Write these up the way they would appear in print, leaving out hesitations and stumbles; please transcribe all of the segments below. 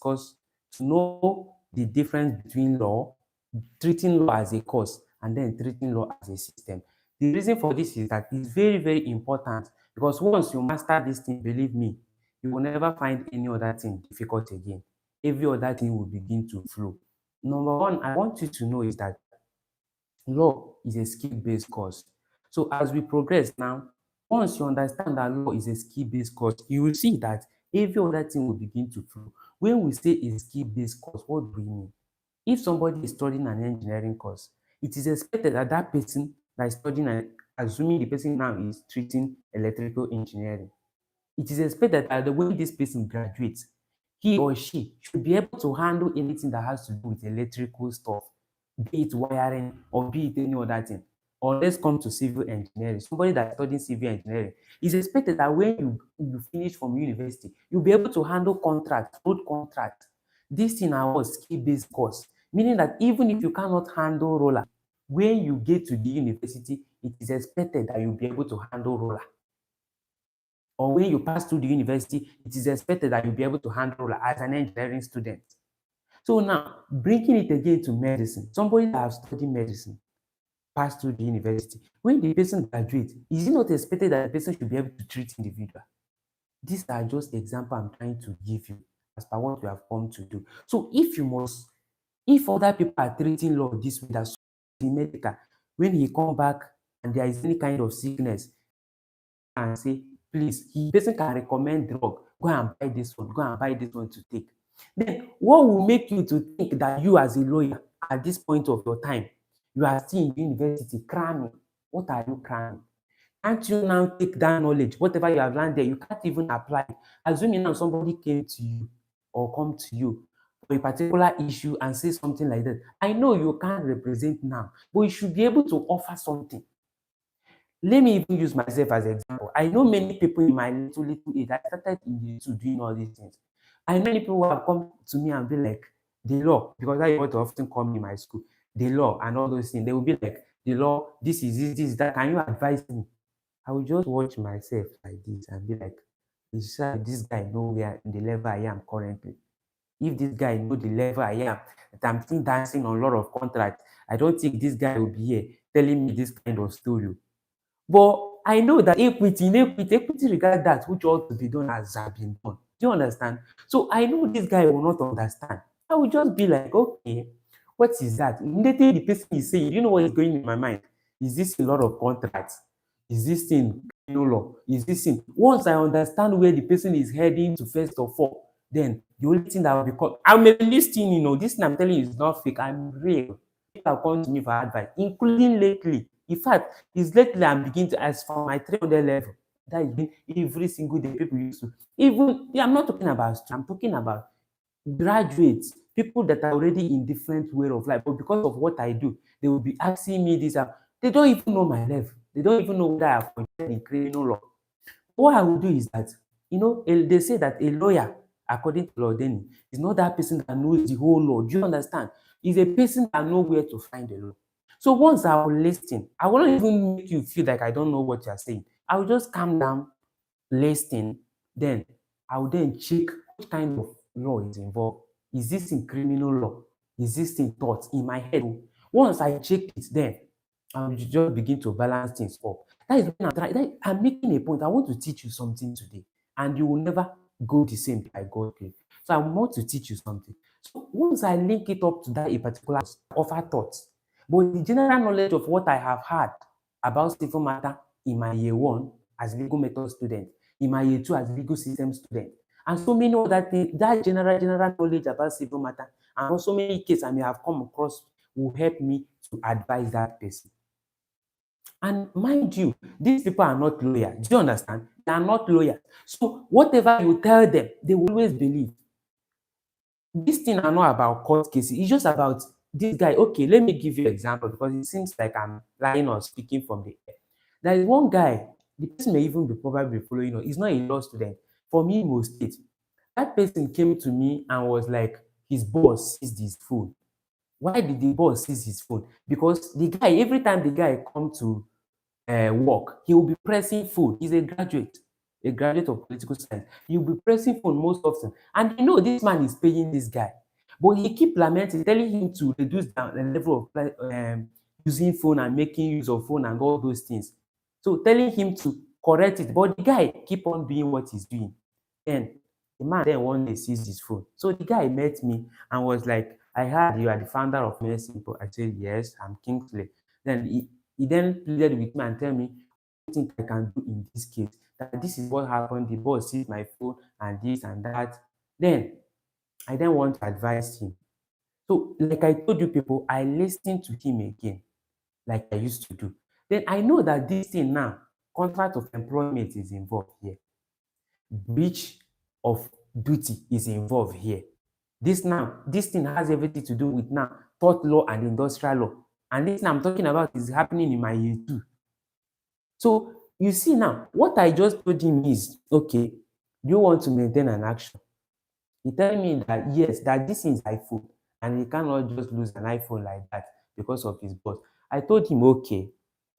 discuss to know the difference between law, treating law as a course, and then treating law as a system. The reason for this is that it's very, very important because once you master this thing, believe me, you will never find any other thing difficult again. Every other thing will begin to flow. Number one, I want you to know is that law is a skill-based course. So as we progress now, once you understand that law is a skill-based course, you will see that every other thing will begin to flow. When we say a skill-based course, what do we mean? If somebody is studying an engineering course, it is expected that that person that is studying, assuming the person now is treating electrical engineering, it is expected that the way this person graduates, he or she should be able to handle anything that has to do with electrical stuff, be it wiring or be it any other thing. Or let's come to civil engineering. Somebody that's studying civil engineering is expected that when you finish from university, you'll be able to handle contracts, road contracts. This thing our skill-based course, meaning that even if you cannot handle roller, when you get to the university, it is expected that you'll be able to handle roller. Or when you pass through the university, it is expected that you'll be able to handle roller as an engineering student. So now, bringing it again to medicine, somebody that has studied medicine, passed through the university, when the person graduates, is it not expected that the person should be able to treat individual? These are just examples I'm trying to give you as per what we have come to do. So if other people are treating law this way, that's the medical, when he come back and there is any kind of sickness, and say, please, the person can recommend drug, go and buy this one to take. Then what will make you to think that you as a lawyer at this point of your time, you are still in university cramming? What are you cramming? Can't you now take that knowledge, whatever you have learned there, you can't even apply it? Assuming now somebody came to you or come to you for a particular issue and say something like that. I know you can't represent now, but you should be able to offer something. Let me even use myself as an example. I know many people in my little age. I started in the two doing all these things. I know many people who have come to me and be like, the law, because that is what often call me in my school, the law and all those things. They will be like, the law, this is this, this, that. Can you advise me? I will just watch myself like this and be like, this guy know where in the level I am currently. If this guy know the level I am, that I'm still dancing on a lot of contracts, I don't think this guy will be here telling me this kind of story. But I know that equity regards that which ought to be done has been done. Do you understand? So I know this guy will not understand. I will just be like, okay, what is that? Immediately the person is saying, you know what is going in my mind? Is this a lot of contracts? Is this thing criminal law? Is this thing? Once I understand where the person is heading to first of all, then the only thing that will be called, I'm listening, this thing I'm telling you is not fake, I'm real. People have come to me for advice, including lately. In fact, it's lately I'm beginning to ask for my 300 level. That is been every single day people used to. Even, I'm not talking about, I'm talking about graduates, people that are already in different way of life. But because of what I do, they will be asking me this. They don't even know my level. They don't even know whether I have considered in criminal law. What I will do is that, they say that a lawyer, according to Law Denny, is not that person that knows the whole law. Do you understand? Is a person that knows where to find the law. So once I will listen, I will not even make you feel like I don't know what you are saying. I will just calm down, listen, then I will then check which kind of law is involved. Is this in criminal law? Is this in thought in my head? Once I check it, then I will just begin to balance things up. That is when I'm trying. I'm making a point. I want to teach you something today, and you will never go the same by God grace. So I want to teach you something. So once I link it up to that a particular offer thoughts, but the general knowledge of what I have had about civil matter in my year one as legal method student, in my year two as legal system student, and so many other things, that general knowledge about civil matter, and also many cases I may have come across will help me to advise that person. And mind you, these people are not lawyers. Do you understand? They are not lawyers. So whatever you tell them, they will always believe. This thing are not about court cases. It's just about this guy. Okay, let me give you an example because it seems like I'm lying or speaking from the air. There is one guy, the person may even be probably following, he's not a law student. From Imo State. That person came to me and was like, his boss seized his phone. Why did the boss seize his phone? Because the guy, every time the guy come to work, he will be pressing phone. He's a graduate. a graduate of political science, you'll be pressing phone most often. And you know this man is paying this guy. But he keep lamenting, telling him to reduce down the level of using phone and making use of phone and all those things. So telling him to correct it. But the guy keep on doing what he's doing. Then the man then one day sees his phone. So the guy met me and was like, I heard you are the founder of Mercy. I said, yes, I'm Kingsley. Then he then pleaded with me and tell me what think I can do in this case. That this is what happened. The boss sees my phone and this and that. Then I then want to advise him. So, like I told you people, I listened to him again, like I used to do. Then I know that this thing now, contract of employment is involved here. Breach of duty is involved here. This thing has everything to do with now tort law and industrial law. And this I'm talking about is happening in my year 2. So you see now, what I just told him is, okay, do you want to maintain an action? He tell me that yes, that this is iPhone and he cannot just lose an iPhone like that because of his boss. I told him, okay,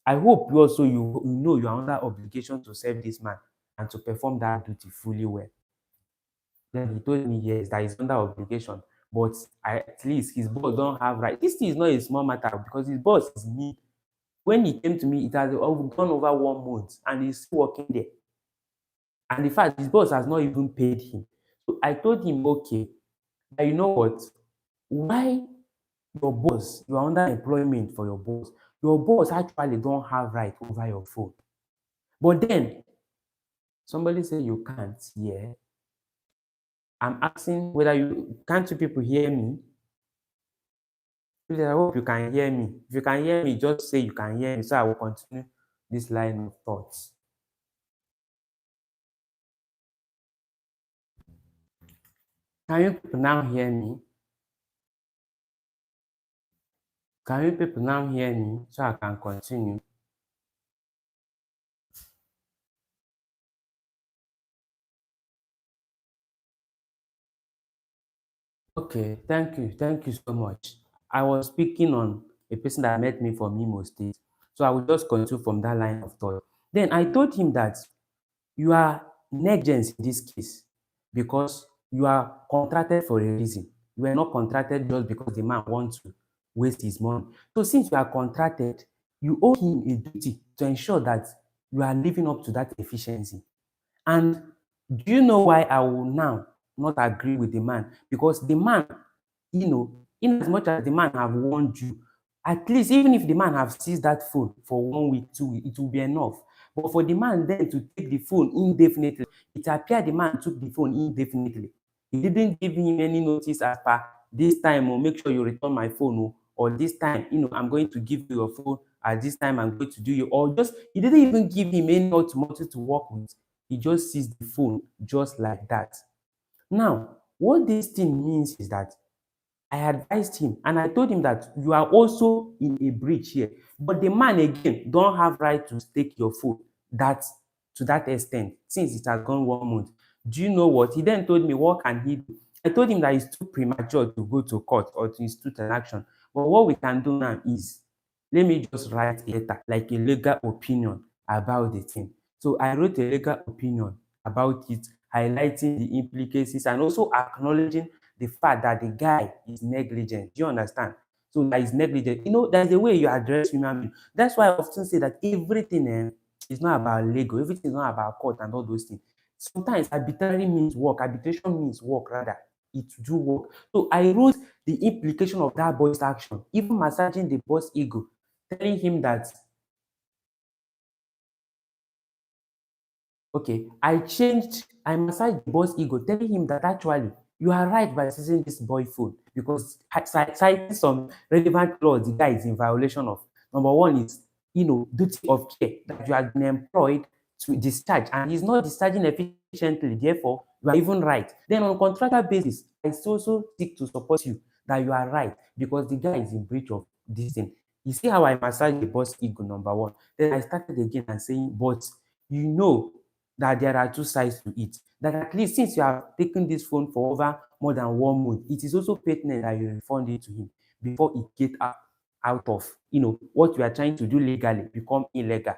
I hope you also you know you are under obligation to serve this man and to perform that duty fully well. Then he told me yes, that he's under obligation, but at least his boss don't have right. This thing is not a small matter because his boss is me. When he came to me, it has gone over 1 month and he's still working there. And in fact, his boss has not even paid him. So I told him, okay, but you know what? Why your boss, you are under employment for your boss actually don't have right over your phone. But then somebody say you can't hear. I'm asking whether can't you people hear me? Please, I hope you can hear me. If you can hear me, just say you can hear me so I will continue this line of thoughts. Can you people now hear me? Can you people now hear me so I can continue? Okay, thank you. Thank you so much. I was speaking on a person that met me from Imo State. So I will just continue from that line of thought. Then I told him that you are negligent in this case because you are contracted for a reason. You are not contracted just because the man wants to waste his money. So since you are contracted, you owe him a duty to ensure that you are living up to that efficiency. And do you know why I will now not agree with the man? Because the man, in as much as the man have warned you, at least even if the man have seized that phone for 1 week, 2 weeks, it will be enough. But for the man then to take the phone indefinitely, it appeared the man took the phone indefinitely. He didn't give him any notice as per this time, or make sure you return my phone, or this time, I'm going to give you your phone, at this time I'm going to do you, or just, he didn't even give him any automatic to work with. He just seized the phone just like that. Now, what this thing means is that I advised him and I told him that you are also in a breach here. But the man again don't have right to take your phone that to that extent since it has gone 1 month. Do you know what? He then told me what can he do? I told him that it's too premature to go to court or to institute an action. But what we can do now is let me just write a letter, like a legal opinion about the thing. So I wrote a legal opinion about it, highlighting the implications and also acknowledging the fact that the guy is negligent. Do you understand? So that is negligent. There's a way you address human being. That's why I often say that everything is not about legal. Everything is not about court and all those things. Sometimes arbitrary means work. Arbitration means work, rather. It do work. So I wrote the implication of that boy's action, even massaging the boss ego, telling him that, okay, I massaged the boss ego, telling him that actually you are right by seizing this boy phone because citing some relevant laws the guy is in violation of. Number one is, duty of care that you have been employed to discharge and he's not discharging efficiently. Therefore, you are even right. Then on a contractual basis, I also seek to support you that you are right because the guy is in breach of this thing. You see how I massage the boss ego, number one. Then I started again and saying, but you know that there are two sides to it. That at least since you have taken this phone for over more than 1 month, it is also pertinent that you refund it to him before it get out of what you are trying to do legally become illegal.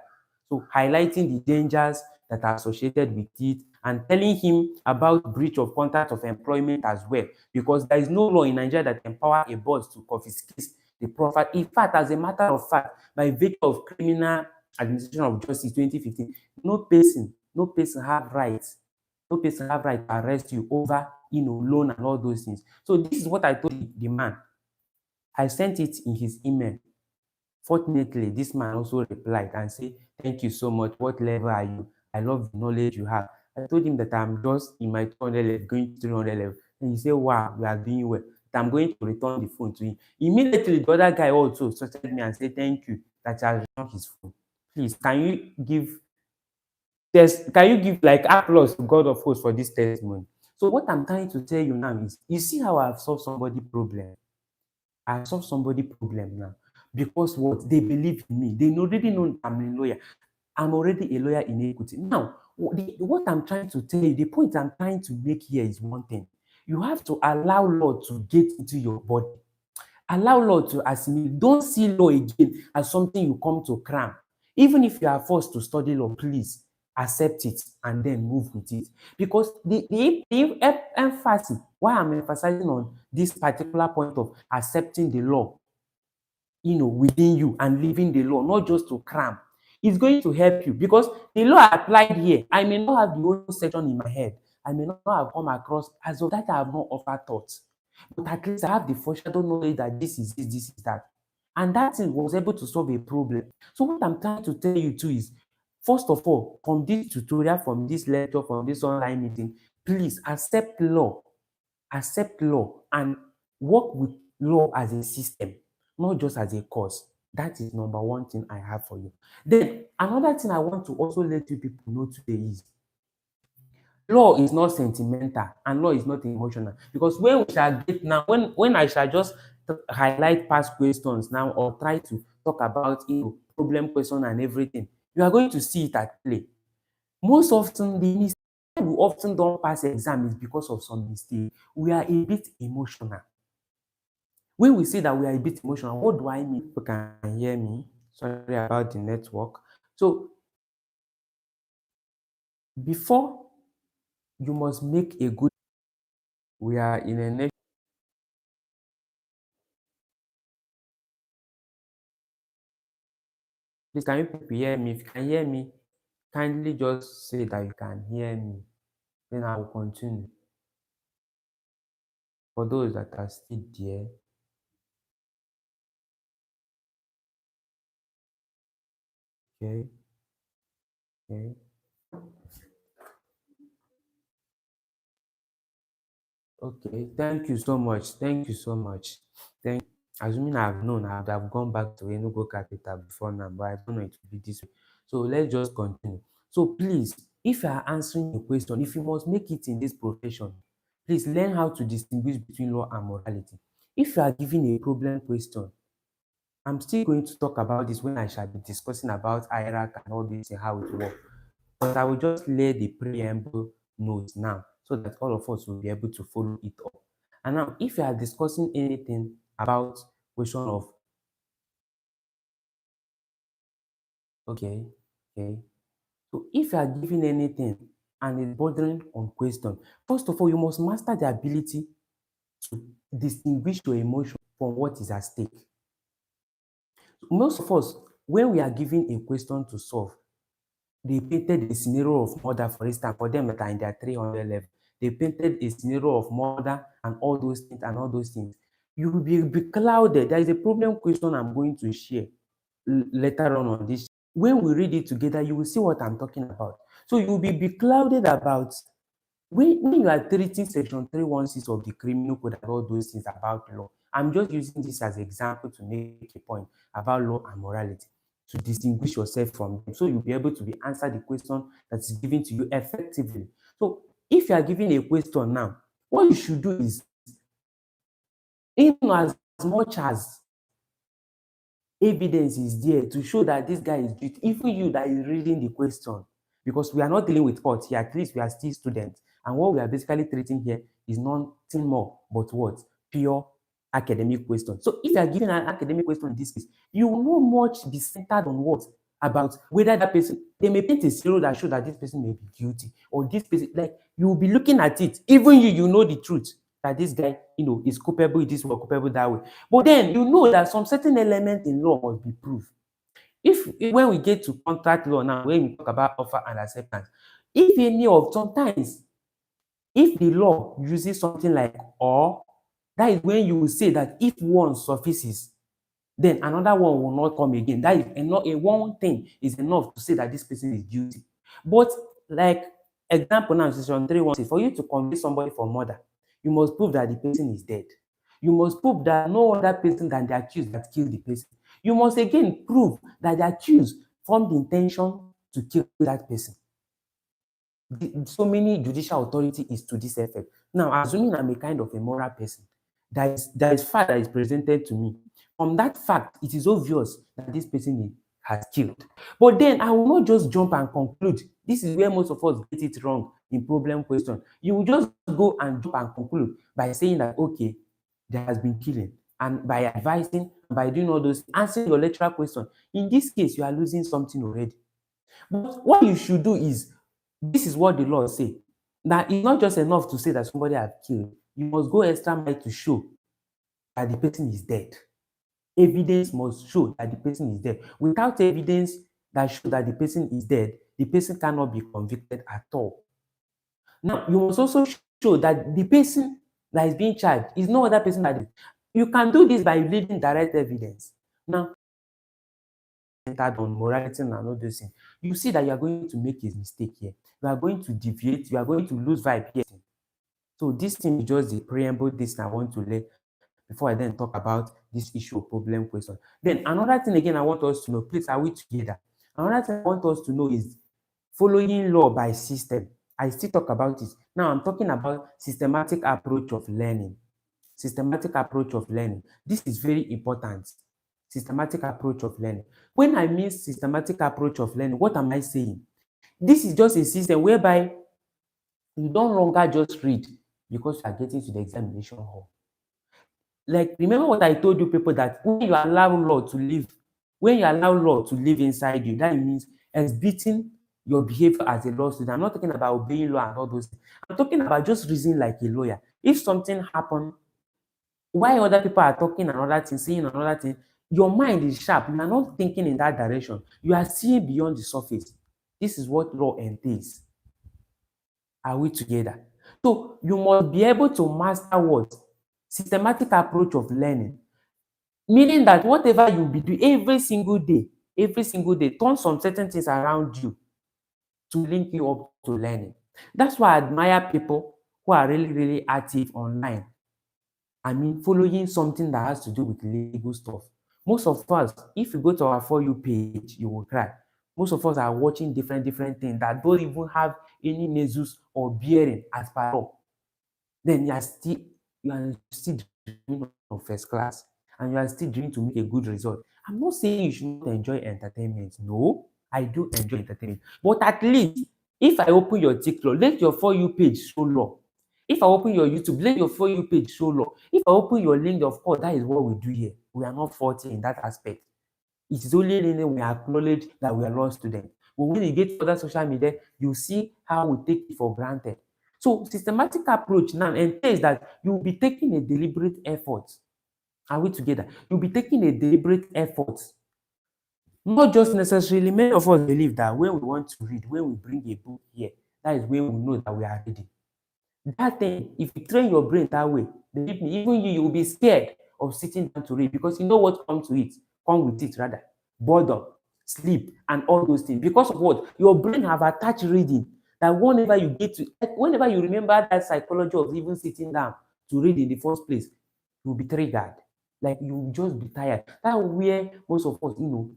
So highlighting the dangers that are associated with it and telling him about breach of contract of employment as well, because there is no law in Nigeria that empower a boss to confiscate the property. In fact, as a matter of fact, by virtue of Criminal Administration of Justice 2015, no person have rights, no person have right to arrest you over loan and all those things. So this is what I told the man. I sent it in his email. Fortunately, this man also replied and said, "Thank you so much. What level are you? I love the knowledge you have." I told him that I'm just in my 200 level, going to 300 level. And he said, "Wow, you are doing well." That I'm going to return the phone to him. Immediately, the other guy also started me and said, "Thank you that you have returned his phone. Please, can you give like applause to God of hosts for this testimony?" So what I'm trying to tell you now is, you see how I've solved somebody problem. I solve somebody problem now because what they believe in me. They already know I'm a lawyer. I'm already a lawyer in equity. Now, what I'm trying to tell you, the point I'm trying to make here is one thing. You have to allow law to get into your body. Allow law to assimilate. Don't see law again as something you come to cram. Even if you are forced to study law, please accept it and then move with it. Because the emphasis, why I'm emphasizing on this particular point of accepting the law, within you and living the law, not just to cram, it's going to help you, because the law applied here, I may not have the whole section in my head. I may not have come across, as of that I have not offered thoughts. But at least I have the foreshadow knowledge that this is this, this is that. And that thing was able to solve a problem. So what I'm trying to tell you too is, first of all, from this tutorial, from this lecture, from this online meeting, please accept law and work with law as a system, not just as a course. That is number one thing I have for you. Then another thing I want to also let you people know today is, law is not sentimental and law is not emotional, because when we shall get now, when I shall just highlight past questions now, or try to talk about problem question and everything, you are going to see it at play. Most often, the mistake we often don't pass exam is because of some mistake. We are a bit emotional. When we say that we are a bit emotional, what do I mean? People can hear me. Sorry about the network. So before you must make a good, we are in a nation. Please, can you people hear me? If you can hear me, kindly just say that you can hear me. Then I will continue. For those that are still there, okay, okay, okay. Thank you so much. Thank you so much. Thank. Assuming I've known, I would have gone back to Enugu Capital before now, but I don't know it will be this way. So let's just continue. So please, if you are answering a question, if you must make it in this profession, please learn how to distinguish between law and morality. If you are given a problem question, I'm still going to talk about this when I shall be discussing about IRAC and all this and how it works. But I will just lay the preamble notes now so that all of us will be able to follow it up. And now, if you are discussing anything about question of, okay, okay. So if you are giving anything and it's bordering on question, first of all, you must master the ability to distinguish your emotion from what is at stake. Most of us, when we are given a question to solve, they painted a scenario of murder, for instance, for them that are in their 300 level. They painted a scenario of murder and all those things and all those things. You will be clouded. There is a problem question I'm going to share later on this. When we read it together, you will see what I'm talking about. So you will be clouded about when you are treating section 316 of the criminal code and all those things about law. I'm just using this as an example to make a point about law and morality, to distinguish yourself from them, so you'll be able to be answer the question that is given to you effectively. So if you are given a question now, what you should do is, as much as evidence is there to show that this guy is guilty, even you that is reading the question, because we are not dealing with court here, at least we are still students, and what we are basically treating here is nothing more but what? Pure academic question. So if you are given an academic question in this case, you will not much be centered on what? about whether that person, they may paint a scenario that shows that this person may be guilty, or this person, like, you will be looking at it, even you know the truth that this guy, is culpable this way or culpable that way. But then you know that some certain element in law must be proved. If when we get to contract law now, when we talk about offer and acceptance, if any of sometimes, if the law uses something like or, that is when you will say that if one suffices, then another one will not come again. That is enough. A one thing is enough to say that this person is guilty. But like example now, section 3 say for you to convict somebody for murder, you must prove that the person is dead. You must prove that no other person than the accused that killed the person. You must again prove that the accused formed the intention to kill that person. So many judicial authority is to this effect. Now, assuming I'm a kind of a moral person, there is fact that is presented to me. From that fact, it is obvious that this person has killed. But then I will not just jump and conclude. This is where most of us get it wrong in problem question. You will just go and jump and conclude by saying that, okay, there has been killing. And by advising, by doing all those, answering your lecturer question. In this case, you are losing something already. But what you should do is, this is what the law say. Now, it's not just enough to say that somebody has killed. You must go extra mile to show that the person is dead. Evidence must show that the person is dead. Without evidence that shows that the person is dead, the person cannot be convicted at all. Now, you must also show that the person that is being charged is no other person that is. You can do this by leading direct evidence. Now, on morality and all those things, you see that you are going to make a mistake here. You are going to deviate. You are going to lose vibe here. So this thing is just the preamble. This I want to let before I then talk about this issue of problem question. Then another thing again I want us to know. Please, are we together? Another thing I want us to know is following law by system. I still talk about it. Now I'm talking about systematic approach of learning. Systematic approach of learning. This is very important. Systematic approach of learning. When I mean systematic approach of learning, what am I saying? This is just a system whereby you don't longer just read because you are getting to the examination hall. Like, remember what I told you people, that when you allow law to live, inside you, that means exhibiting your behavior as a law student. I'm not talking about obeying law and all those things. I'm talking about just reasoning like a lawyer. If something happened, while other people are talking another thing, saying another thing, your mind is sharp. You are not thinking in that direction. You are seeing beyond the surface. This is what law entails. Are we together? So you must be able to master what? Systematic approach of learning. Meaning that whatever you be doing every single day, turn some certain things around you to link you up to learning. That's why I admire people who are really, really active online. I mean, following something that has to do with legal stuff. Most of us, if you go to our For You page, you will cry. Most of us are watching different things that don't even have any nexus or bearing as per law. Then you are still dreaming of first class, and you are still dreaming to make a good result. I'm not saying you should not enjoy entertainment. No, I do enjoy entertainment. But at least, if I open your TikTok, let your For You page show law. If I open your YouTube, let your For You page show law. If I open your link, of course, that is what we do here. We are not faulty in that aspect. It is only when we acknowledge that we are law students. But when you get to other social media, you see how we take it for granted. So systematic approach now entails that you will be taking a deliberate effort. Are we together? You'll be taking a deliberate effort. Not just necessarily, many of us believe that when we want to read, when we bring a book here, that is when we know that we are reading. That thing, if you train your brain that way, believe me, even you will be scared of sitting down to read, because you know what comes with it rather. Boredom, sleep, and all those things. Because of what? Your brain have attached reading, that whenever you remember that psychology of even sitting down to read in the first place, you'll be triggered. Like, you'll just be tired. That's where most of us,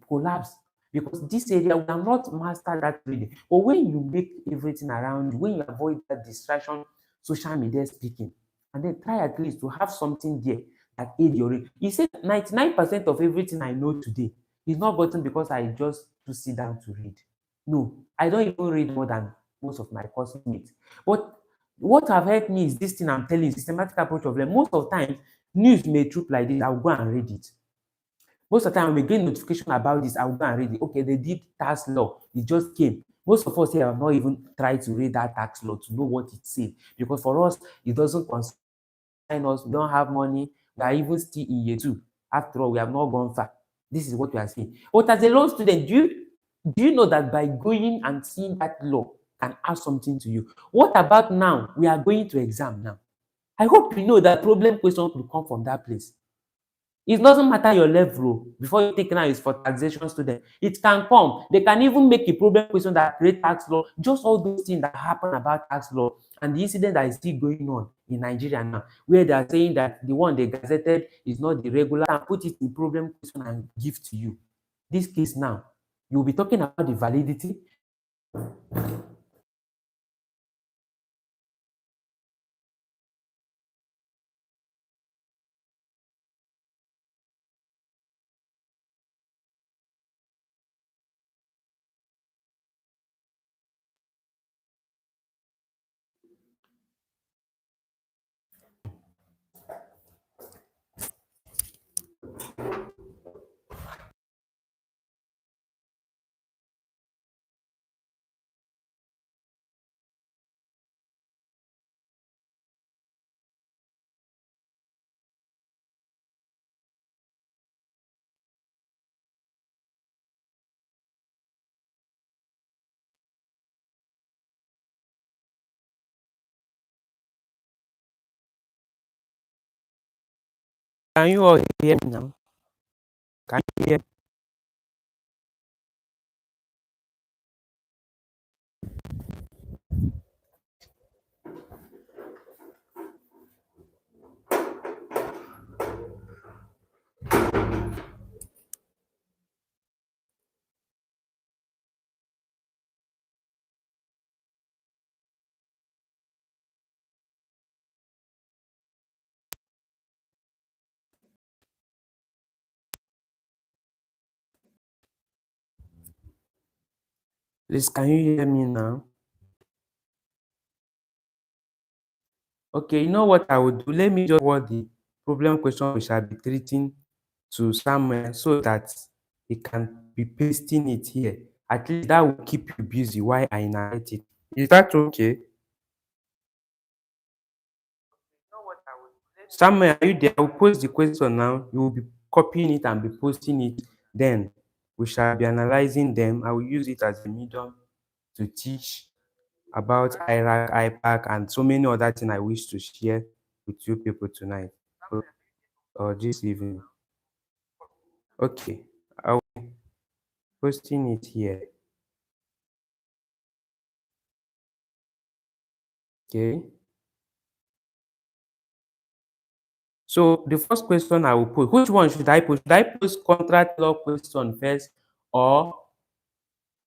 collapse. Because this area, we cannot master that reading. But when you make everything around you, when you avoid that distraction, social media speaking, and then try at least to have something there that aid your reading. You said 99% of everything I know today is not gotten because I just to sit down to read. No, I don't even read more than most of my classmates. But what have helped me is this thing I'm telling you, systematic approach of learning. Most of the time, news may troop like this, I'll go and read it. Most of the time when we get notification about this, I will go and read it. Okay, they did tax law. It just came. Most of us here have not even tried to read that tax law to know what it says. Because for us, it doesn't concern us. We don't have money. We are even still in year two. After all, we have not gone far. This is what we are seeing. But as a law student, do you know that by going and seeing that law can add something to you? What about now? We are going to exam now. I hope you know that problem questions will come from that place. It doesn't matter your level before you take now is for taxation student. It can come. They can even make a problem question that create tax law. Just all those things that happen about tax law and the incident that is still going on in Nigeria now, where they are saying that the one they gazetted is not the regular and put it in problem question and give to you. This case now, you'll be talking about the validity. Can you all hear me now? Can you hear? Please, can you hear me now? Okay, you know what I will do? Let me just forward the problem question we shall be treating to Samuel so that he can be pasting it here. At least that will keep you busy while I narrate it. Is that okay? Samuel, are you there? I will post the question now. You will be copying it and be posting it. Then we shall be analyzing them. I will use it as a medium to teach about IRAC, IPAC, and so many other things I wish to share with you people tonight or this evening. Okay, I'll be posting it here. Okay. So the first question I will put, which one should I put? Should I post contract law question first or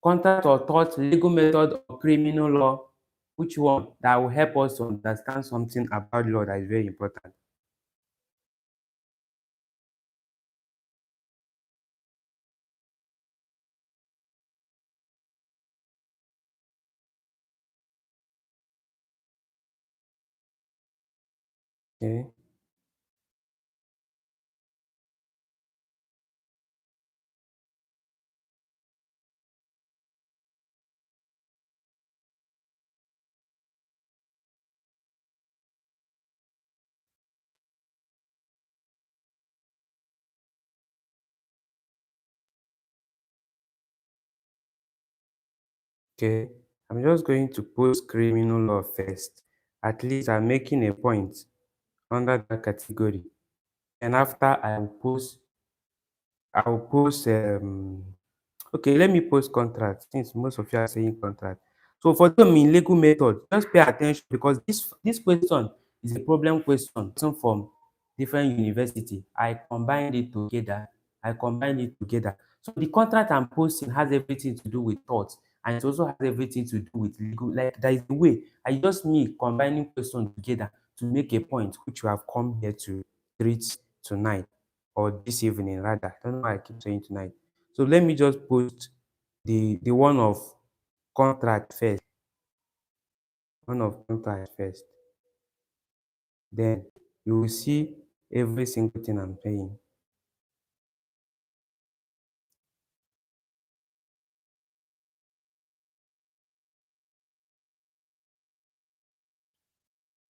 contract or tort, legal method or criminal law? Which one that will help us to understand something about law that is very important? Okay. Okay. I'm just going to post criminal law first. At least I'm making a point under that category. And after I will post okay, let me post contract since most of you are saying contract. So for them in legal method, just pay attention because this question is a problem question from different university. I combined it together. So the contract I'm posting has everything to do with thoughts and it also has everything to do with legal. Like there is a way. I just me combining questions together to make a point which we have come here to treat tonight or this evening rather. I don't know why I keep saying tonight. So let me just post the contract first, one of contract first. Then you will see every single thing I'm saying.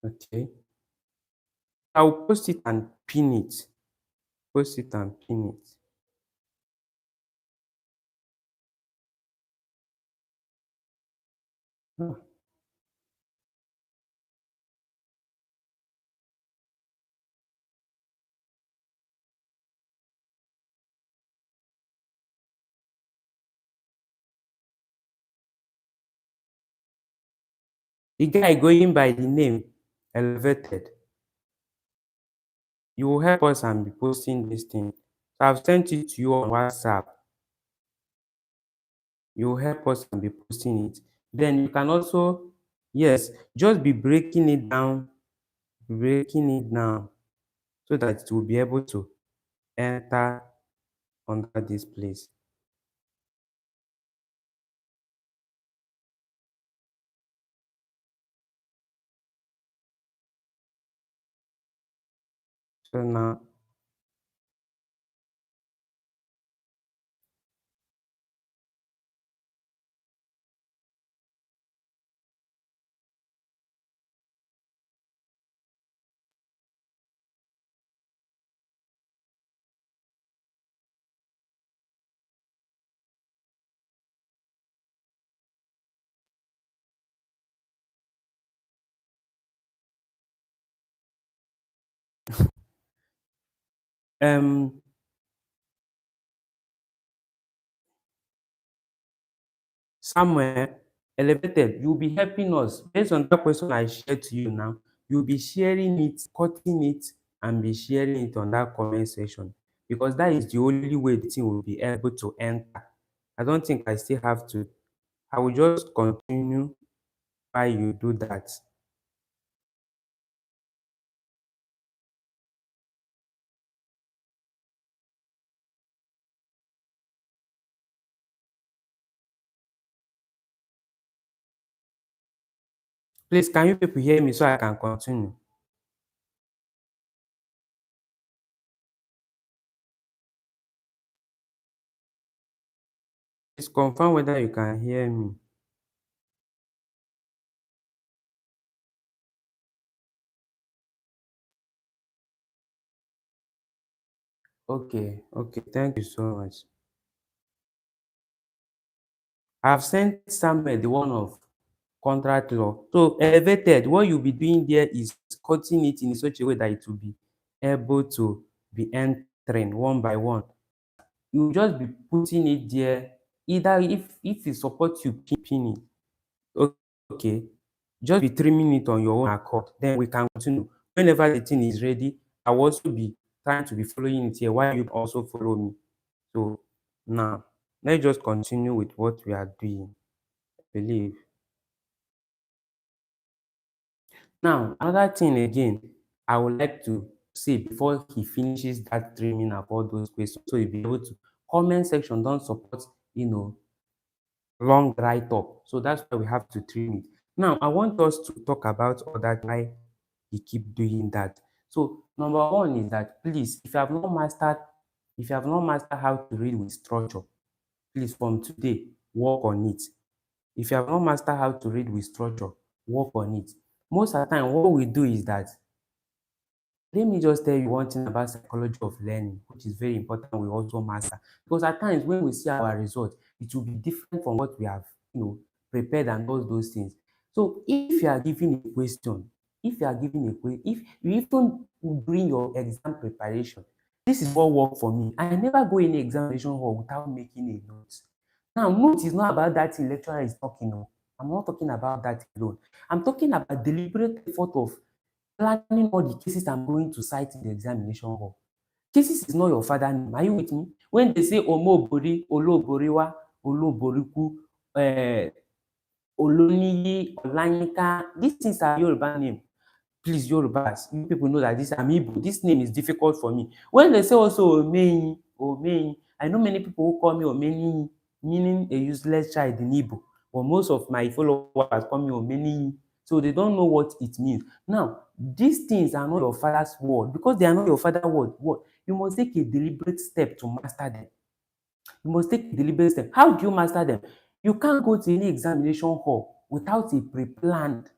Okay. I'll post it and pin it. Post it and pin it. Ah, the guy going by the name Elevated, you will help us and be posting this thing. So I've sent it to you on WhatsApp. You will help us and be posting it. Then you can also, yes, just be breaking it down so that it will be able to enter under this place. So now, um, Samuel, Elevated, you'll be helping us based on that question I shared to you now. You'll be sharing it, cutting it, and be sharing it on that comment section because that is the only way the thing will be able to enter. I don't think I still have to. I will just continue while you do that. Please, can you people hear me so I can continue? Please confirm whether you can hear me. Okay, okay, thank you so much. I've sent Samuel the one of contract law. So Elevated, what you'll be doing there is cutting it in such a way that it will be able to be entering one by one. You just be putting it there. Either if it supports you, pin it. Okay. Just be trimming it on your own accord. Then we can continue. Whenever the thing is ready, I will also be trying to be following it here while you also follow me. So now let's just continue with what we are doing. I believe. Now, another thing again, I would like to say before he finishes that trimming of all those questions, so he'll be able to comment section don't support, you know, long write up. So that's why we have to trim it. Now, I want us to talk about other why he keep doing that. So number one is that please, if you have not mastered how to read with structure, please from today work on it. If you have not mastered how to read with structure, work on it. Most of the time, what we do is that let me just tell you one thing about psychology of learning, which is very important we also master. Because at times when we see our results, it will be different from what we have, you know, prepared and all those things. So if you are given a question, if you even during your exam preparation, this is what worked for me. I never go in the examination hall without making a note. Now, note is not about that thing lecturer is talking on. I'm not talking about that alone. I'm talking about deliberate effort of planning all the cases I'm going to cite in the examination hall. Cases is not your father name. Are you with me? When they say Omobori, Oloboriwa, Oloboriku, um Oloniyi, Olayinka, these things are Yoruba name. Please Yorubas, you people know that this I'm Igbo. This name is difficult for me. When they say also Omeyin, I know many people who call me Omeniyi, meaning a useless child in Igbo, but most of my followers call me Omeniyi, so they don't know what it means. Now, these things are not your father's word. Because they are not your father's word, you must take a deliberate step to master them. You must take a deliberate step. How do you master them? You can't go to any examination hall without a pre-planned,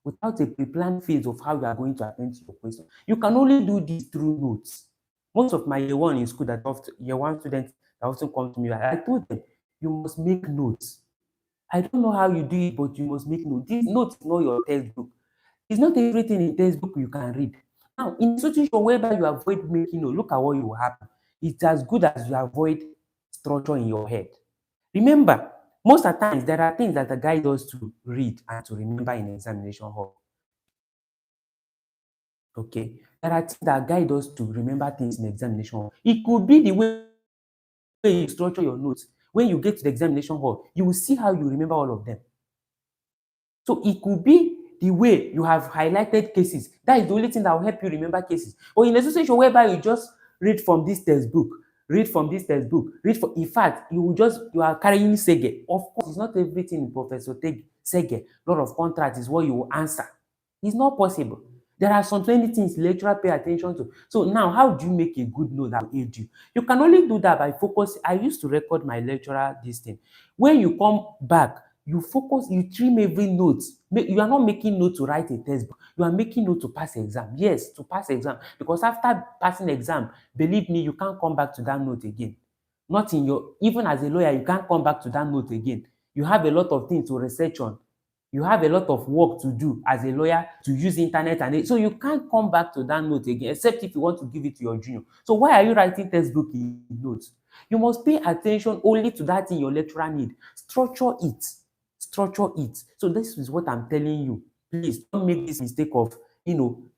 without a pre-planned phase of how you are going to attend to your question. You can only do this through notes. Most of my year one in school, that often year one students that often come to me, I told them, you must make notes. I don't know how you do it, but you must make notes. This note is not your textbook. It's not everything in textbook you can read. Now, in a situation whereby you avoid making notes, look at what will happen. It's as good as you avoid structure in your head. Remember, most of the times there are things that guide us to read and to remember in examination hall. Okay, there are things that guide us to remember things in examination hall. It could be the way you structure your notes. When you get to the examination hall, you will see how you remember all of them. So it could be the way you have highlighted cases. That is the only thing that will help you remember cases. Or in a situation whereby you just read from this textbook, read from this textbook, read from, in fact, you are carrying Sege. Of course, it's not everything in Professor Sege. Lot of contract is what you will answer. It's not possible. There are some 20 things lecturer pay attention to. So now, how do you make a good note that will aid you? You can only do that by focus. I used to record my lecturer this thing. When you come back, you focus, you trim every note. You are not making note to write a textbook. You are making note to pass exam. Yes, to pass exam. Because after passing exam, believe me, you can't come back to that note again. Not in your, even as a lawyer, you can't come back to that note again. You have a lot of things to research on. You have a lot of work to do as a lawyer, to use internet, and so you can't come back to that note again, except if you want to give it to your junior. So why are you writing textbook in notes? You must pay attention only to that thing your lecturer need. Structure it. Structure it. So this is what I'm telling you. Please don't make this mistake of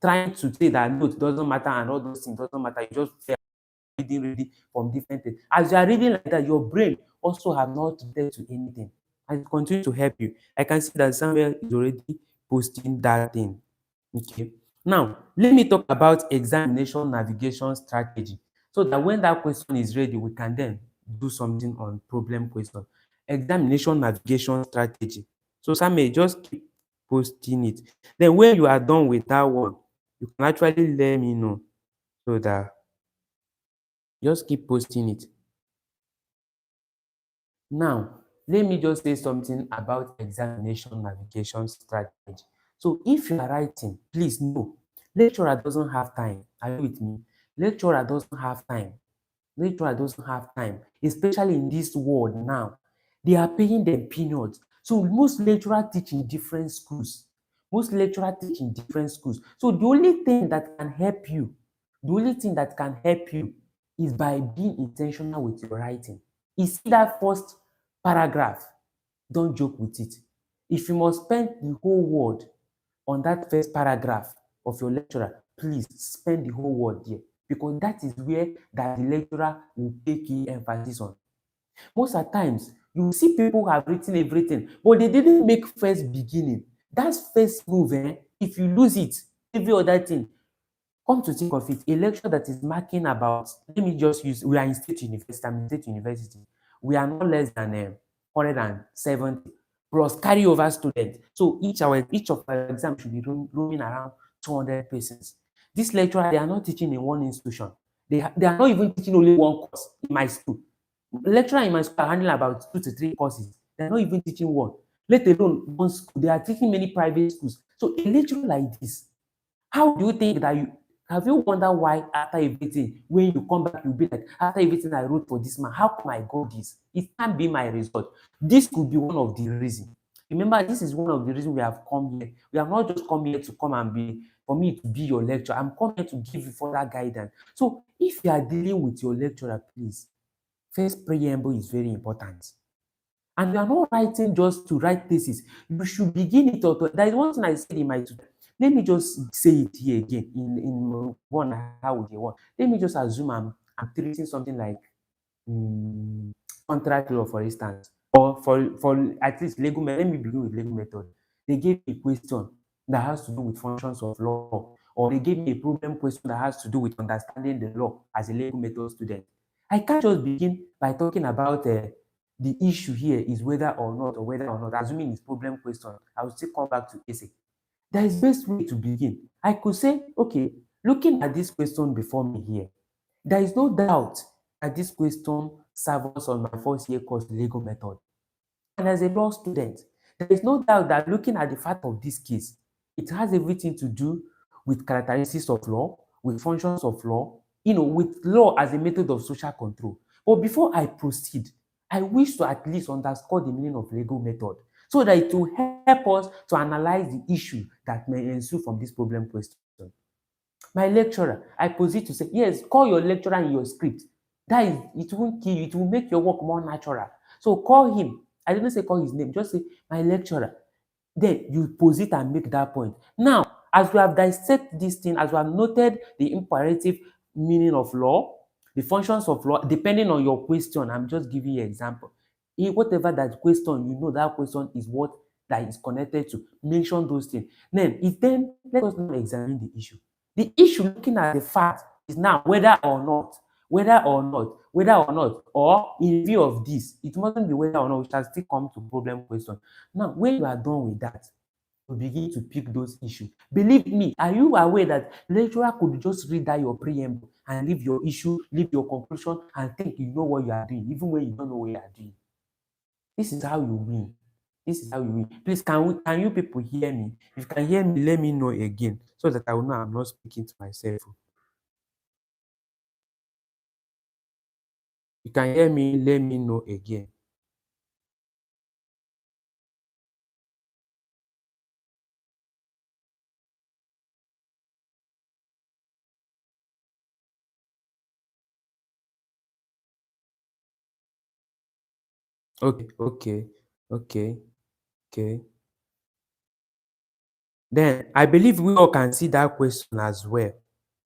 trying to say that note doesn't matter and all those things doesn't matter. You just reading from different things. As you are reading like that, your brain also have not read to anything. And it continue to help you. I can see that Samuel is already posting that thing. Okay. Now, let me talk about examination navigation strategy, so that when that question is ready, we can then do something on problem question. Examination navigation strategy. So Samuel, just keep posting it. Then when you are done with that one, you can actually let me know, so that just keep posting it. Now, let me just say something about examination navigation strategy. So if you are writing, please know, lecturer doesn't have time. Are you with me? Lecturer doesn't have time. Lecturer doesn't have time, especially in this world now. They are paying them peanuts. So most lecturers teach in different schools. Most lecturers teach in different schools. So the only thing that can help you, the only thing that can help you is by being intentional with your writing. You see that first paragraph, don't joke with it. If you must spend the whole word on that first paragraph of your lecturer, please spend the whole word there, because that is where that the lecturer will take key emphasis on. Most of the times, you see people who have written everything, but they didn't make first beginning. That's first move, if you lose it, every other thing. Come to think of it, a lecture that is marking about, let me just use, we are in state university, I'm in state university. We are not less than 170 plus carryover students. So each of our exams should be roaming around 200 persons. This lecturer, they are not teaching in one institution. They are not even teaching only one course in my school. Lecturer in my school are handling about 2 to 3 courses. They are not even teaching one, let alone one school. They are teaching many private schools. So a lecturer like this, how do you think that have you wondered why after everything, when you come back, you'll be like, after everything I wrote for this man, how come I got this? It can't be my result. This could be one of the reasons. Remember, this is one of the reasons we have come here. We have not just come here to come and be, for me to be your lecturer. I'm coming here to give you further guidance. So if you are dealing with your lecturer, please, first preamble is very important. And you are not writing just to write thesis. You should begin it out. There is one thing I said in my, let me just say it here again in one how we one. Let me just assume I'm treating something like contract law, for instance, or for at least legal method. Let me begin with legal method. They gave me a question that has to do with functions of law, or they gave me a problem question that has to do with understanding the law as a legal method student. I can't just begin by talking about the issue here is whether or not, assuming it's problem question. I will still come back to essay. There is best way to begin. I could say, okay, looking at this question before me here, there is no doubt that this question serves on my first year course legal method. And as a law student, there is no doubt that looking at the fact of this case, It has everything to do with characteristics of law, with functions of law, with law as a method of social control. But before I proceed, I wish to at least underscore the meaning of legal method so that it will help us to analyze the issue that may ensue from this problem question. My lecturer, I proceed to say, yes, call your lecturer in your script. That is, it won't kill you, it will make your work more natural. So call him. I didn't say call his name, just say my lecturer. Then you pose it and make that point. Now, as we have dissected this thing, as we have noted the imperative meaning of law, the functions of law, depending on your question, I'm just giving you an example. In whatever that question, that question is what that is connected to. Mention those things. Then let us now examine the issue. The issue, looking at the fact, is now whether or not, or in view of this, it mustn't be whether or not, we shall still come to problem question. Now, when you are done with that, you begin to pick those issues. Believe me, are you aware that lecturer could just read that your preamble and leave your issue, leave your conclusion, and think you know what you are doing, even when you don't know what you are doing? This is how you win. This is how you win. Please, can you people hear me? If you can hear me, let me know again so that I will know I'm not speaking to myself. You can hear me, let me know again. Okay, okay, okay, okay. Then I believe we all can see that question as well.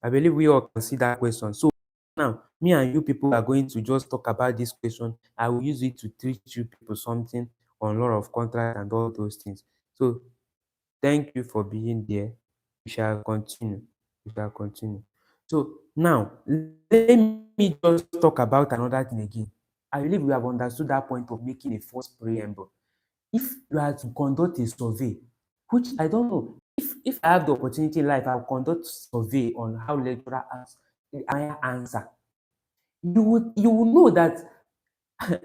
I believe we all can see that question. So now, me and you people are going to just talk about this question. I will use it to teach you people something on law of contract and all those things. So thank you for being there. We shall continue. We shall continue. So now, let me just talk about another thing again. I believe we have understood that point of making a false preamble. If you are to conduct a survey, which I don't know, if I have the opportunity in life, I'll conduct survey on how lecturer answer. You will know that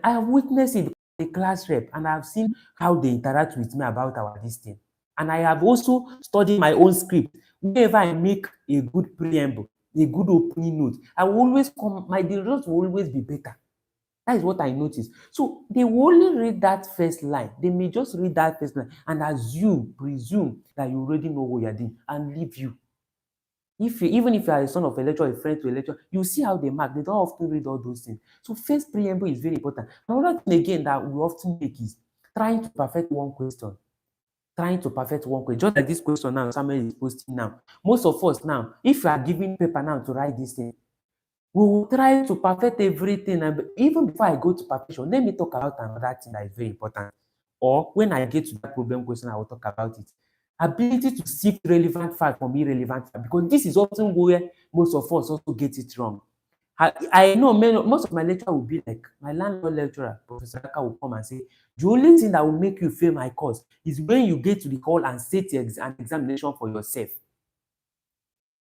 I have witnessed it, a class rep, and I've seen how they interact with me about our this thing. And I have also studied my own script. Whenever I make a good preamble, a good opening note, I will always come, the results will always be better. That is what I noticed. So they will only read that first line. They may just read that first line and presume that you already know what you're doing and leave you. Even if you are a son of a lecturer, a friend to a lecturer, you see how they mark. They don't often read all those things. So first preamble is very important. Another thing again that we often make is trying to perfect one question. Trying to perfect one question. Just like this question now, Samuel is posting now. Most of us now, if you are giving paper now to write this thing, we will try to perfect everything. And even before I go to perfection, let me talk about another thing that is very important. Or when I get to that problem question, I will talk about it. Ability to sift relevant fact from irrelevant fact, because this is often where most of us also get it wrong. I know most of my lecturer will be like, my landlord lecturer, Professor Aka, will come and say, the only thing that will make you fail my course is when you get to the hall and set an examination for yourself.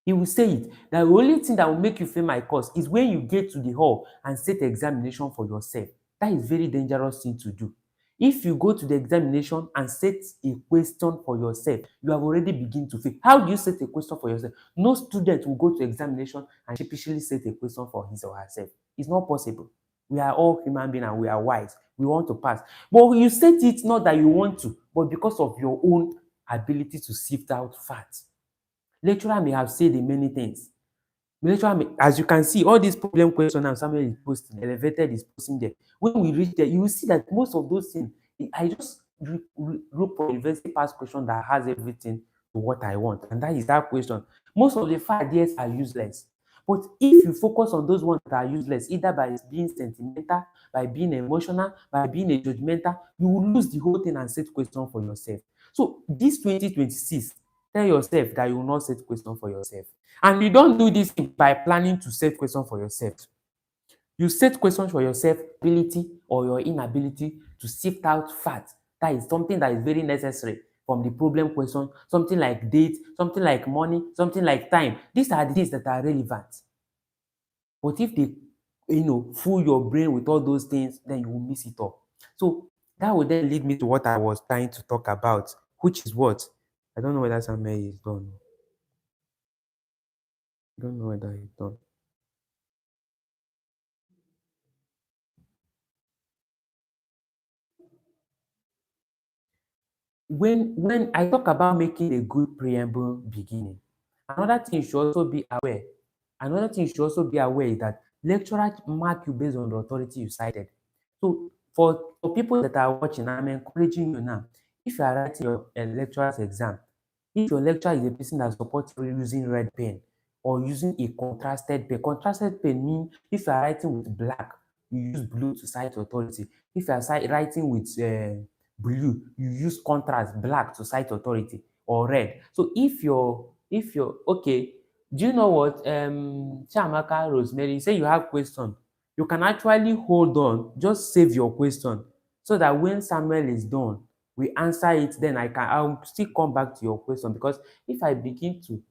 He will say it, that the only thing that will make you fail my course is when you get to the hall and set examination for yourself. That is very dangerous thing to do. If you go to the examination and set a question for yourself, you have already begun to fail. How do you set a question for yourself? No student will go to examination and sheepishly set a question for his or herself. It's not possible. We are all human beings and we are wise. We want to pass. But you set it not that you want to, but because of your own ability to sift out facts. Lecturer may have said many things. Lecturer may, as you can see, all these problem questions now, Samuel is posting, elevated is posting there. When we reach there, you will see that most of those things, I just look for university past question that has everything to what I want, and that is that question. Most of the 5 years are useless. But if you focus on those ones that are useless, either by being sentimental, by being emotional, by being a judgmental, you will lose the whole thing and set question for yourself. So this 2026, tell yourself that you will not set question for yourself. And you don't do this by planning to set question for yourself. You set questions for yourself, ability or your inability to sift out facts. That is something that is very necessary from the problem question, something like date, something like money, something like time. These are the things that are relevant. But if they, fool your brain with all those things, then you will miss it all. So that would then lead me to what I was trying to talk about, which is what? I don't know whether Samuel is done. I don't know whether he's done. When I talk about making a good preamble beginning, another thing you should also be aware. Another thing you should also be aware is that lecturers mark you based on the authority you cited. So for people that are watching, I'm encouraging you now. If you are writing your lecturer's exam, if your lecturer is a person that supports using red pen or using a contrasted pen means if you are writing with black, you use blue to cite authority. If you are writing with blue, you use contrast black to cite authority or red. So if you're okay, do you know what Chiamaka Rosemary say you have question, you can actually hold on, just save your question so that when Samuel is done, we answer it, then I'll still come back to your question because if I begin to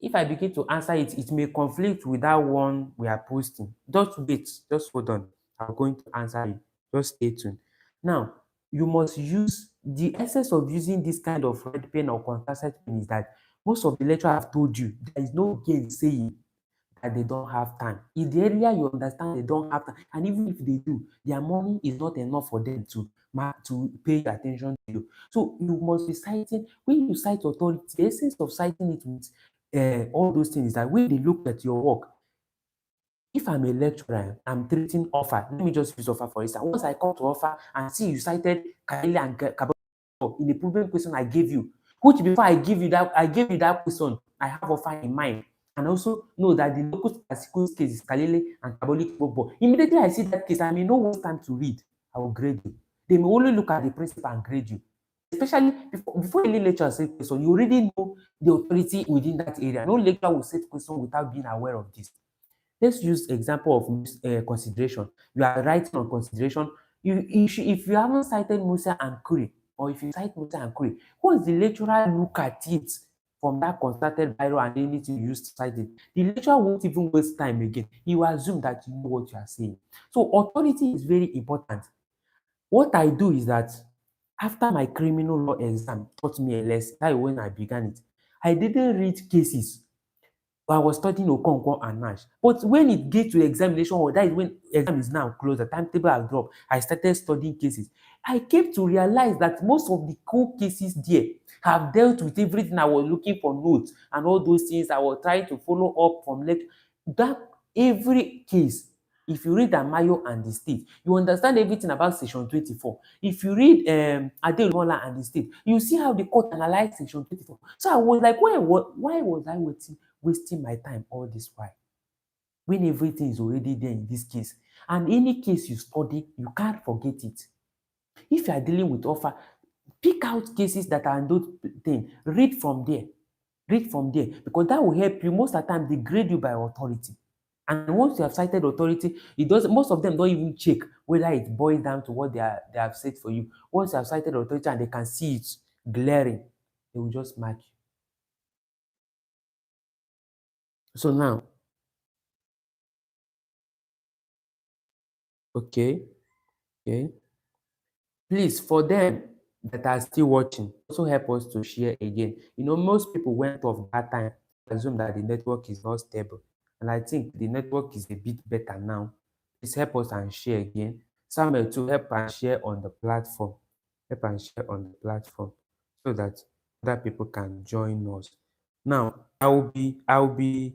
if I begin to answer it, it may conflict with that one we are posting. Just wait, just hold on. I'm going to answer it. Just stay tuned. Now, you must use the essence of using this kind of red pen or contrasted pen is that most of the lecture have told you there is no gainsaying that they don't have time. In the area you understand they don't have time, and even if they do, their money is not enough for them to pay attention to you. So you must be citing when you cite authority. The essence of citing it with all those things is that when they look at your work, if I'm a lecturer, I'm treating offer. Let me just use offer for instance. Once I come to offer and see you cited Kalele and Kabalo in the problem question I gave you, which before I gave you that question, I have offer in mind. And also know that the local statistical case is Kalele and Kabali Bobo. Immediately I see that case, I may not waste time to read. I will grade you. They may only look at the principle and grade you. Especially before any lecturer says question, you already know the authority within that area. No lecturer will set question without being aware of this. Let's use example of consideration. You are writing on consideration. If you haven't cited Musa and Kuri, or if you cite Musa and Kuri, once the lecturer look at it from that constructed biro and anything you use to cite it, the lecturer won't even waste time again. He will assume that you know what you are saying. So authority is very important. What I do is that after my criminal law exam taught me a lesson, that is when I began it. I didn't read cases. I was studying Okonkwo and Nash. But when it gets to examination hall, that is when exam is now closed, the timetable has dropped. I started studying cases. I came to realize that most of the core cases there have dealt with everything I was looking for notes and all those things I was trying to follow up from lecture. That every case, if you read Amayo and the state, you understand everything about section 24. If you read Adeomola and the state, you see how the court analyzed section 24. So I was like, why was I wasting my time all this while when everything is already there in this case? And any case you study, you can't forget it. If you are dealing with offer, pick out cases that are in those things, read from there. Read from there because that will help you. Most of the time, they grade you by authority. And once you have cited authority, it does most of them don't even check whether it boils down to what they have said for you. Once you have cited authority and they can see it glaring, they will just mark you. So now, okay, okay. Please, for them that are still watching, also help us to share again. Most people went off that time, assume that the network is not stable. And I think the network is a bit better now. Please help us and share again. Samuel to help and share on the platform. Help and share on the platform so that other people can join us. Now, I'll be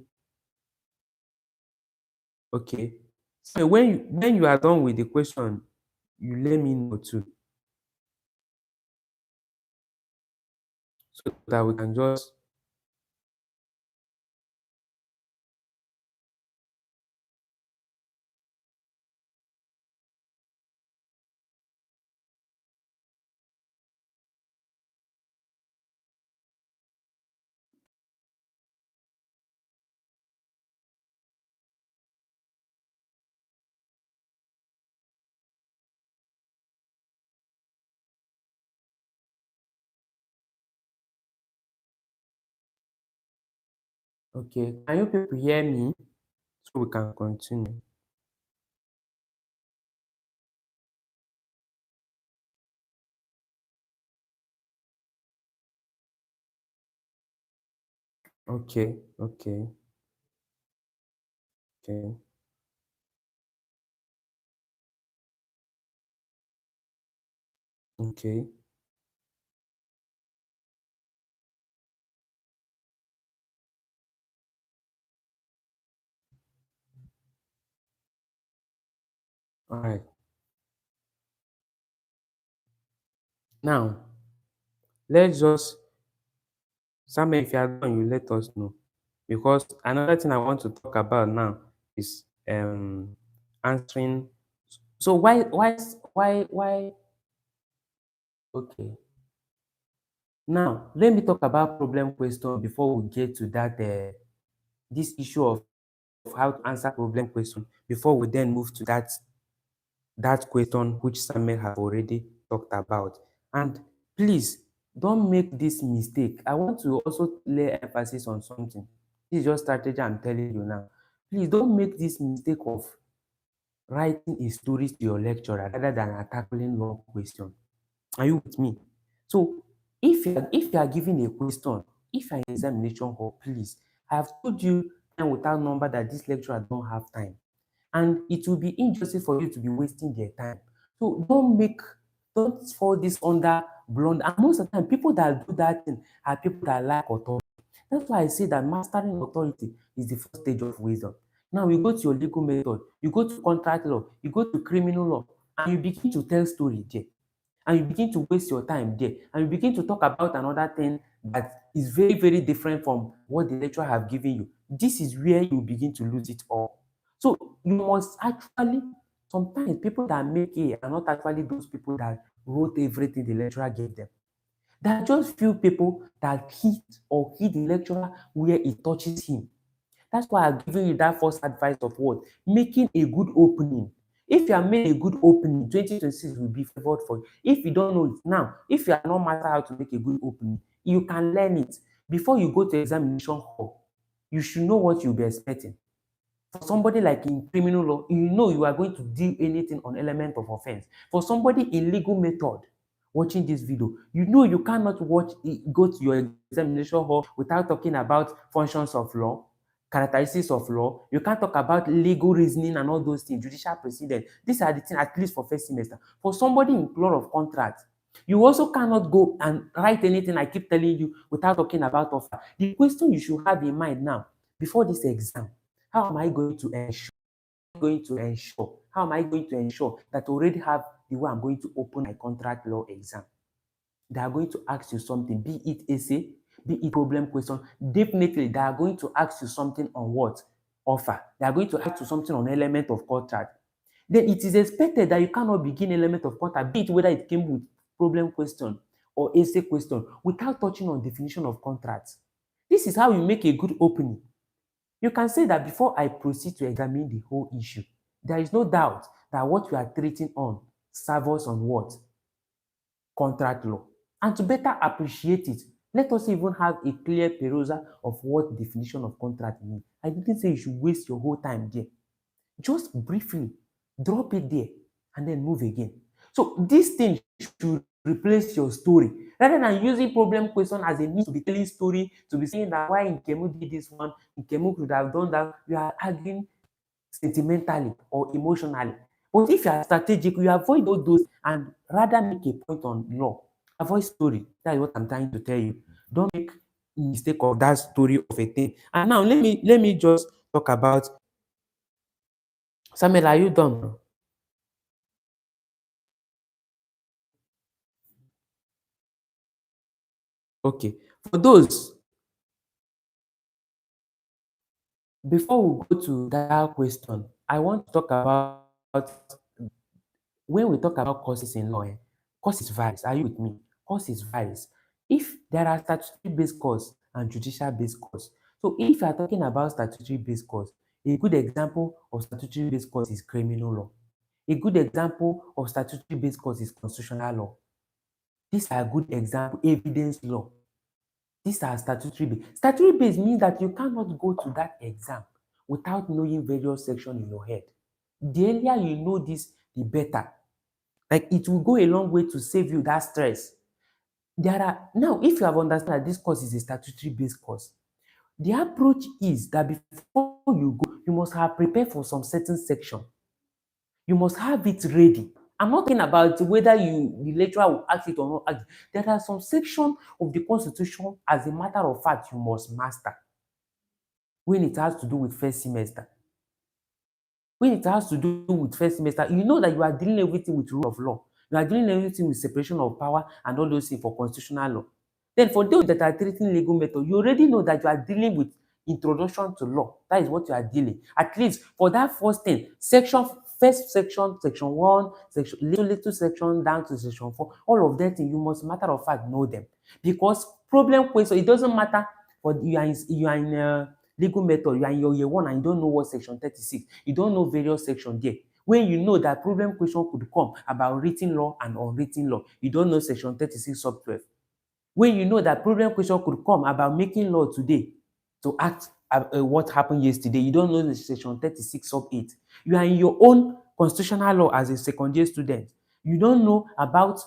okay. So when you are done with the question, you let me know too. So that we can just okay. Can you people hear me? So we can continue. Okay, okay, okay, okay. All right. Now, let's just, Samuel, if you are done, you let us know. Because another thing I want to talk about now is answering. So why okay. Now let me talk about problem question before we get to that this issue of how to answer problem question before we then move to that question which Samuel have already talked about. And please don't make this mistake. I want to also lay emphasis on something. This is just strategy I'm telling you now. Please don't make this mistake of writing a story to your lecturer rather than a tackling long question. Are you with me? So if you are given a question, if you are in examination hall, please, I have told you time without number that this lecturer don't have time. And it will be injustice for you to be wasting their time. So don't fall this under blunder. And most of the time, people that do that thing are people that lack authority. That's why I say that mastering authority is the first stage of wisdom. Now you go to your legal method, you go to contract law, you go to criminal law, and you begin to tell story there. And you begin to waste your time there. And you begin to talk about another thing that is very, very different from what the lecturer have given you. This is where you begin to lose it all. So you must actually, sometimes people that make it are not actually those people that wrote everything the lecturer gave them. There are just few people that hit the lecturer where it touches him. That's why I'm giving you that first advice of what? Making a good opening. If you are made a good opening, 2026 will be favored for you. If you don't know it now, if you are not master how to make a good opening, you can learn it. Before you go to examination hall, you should know what you'll be expecting. For somebody like in criminal law, you know you are going to do anything on element of offense. For somebody in legal method watching this video, you know you cannot go to your examination hall without talking about functions of law, characteristics of law. You can't talk about legal reasoning and all those things, judicial precedent. These are the things at least for first semester. For somebody in law of contract, you also cannot go and write anything I keep telling you without talking about offer. The question you should have in mind now before this exam, how am I going to ensure? How am I going to ensure that I already have the way I'm going to open my contract law exam? They are going to ask you something, be it essay, be it problem question. Definitely, they are going to ask you something on what? Offer. They are going to ask you something on element of contract. Then it is expected that you cannot begin element of contract, be it whether it came with problem question or essay question, without touching on definition of contract. This is how you make a good opening. You can say that before I proceed to examine the whole issue, there is no doubt that what we are treating on serves on what? Contract law. And to better appreciate it, let us even have a clear perusal of what definition of contract means. I didn't say you should waste your whole time there. Just briefly drop it there and then move again. So this thing should replace your story rather than using problem question as a means to be telling story, to be saying that why Nkemu did this one, Nkemu could have done that. You are arguing sentimentally or emotionally. But if you are strategic, you avoid all those and rather make a point on law. Avoid story. That is what I'm trying to tell you. Don't make mistake of that story of a thing. And now let me just talk about, Samuel, are you done? Okay. For those, before we go to that question, I want to talk about when we talk about courses in law, courses varies. Are you with me? Courses varies. If there are statutory based course and judicial based course. So if you are talking about statutory based course, a good example of statutory based course is criminal law. A good example of statutory based course is constitutional law. These are good example, evidence law. These are statutory based. Statutory based means that you cannot go to that exam without knowing various sections in your head. The earlier you know this, the better. Like it will go a long way to save you that stress. There are now, if you have understood that this course is a statutory based course, The approach is that before you go, you must have prepared for some certain section. You must have it ready. I'm not talking about whether the lecturer will ask it or not ask it. There are some sections of the constitution, as a matter of fact, you must master when it has to do with first semester. When it has to do with first semester, you know that you are dealing everything with rule of law. You are dealing everything with separation of power and all those things for constitutional law. Then for those that are treating legal method, you already know that you are dealing with introduction to law. That is what you are dealing. At least for that first thing, first section, section 1, section little section down to section 4, all of that thing, you must, matter of fact, know them. Because problem question, it doesn't matter for you are in legal method, you are in your year 1 and you don't know what section 36, you don't know various section there. When you know that problem question could come about written law and unwritten law, you don't know section 36 sub 12. When you know that problem question could come about making law today to act what happened yesterday, you don't know the section 36 sub 8. You are in your own constitutional law as a second year student. You don't know about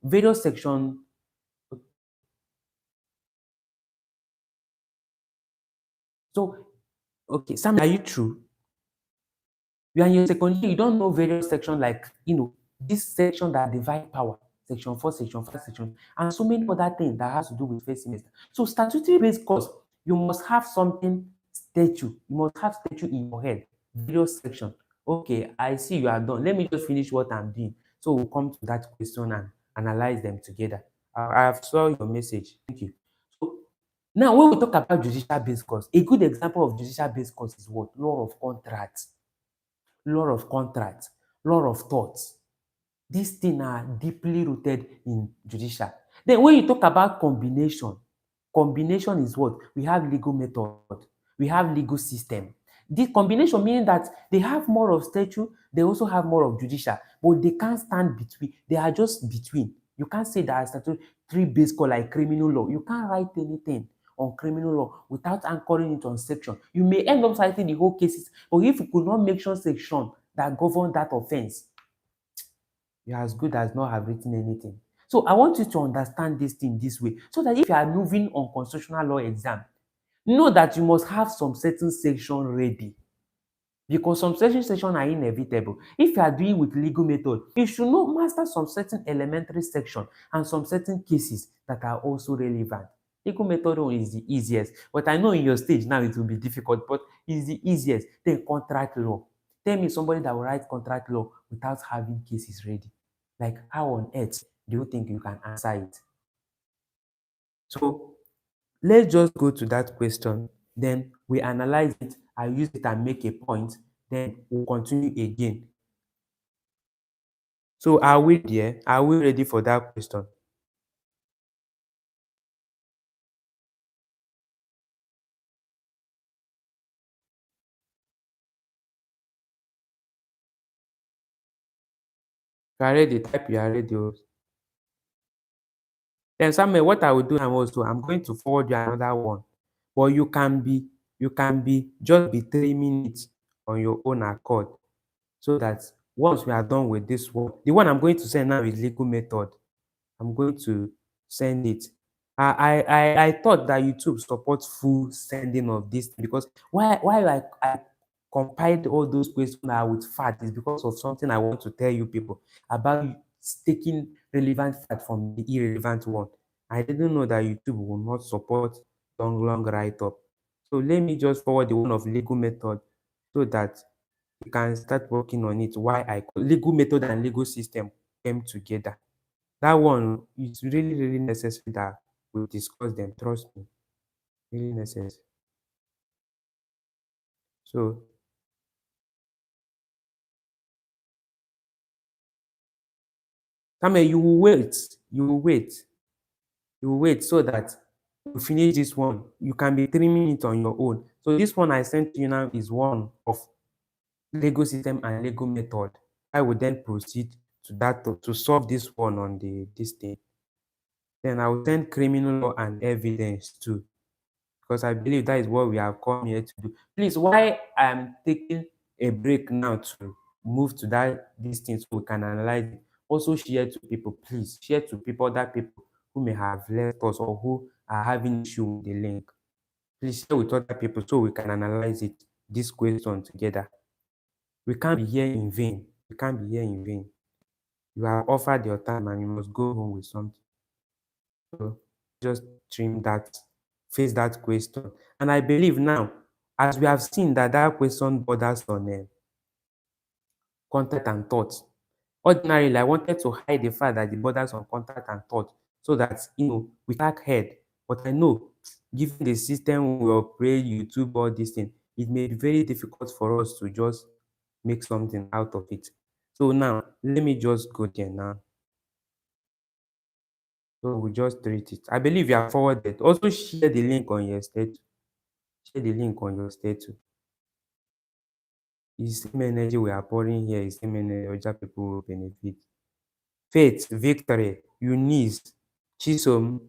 various section. So okay, Sam, are you true? You are in your second year, you don't know various sections like this section that divide power, section 4, section 5, section, and so many other things that has to do with first semester. So statutory based course, you must have something statute. You must have statute in your head, various section. Okay, I see you are done. Let me just finish what I'm doing. So we'll come to that question and analyze them together. I have saw your message. Thank you. So now when we talk about judicial based course, a good example of judicial based course is what? Law of contracts. Law of contract, law of thoughts. These things are deeply rooted in judicial. Then when you talk about combination, combination is what? We have legal method, we have legal system. This combination meaning that they have more of statute, they also have more of judicial, but they can't stand between. They are just between. You can't say that statutory based called like criminal law. You can't write anything on criminal law without anchoring it on section. You may end up citing the whole cases, but if you could not mention section that govern that offense, you're as good as not have written anything. So I want you to understand this thing this way, so that if you are moving on constitutional law exam, know that you must have some certain section ready. Because some section are inevitable. If you are doing with legal method, you should not master some certain elementary section and some certain cases that are also relevant. Legal method is the easiest, but I know in your stage now it will be difficult, but it's the easiest. Then contract law. Tell me somebody that will write contract law without having cases ready. Like, how on earth do you think you can answer it? So let's just go to that question, then we analyze it, I use it and make a point, then we'll continue again. So are we there? Are we ready for that question? If you are ready, type you are ready. Then Samuel, what I will do now also, I'm going to forward you another one. But you can be just be 3 minutes on your own accord, so that once we are done with this one, the one I'm going to send now is legal method. I'm going to send it. I thought that YouTube supports full sending of this, because why I compiled all those questions that with fact is because of something I want to tell you people about taking relevant fact from the irrelevant one. I didn't know that YouTube will not support long write up. So let me just forward the one of legal method, so that you can start working on it. Why legal method and legal system came together. That one is really necessary that we discuss them. Trust me, really necessary. So, Samuel, you will wait. You will wait. You will wait so that you finish this one. You can be 3 minutes on your own. So this one I sent you now is one of legal system and legal method. I will then proceed to that to solve this one on this thing. Then I will send criminal law and evidence too, because I believe that is what we have come here to do. Please, why I'm taking a break now to move to that these things so we can analyze it. Also share to people, please share to people, other people who may have left us or who are having issue with the link. Please share with other people so we can analyze this question together. We can't be here in vain. We can't be here in vain. You have offered your time and you must go home with something. So just trim that, face that question. And I believe now, as we have seen that question borders on content and thought. Ordinarily, I wanted to hide the fact that the borders on content and thought so that, we track head. But I know, given the system we operate, YouTube, all these things, it may be very difficult for us to just make something out of it. So now, let me just go there now. So we just treat it. I believe you are forwarded. Also share the link on your status. Share the link on your status. The same energy we are pouring here is the same energy other people will benefit. Faith, Victory, Eunice, Chisom,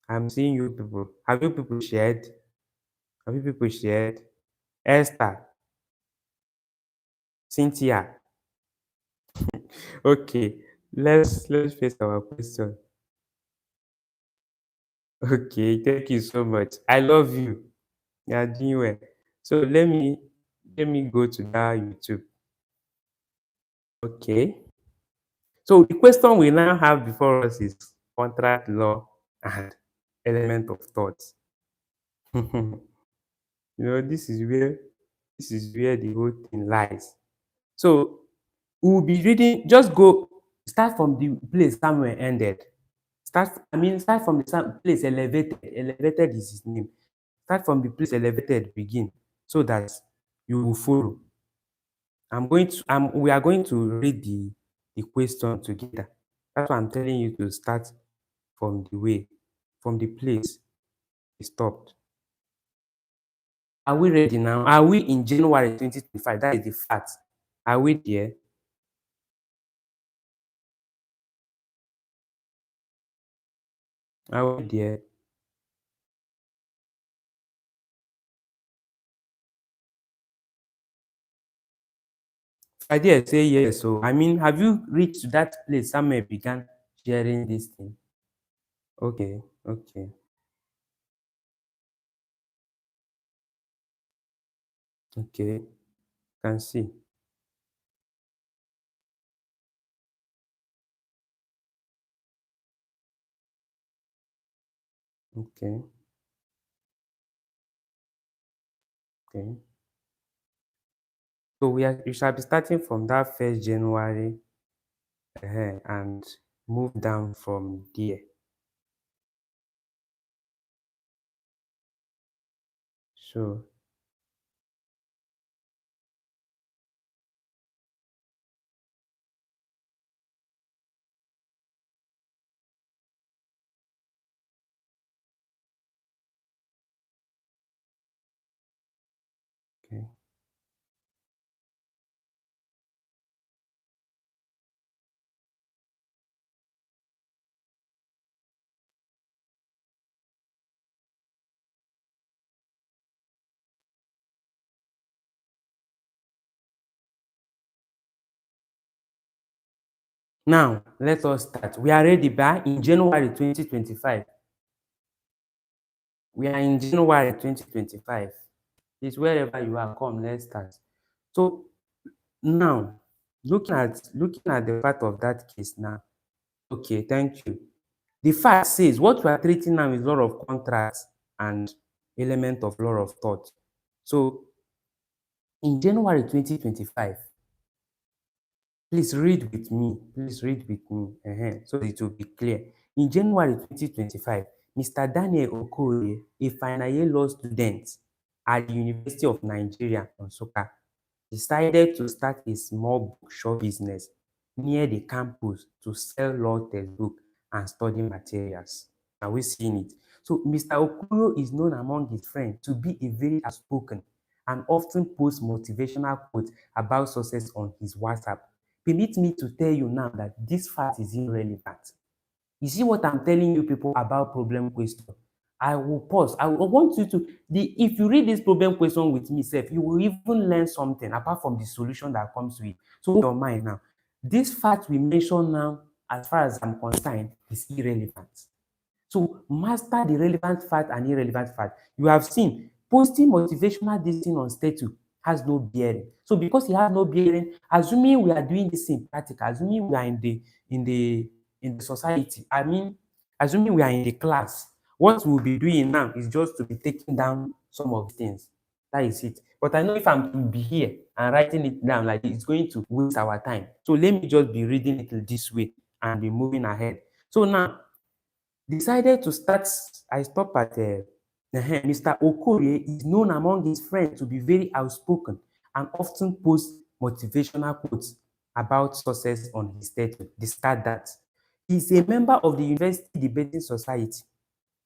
I'm seeing you people. Have you people shared? Have you people shared? Esther, Cynthia. Okay, let's face our question. Okay, thank you so much. I love you. You are doing well. So let me go to that YouTube. Okay. So the question we now have before us is contract law and element of thought. This is where the whole thing lies. So we'll be reading, just start from the place Samuel ended. Start from the place elevated. Elevated is his name. Start from the place elevated, begin, so that you will follow. We are going to read the question together. That's why I'm telling you to start from the place we stopped. Are we ready now? Are we in January 2025? That is the fact. Are we there? Are we there? If I dare say yes, so have you reached that place somewhere began sharing this thing? Okay, okay, okay. Can see. Okay, okay. So we shall be starting from that 1st January, and move down from there. So okay. Now let us start. We are ready by in January 2025. We are in January 2025. It's wherever you are, come, let's start. So now, looking at the part of that case now. Okay, thank you. The fact says what we are treating now is law of contracts and element of law of thought. So in January 2025, please read with me. Please read with me. So it will be clear. In January 2025, Mr. Daniel Okoye, a final year law student at the University of Nigeria, Nsukka, decided to start a small bookshop business near the campus to sell law textbooks and study materials. Are we seeing it? So Mr. Okoro is known among his friends to be a very outspoken and often posts motivational quotes about success on his WhatsApp. Permit me to tell you now that this fact is irrelevant. You see what I'm telling you people about problem question? I will pause. I want you to, if you read this problem question with me, sef, you will even learn something apart from the solution that comes with it. So hold your mind now. This fact we mention now, as far as I'm concerned, is irrelevant. So master the relevant fact and irrelevant fact. You have seen posting motivational this thing on status has no bearing. So because it has no bearing, assuming we are doing this in practical, assuming we are in the society, I mean, assuming we are in the class, what we'll be doing now is just to be taking down some of the things. That is it. But I know if I'm to be here and writing it down like this, it's going to waste our time. So let me just be reading it this way and be moving ahead. So now, decided to start, I stop at Mr. Okorie is known among his friends to be very outspoken and often posts motivational quotes about success on his status. Discard that. He is a member of the University Debating Society.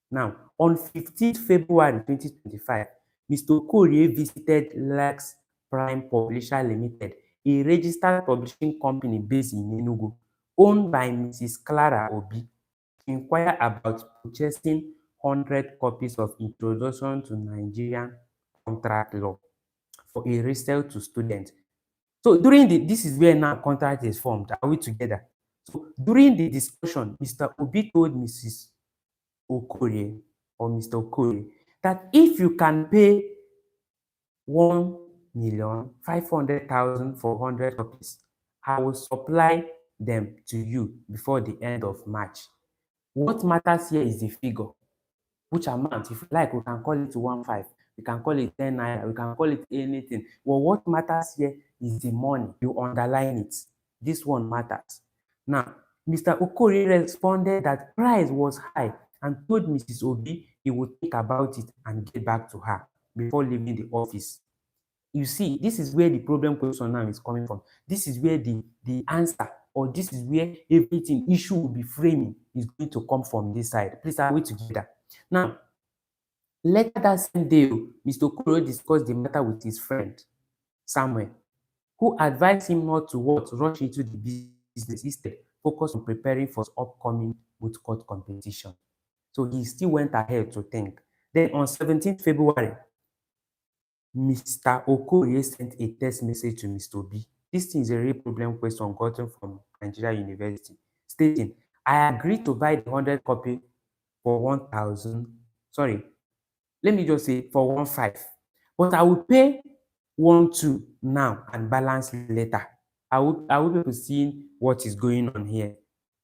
Now, on 15th February 2025, Mr. Okorie visited Lex Prime Publisher Limited, a registered publishing company based in Enugu, owned by Mrs. Clara Obi, inquire about purchasing 100 copies of Introduction to Nigerian Contract Law for a resale to students. So this is where now contract is formed. Are we together? So during the discussion, Mr. Obi told Mrs. Okorie or Mr. Okorie that if you can pay 1,500,000 for 100 copies, I will supply them to you before the end of March. What matters here is the figure, which amount. If you like, we can call it 1,500, we can call it 10 naira, we can call it anything. Well, what matters here is the money. You underline it. This one matters. Now, Mr. Okorie responded that price was high and told Mrs. Obi he would think about it and get back to her before leaving the office. You see, this is where the problem question now is coming from. This is where the answer, or this is where everything issue will be framing, is going to come from this side. Please, are we together? Now, later that same day, Mr. Okorie discussed the matter with his friend, Samuel, who advised him not to rush into the business, instead focus on preparing for his upcoming boot court competition. So he still went ahead to think. Then on 17th February, Mr. Okorie sent a text message to Mr. Obi. This thing is a real problem question gotten from Nigerian University, stating, I agree to buy the 100 copy for 1,000. Sorry, let me just say for 1,500. But I will pay 1,200 now and balance later. I will be seeing what is going on here.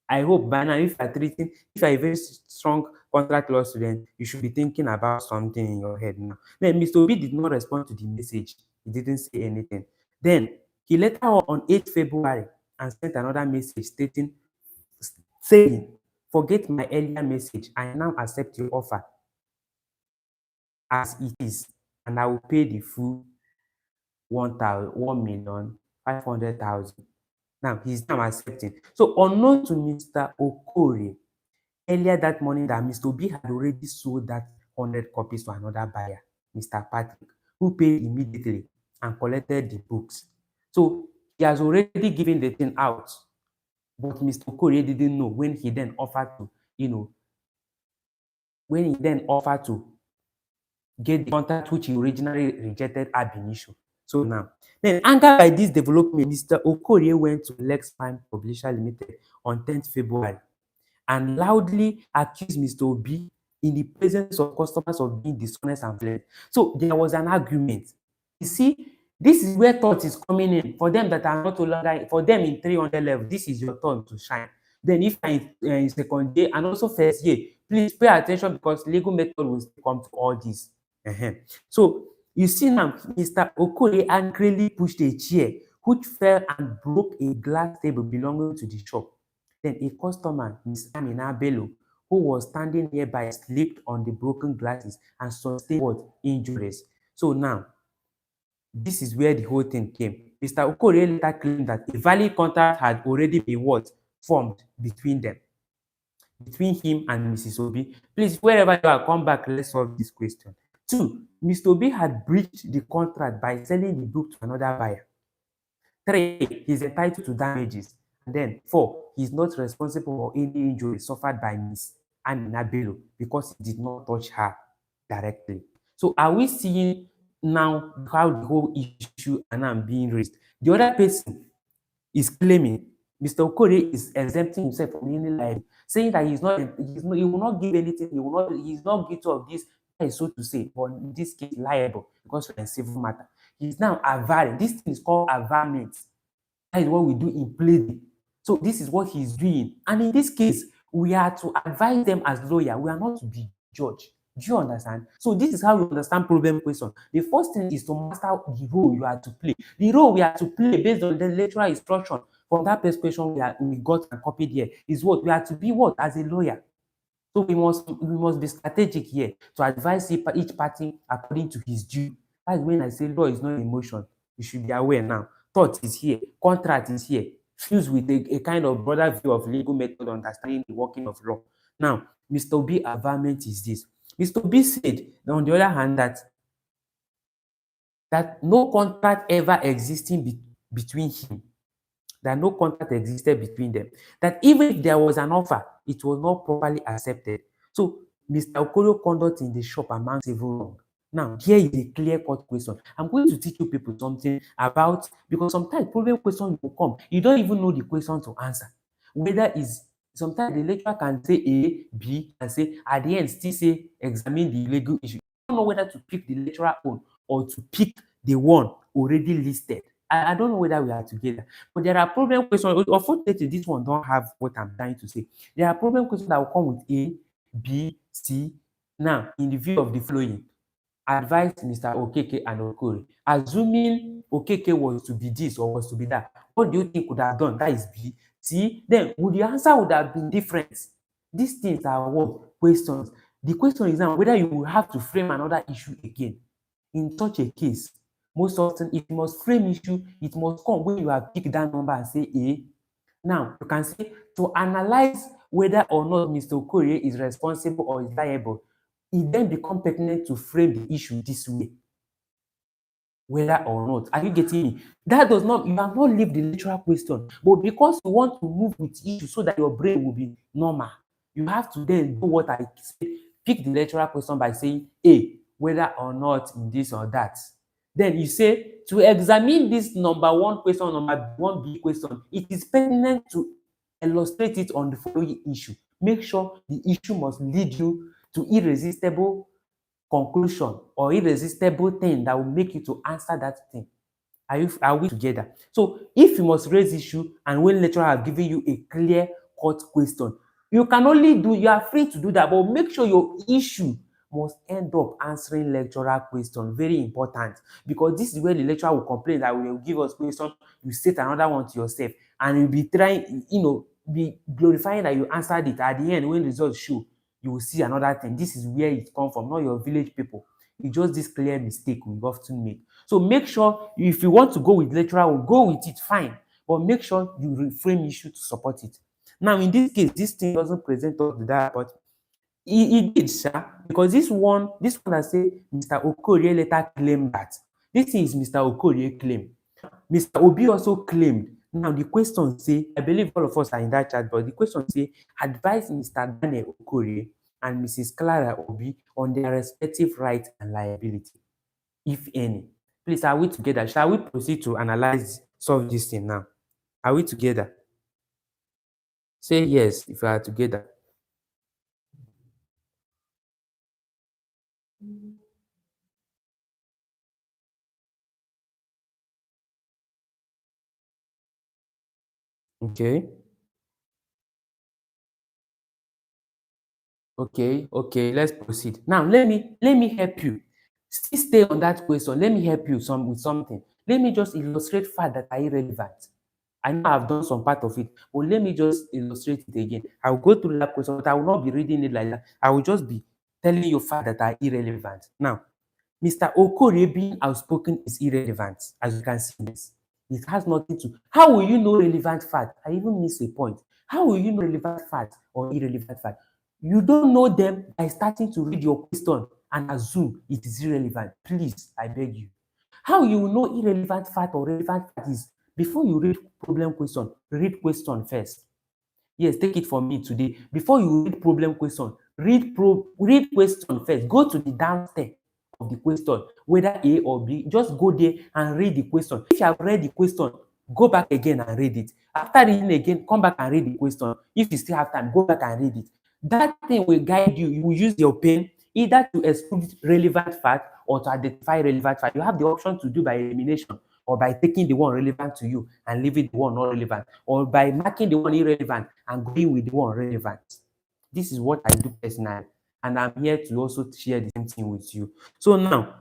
I hope by now, if you're a very strong contract law student, you should be thinking about something in your head now. Then Mr. Obi did not respond to the message. He didn't say anything. Then he later on 8th February and sent another message saying, forget my earlier message. I now accept your offer as it is, and I will pay the full 1,500,000. Now he's now accepting. So unknown to Mr. Okorie, earlier that morning, that Mr. Obi had already sold that 100 copies to another buyer, Mr. Patrick, who paid immediately and collected the books. So he has already given the thing out, but Mr. Okorie didn't know when he then offered to, get the contract which he originally rejected ab initio. So now, then angered by this development, Mr. Okorie went to Lex Prime Publisher Limited on 10th February and loudly accused Mr. Obi in the presence of customers of being dishonest and violent. So there was an argument. You see, this is where thought is coming in. For them that are not no longer, for them in 300 level, this is your turn to shine. Then if in second year and also first year, please pay attention, because legal method will come to all this. So you see now, Mr. Okorie angrily pushed a chair, which fell and broke a glass table belonging to the shop. Then a customer, Ms. Amina Bello, who was standing nearby, slipped on the broken glasses and sustained injuries. So now, this is where the whole thing came. Mr. Okorie later claimed that a valid contract had already been formed between them, between him and Mrs. Obi. Please, wherever you are, come back, let's solve this question. 2, Mr. Obi had breached the contract by selling the book to another buyer. 3, he is entitled to damages. And then 4, he is not responsible for any injury suffered by Ms. Amina Bello because he did not touch her directly. So are we seeing now how the whole issue is now being raised? The other person is claiming Mr. Okore is exempting himself from any liability, saying that he will not give anything, he's not guilty of this, so to say, but in this case, liable because we're in civil matter. He's now averring. This thing is called averment. That is what we do in pleading. So this is what he's doing. And in this case, we are to advise them as lawyer. We are not to be judge. Do you understand? So this is how you understand problem question. The first thing is to master the role you are to play. The role we are to play based on the literal instruction from that first question we got and copied here is what we are to be what as a lawyer. So we must be strategic here to advise each party according to his due. That's when I say law is not emotion. You should be aware now. Thought is here, contract is here, fused with a kind of broader view of legal method, understanding the working of law. Now, Mr. Obi averment is this. Mr. Obi said, on the other hand, that no contract ever existing between him, that no contract existed between them, that even if there was an offer, it was not properly accepted. So Mr. Okorio's conduct in the shop amounts to wrong. Now, here is a clear-cut question. I'm going to teach you people something about, because sometimes problem question will come. You don't even know the question to answer. Whether is sometimes the lecturer can say A, B, and say at the end still say examine the legal issue. You don't know whether to pick the lecturer own or to pick the one already listed. I don't know whether we are together. But there are problem questions. Unfortunately, this one don't have what I'm trying to say. There are problem questions that will come with A, B, C. Now, in the view of the following, advise Mr. Okeke and Okore. Assuming Okeke was to be this or was to be that, what do you think would have done? That is B. C. Then, the answer would have been different. These things are what? Questions. The question is now whether you will have to frame another issue again. In such a case, most often, if you must frame issue, it must come when you have picked that number and say A. Now, you can say to analyze whether or not Mr. Okorie is responsible or is liable, it then becomes pertinent to frame the issue this way. Whether or not, are you getting me? That does not, you have not leave the literal question, but because you want to move with issue so that your brain will be normal, you have to then do what I say, pick the literal question by saying A, whether or not in this or that. Then you say, to examine this number one question, number one B question, it is pertinent to illustrate it on the following issue. Make sure the issue must lead you to irresistible conclusion or irresistible thing that will make you to answer that thing. Are we together? So if you must raise issue and when lecturer have given you a clear cut question, you are free to do that, but make sure your issue must end up answering lecturer question. Very important, because this is where the lecturer will complain that will give us question, you state another one to yourself, and you'll be trying, be glorifying that you answered it. At the end, when results show, you will see another thing. This is where it comes from, not your village people. It's just this clear mistake we often make. So make sure, if you want to go with lecturer, or go with it, fine. But make sure you reframe issue to support it. Now, in this case, this thing doesn't present us with that, but it did, sir, because this one that say Mr. Okorie later claimed that. This is Mr. Okorie claim. Mr. Obi also claimed. Now, the question say, I believe all of us are in that chat, but the question say, advise Mr. Daniel Okorie and Mrs. Clara Obi on their respective rights and liability, if any. Please, are we together? Shall we proceed to solve this thing now? Are we together? Say yes if you are together. Okay. Okay, let's proceed. Now, let me help you. Still stay on that question. Let me help you with something. Let me just illustrate facts that are irrelevant. I know I've done some part of it, but let me just illustrate it again. I'll go through that question, but I will not be reading it like that. I will just be telling you facts that are irrelevant. Now, Mr. Okorie being outspoken is irrelevant, as you can see this. It has nothing to. How will you know relevant fact? I even miss a point. How will you know relevant fact or irrelevant fact? You don't know them by starting to read your question and assume it is irrelevant. Please, I beg you. How you will know irrelevant fact or relevant fact is before you read problem question, read question first. Yes, take it from me today. Before you read problem question, read question first. Go to the downstairs of the question, whether A or B. Just go there and read the question. If you have read the question, go back again and read it. After reading again, come back and read the question. If you still have time, go back and read it. That thing will guide you. You will use your pen either to exclude relevant fact or to identify relevant fact. You have the option to do by elimination or by taking the one relevant to you and leaving the one not relevant, or by marking the one irrelevant and going with the one relevant. This is what I do personally, and I'm here to also share the same thing with you. So now,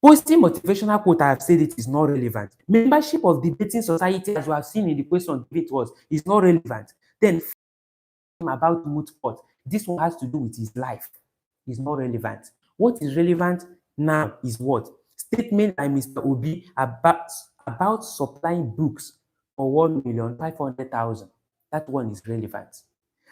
posting motivational quote, I have said it is not relevant. Membership of debating society, as you have seen in the question debate was, is not relevant. Then about moot court, this one has to do with his life, is not relevant. What is relevant now is what? Statement by Mr. Obi about supplying books for 1,500,000. That one is relevant.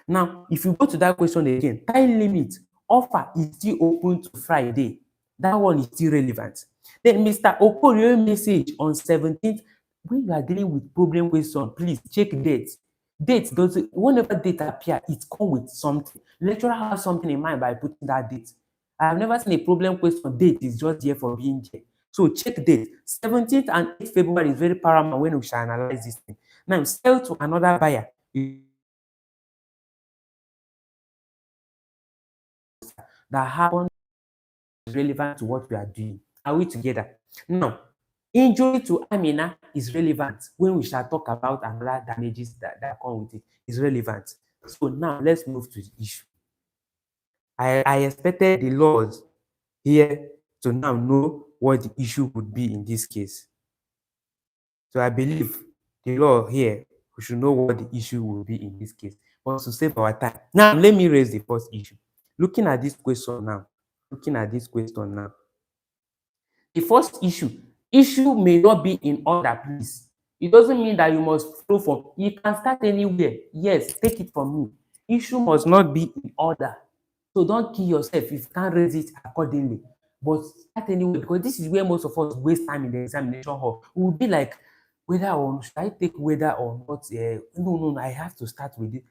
Now, if you go to that question again, time limit, offer is still open to Friday. That one is still relevant. Then Mr. Okorie message on 17th. When you are dealing with problem question, please check dates. Date does it, whenever date appear, it come with something. Lecturer has something in mind by putting that date. I have never seen a problem question date is just here for being there. So check date. 17th and 8th February is very paramount when we shall analyze this thing. Now, sell to another buyer. That happens is relevant to what we are doing. Are we together? Now, injury to Amina is relevant when we shall talk about another damages that come with it. Is relevant. So now let's move to the issue. I expected the laws here to now know what the issue would be in this case. So I believe the law here, we should know what the issue will be in this case. But to save our time, now let me raise the first issue. Looking at this question now, the first issue may not be in order, please. It doesn't mean that you must flow from, you can start anywhere. Yes, take it from me. Issue must not be in order. So don't kill yourself if you can't raise it accordingly. But start anywhere, because this is where most of us waste time in the examination hall. We will be like, whether or should I take whether or not? No, I have to start with it.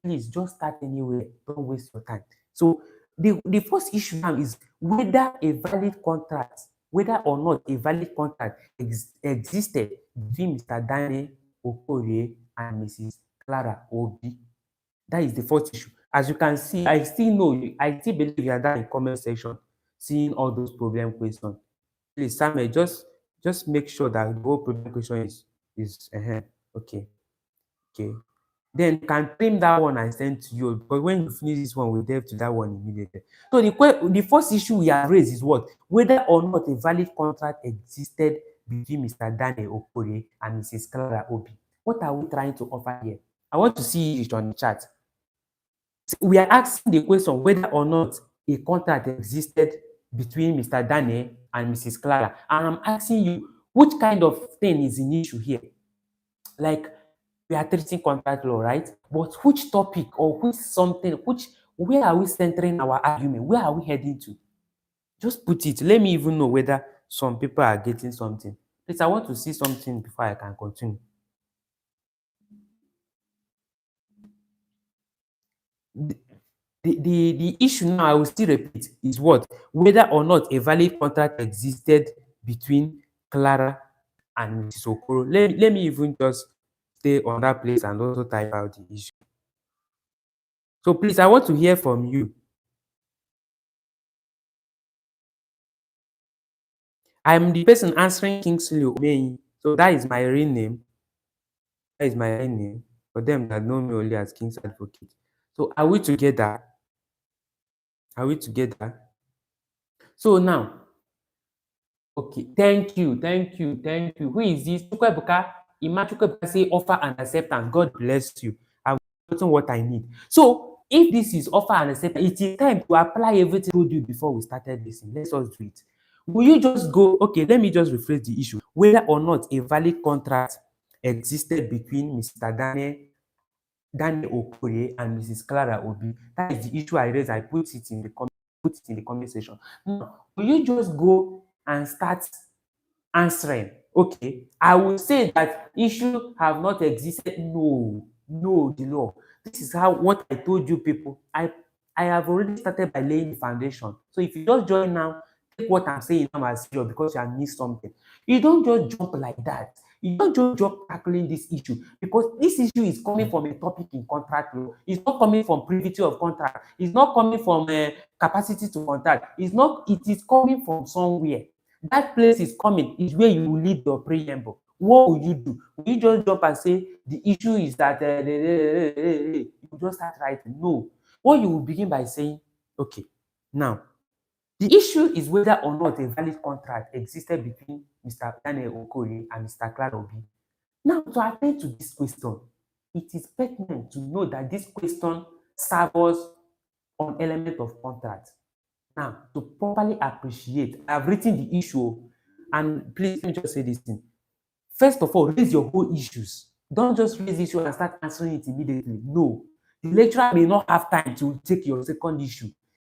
Please just start anywhere. Don't waste your time. So the first issue now is whether a valid contract, whether or not a valid contract existed between Mr. Daniel Okorie and Mrs. Clara Obi. That is the first issue. As you can see, I still believe you are there in comment section seeing all those problem questions. Please, Samuel, just make sure that the whole problem question is okay. Then you can trim that one and send to you, because when you finish this one, we'll delve to that one immediately. So the first issue we have raised is what? Whether or not a valid contract existed between Mr. Daniel Okorie and Mrs. Clara Obi. What are we trying to offer here? I want to see it on the chat. We are asking the question whether or not a contract existed between Mr. Daniel and Mrs. Clara. And I'm asking you, which kind of thing is an issue here? Like, we are treating contract law, right? But which topic or where are we centering our argument? Where are we heading to? Just put it. Let me even know whether some people are getting something. Please, I want to see something before I can continue. The issue now, I will still repeat, is what? Whether or not a valid contract existed between Clara and Mrs. Okoro. Let me even just stay on that place and also type out the issue. So please, I want to hear from you. I'm the person answering Kingsley Omenyi. So that is my real name. For them that know me only as King's Advocate. So are we together? So now, okay, thank you. Who is this? Chukwebuka. Chukwebuka say offer and acceptance. God bless you. I've gotten what I need. So if this is offer and acceptance, it is time to apply everything we do before we started this. Let's just do it. Will you just go? Okay, let me just rephrase the issue. Whether or not a valid contract existed between Mr. Daniel Okorie and Mrs. Clara Obi. That is the issue I raised. I put it in the comment section. Now, will you just go and start answering? Okay, I will say that issue have not existed. No, the law. This is what I told you people. I have already started by laying the foundation. So if you just join now, take what I'm saying now as serious because you have missed something. You don't just jump like that. You don't just jump tackling this issue because this issue is coming from a topic in contract law. It's not coming from privity of contract. It's not coming from capacity to contract. It's not. It is coming from somewhere. That place is coming is where you will lead your preamble. What will you do? Will you just jump and say the issue is that you just start writing? No. What you will begin by saying, okay, now the issue is whether or not a valid contract existed between Mr. Daniel Okoye and Mr. Clara Obi. Now, to attend to this question, it is pertinent to know that this question serves us on element of contract. Now, to properly appreciate, I've written the issue, and please let me just say this thing. First of all, raise your whole issues. Don't just raise the issue and start answering it immediately. No. The lecturer may not have time to take your second issue.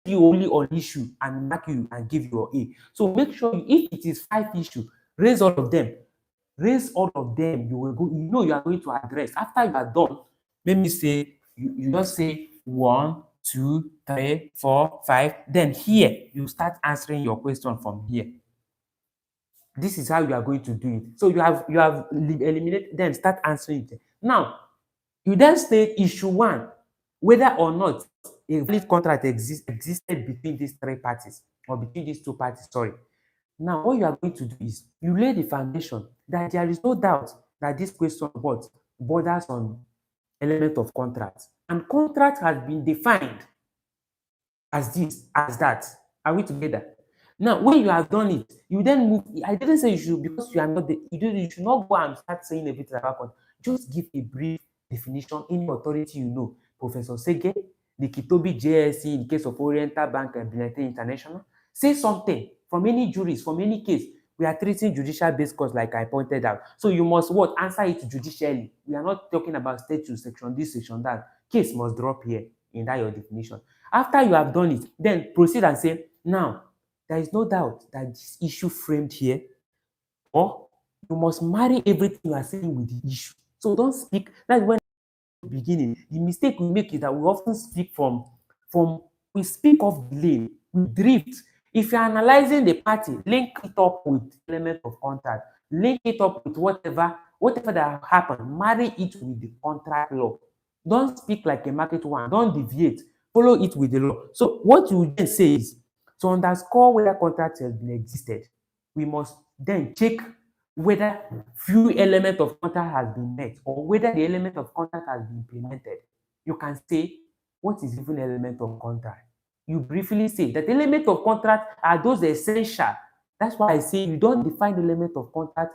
You only on issue and mark you and give your A. So make sure if it is 5 issues, raise all of them. Raise all of them. You will go, you know you are going to address. After you are done, let me say, you just say 1, 2, 3, 4, 5. Then here, you start answering your question from here. This is how you are going to do it. So you have eliminated, then start answering it. Now, you then state issue 1, whether or not a valid contract existed between these 3 parties or between these 2 parties, sorry. Now, what you are going to do is you lay the foundation that there is no doubt that this question borders on element of contract. And contract has been defined as this, as that. Are we together? Now, when you have done it, you then move. I didn't say you should, because you are not you should not go and start saying everything about contract. Just give a brief definition. Any authority you know, Professor Sege, the Kitobi JSC in the case of Oriental Bank and Binete International. Say something from any juries, from any case. We are treating judicial-based course like I pointed out. So you must what? Answer it judicially. We are not talking about statute, section this, section that. Case must drop here in that your definition. After you have done it, then proceed and say, now, there is no doubt that this issue framed here, or you must marry everything you are saying with the issue. So don't speak. That's when beginning. The mistake we make is that we often speak we speak off the lane, we drift. If you're analyzing the party, link it up with element of contract, link it up with whatever that happened, marry it with the contract law. Don't speak like a market one, don't deviate, follow it with the law. So what you then say is, to underscore whether contract has been existed, we must then check whether few element of contract has been met or whether the element of contract has been implemented. You can say, what is even element of contract? You briefly say that element of contract are those essential. That's why I say you don't define the element of contract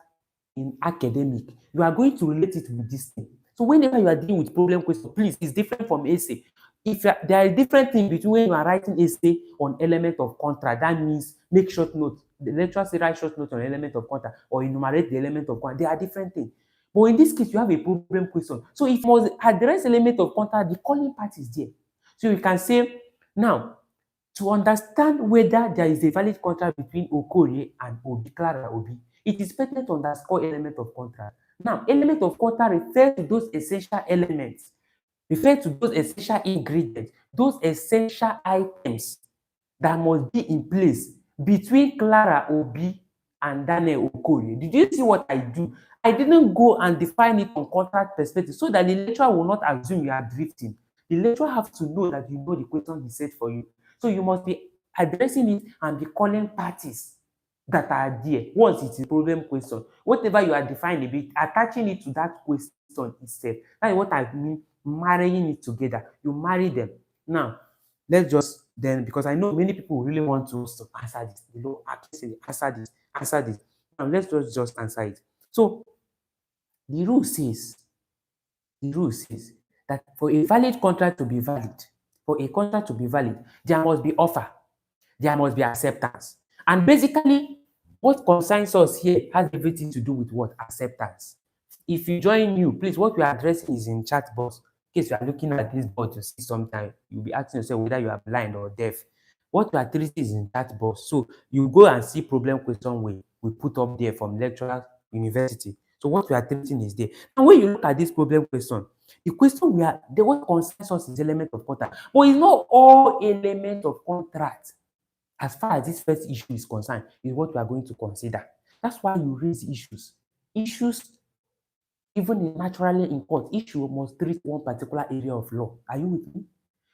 in academic. You are going to relate it with this thing. So whenever you are dealing with problem question, please, it's different from essay. If there is different thing between when you are writing essay on element of contract, that means make short note. The lecturer say write short note on element of contract or enumerate the element of contract. They are different things. But in this case, you have a problem question. So if you must address element of contract, the calling part is there. So you can say, now, to understand whether there is a valid contract between Okoye and Obi, Clara Obi, it is pertinent to underscore element of contract. Now, element of contract refers to those essential elements, refer to those essential ingredients, those essential items that must be in place between Clara Obi and Daniel Okoye. Did you see what I do? I didn't go and define it on contract perspective so that the lecturer will not assume you are drifting. The lecturer has to know that you know the question he set for you. So you must be addressing it and be calling parties that are there. Once it's a problem question, whatever you are defining, be attaching it to that question itself. That is what I mean, marrying it together. You marry them. Now, let's just then, because I know many people really want to answer this. You know, actually answer this. Now let's just answer it. So the rule says that for a valid contract to be valid, there must be offer, there must be acceptance. And basically, what concerns us here has everything to do with what? Acceptance. If you join new, please, what we are addressing is in chat box. In case you are looking at this board to see sometime, you'll be asking yourself whether you are blind or deaf. What we are treating is in chat box. So you go and see problem question we put up there from lecturer university. So what we are treating is there. And when you look at this problem question, the question the what concerns us is element of contract, but it's not all elements of contract. As far as this first issue is concerned, is what we are going to consider. That's why you raise issues. Issues Even naturally in court, issue must treat one particular area of law. Are you with me?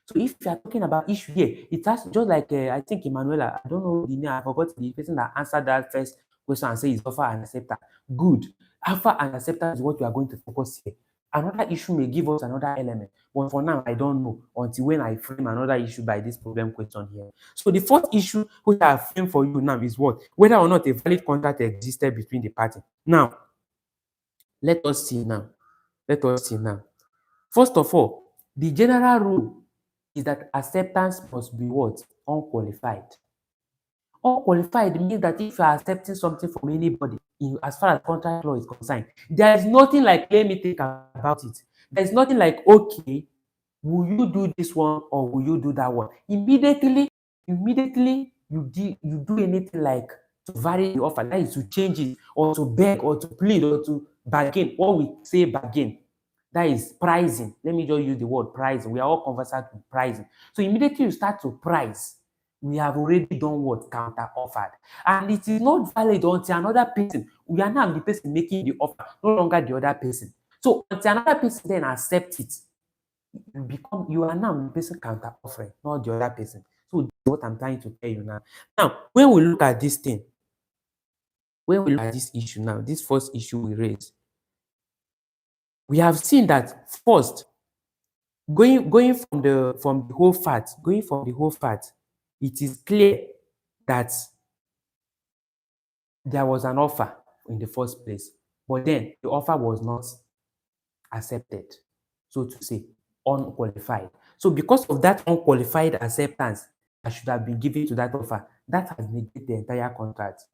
So if you are talking about issue here, it has just like I think Emanuela, I don't know the name, I forgot the person that answered that first question and say is offer and acceptance. Good. Offer and acceptance is what we are going to focus here. Another issue may give us another element, but for now I don't know until when I frame another issue by this problem question here. So the fourth issue which I have framed for you now is what? Whether or not a valid contract existed between the parties. Now, let us see now. Let us see now. First of all, the general rule is that acceptance must be what? Unqualified. Unqualified means that if you are accepting something from anybody, as far as contract law is concerned, there is nothing like, let me think about it. There is nothing like, okay, will you do this one or will you do that one? Immediately you do anything like to vary the offer, that is to change it or to beg or to plead or to bargain. What we say bargain, that is pricing. Let me just use the word pricing. We are all conversant with pricing. So immediately you start to price, we have already done what? Counter offered. And it is not valid until another person, we are now the person making the offer, no longer the other person. So until another person then accepts it, you are now the person counter offering, not the other person. So this is what I'm trying to tell you now. Now, when we look at this thing, when we look at this issue now, this first issue we raised, we have seen that first, going from the whole fact, it is clear that there was an offer in the first place, but then the offer was not accepted, so to say, unqualified. So because of that unqualified acceptance that should have been given to that offer, that has negated the entire contract.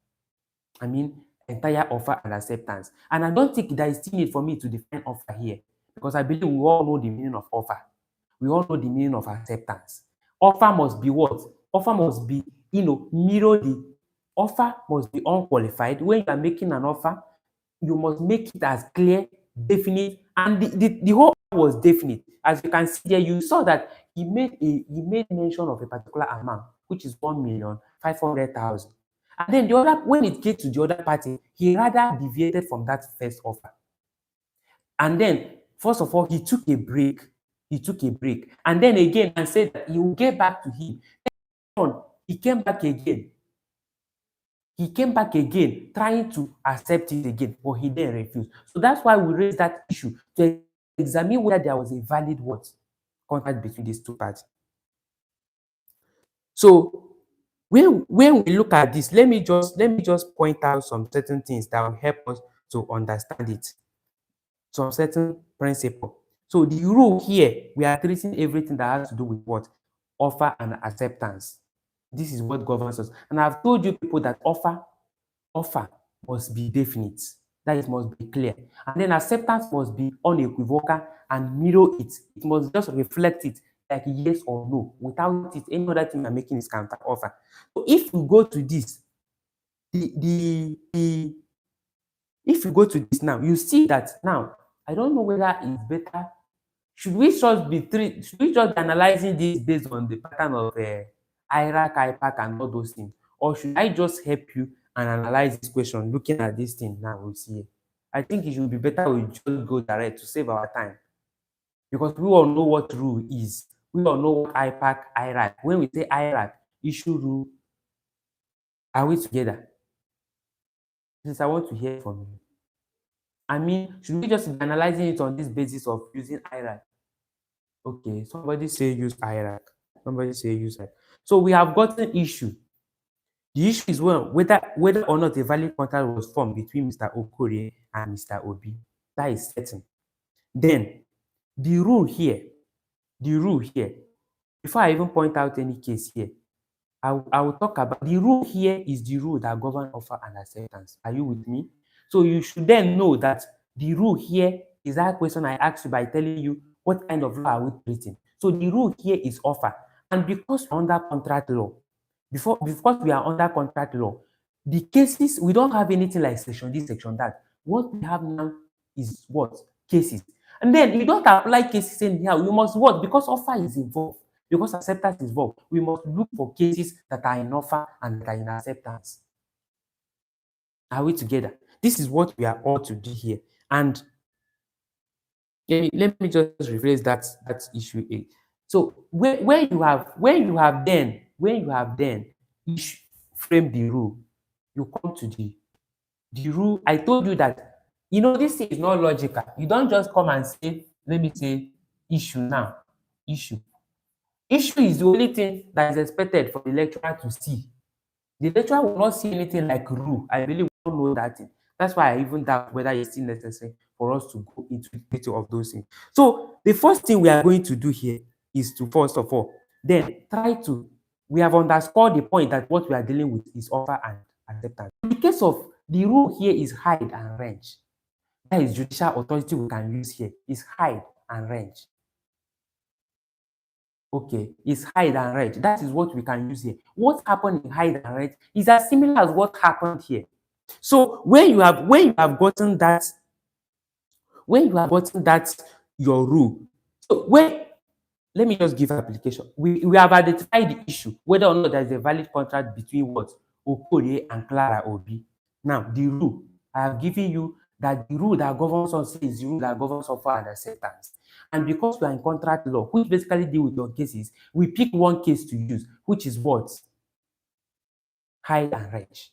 I mean, entire offer and acceptance. And I don't think there is still need for me to define offer here, because I believe we all know the meaning of offer. We all know the meaning of acceptance. Offer must be what? Offer must be, mirror the offer must be unqualified. When you are making an offer, you must make it as clear, definite, and the whole offer was definite. As you can see there, you saw that he made mention of a particular amount, which is 1,500,000. And then when it came to the other party, he rather deviated from that first offer. And then, first of all, he took a break. And then again, and said that he will get back to him. Then he came back again. Trying to accept it again, but he then refused. So that's why we raised that issue, to examine whether there was a valid contract between these two parties. So when we look at this, let me just point out some certain things that will help us to understand it. Some certain principle. So the rule here, we are treating everything that has to do with what? Offer and acceptance. This is what governs us. And I've told you people that offer must be definite. That it must be clear. And then acceptance must be unequivocal and mirror it. It must just reflect it like yes or no. Without it, any other thing you're making is counter offer. So if we go to this, if you go to this now, you see that now, I don't know whether it's better. Should we just be analyzing this based on the pattern of IRAC, IPAC, and all those things? Or should I just help you and analyze this question looking at this thing now? We'll see. I think it should be better we just go direct to save our time. Because we all know what rule is. We all know what IPAC, IRAC. When we say IRAC, issue rule, are we together? Since I want to hear from you. I mean, should we just be analyzing it on this basis of using IRAC? Okay, somebody say use IRAC. Somebody say use IRAC. So we have got an issue. The issue is whether or not a valid contract was formed between Mr. Okorie and Mr. Obi. That is certain. Then the rule here, before I even point out any case here, I will talk about the rule here is the rule that governs offer and acceptance. Are you with me? So you should then know that the rule here is that question I asked you by telling you what kind of law are we treating. So the rule here is offer. And because we're under contract law, because we are under contract law, the cases, we don't have anything like section this, section that. What we have now is what? Cases. And then you don't apply cases in here. You must what? Because offer is involved. Because acceptance is involved, we must look for cases that are in offer and that are in acceptance. Are we together? This is what we are all to do here. And Let me just rephrase that issue A. So when you have then issue frame the rule, you come to the rule. I told you that this thing is not logical. You don't just come and say, let me say issue now. Issue. Issue is the only thing that is expected for the lecturer to see. The lecturer will not see anything like rule. I believe we don't know that thing. That's why I even doubt whether it's still necessary for us to go into the detail of those things. So the first thing we are going to do here is to first of all, then we have underscored the point that what we are dealing with is offer and acceptance. In the case of the rule here is hide and range. That is judicial authority we can use here is hide and range. Okay, is hide and range. That is what we can use here. What happened in hide and range is as similar as what happened here. So when you have gotten that your rule. So let me just give application. We have identified the issue, whether or not there is a valid contract between what Okorie and Clara Obi. Now, the rule I have given you that the rule that governs us is the rule that governs offer and acceptance. And because we are in contract law, which basically deal with your cases, we pick one case to use, which is what? Hide and range.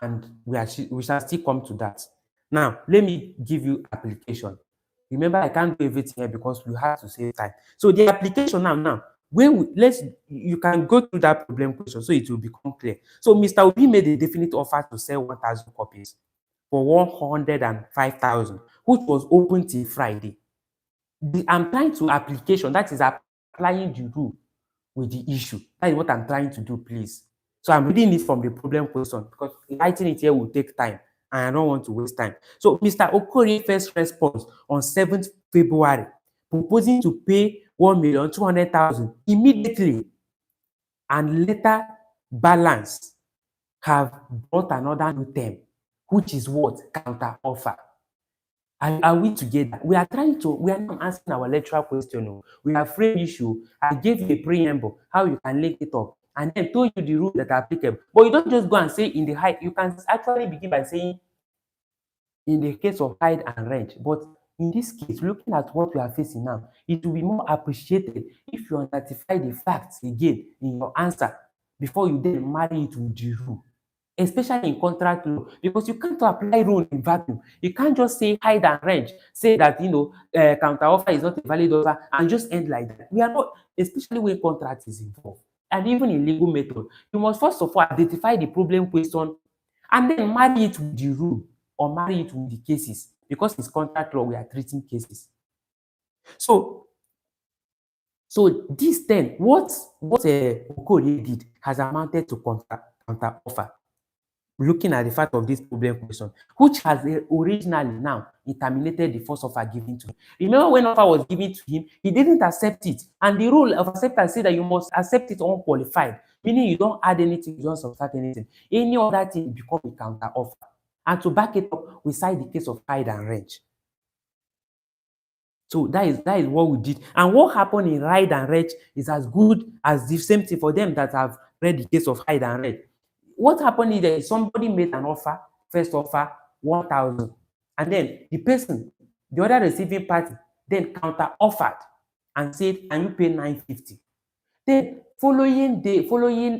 And we shall still come to that. Now, let me give you application. Remember, I can't do everything here because we have to save time. So the application now, you can go through that problem question so it will become clear. So Mr. Obi made a definite offer to sell 1,000 copies for 105,000, which was open till Friday. I'm trying to application, that is applying the rule with the issue. That is what I'm trying to do, please. So I'm reading it from the problem question because writing it here will take time and I don't want to waste time. So Mr. Okorie first response on 7th February, proposing to pay 1,200,000 immediately and later balance have brought another new term, which is what? Counter offer. Are we together? We are not answering our lecturer question. We have framed issue. I gave you a preamble, how you can link it up, and then told you the rules that are applicable. But you don't just go and say in the hide. You can actually begin by saying in the case of hide and range. But in this case, looking at what we are facing now, it will be more appreciated if you identify the facts again in your answer before you then marry it with the rule, especially in contract law, because you can't apply rule in vacuum. You can't just say hide and range, say that counter offer is not a valid offer and just end like that. We are not, especially when contract is involved. And even in legal method, you must first of all identify the problem question and then marry it with the rule or marry it with the cases, because it's contract law, we are treating cases. So this then, what Okorie did has amounted to counter offer. Looking at the fact of this problem question, which has originally now terminated the first offer given to him. Remember when offer was given to him, he didn't accept it. And the rule of acceptance said that you must accept it unqualified, meaning you don't add anything, you don't subtract anything. Any other thing become a counter offer. And to back it up, we cite the case of hide and range. So that is what we did. And what happened in hide and range is as good as the same thing for them that have read the case of hide and range. What happened is that somebody made an offer, first offer 1,000, and then the other receiving party, then counter offered and said, "Can you pay 950?" Then following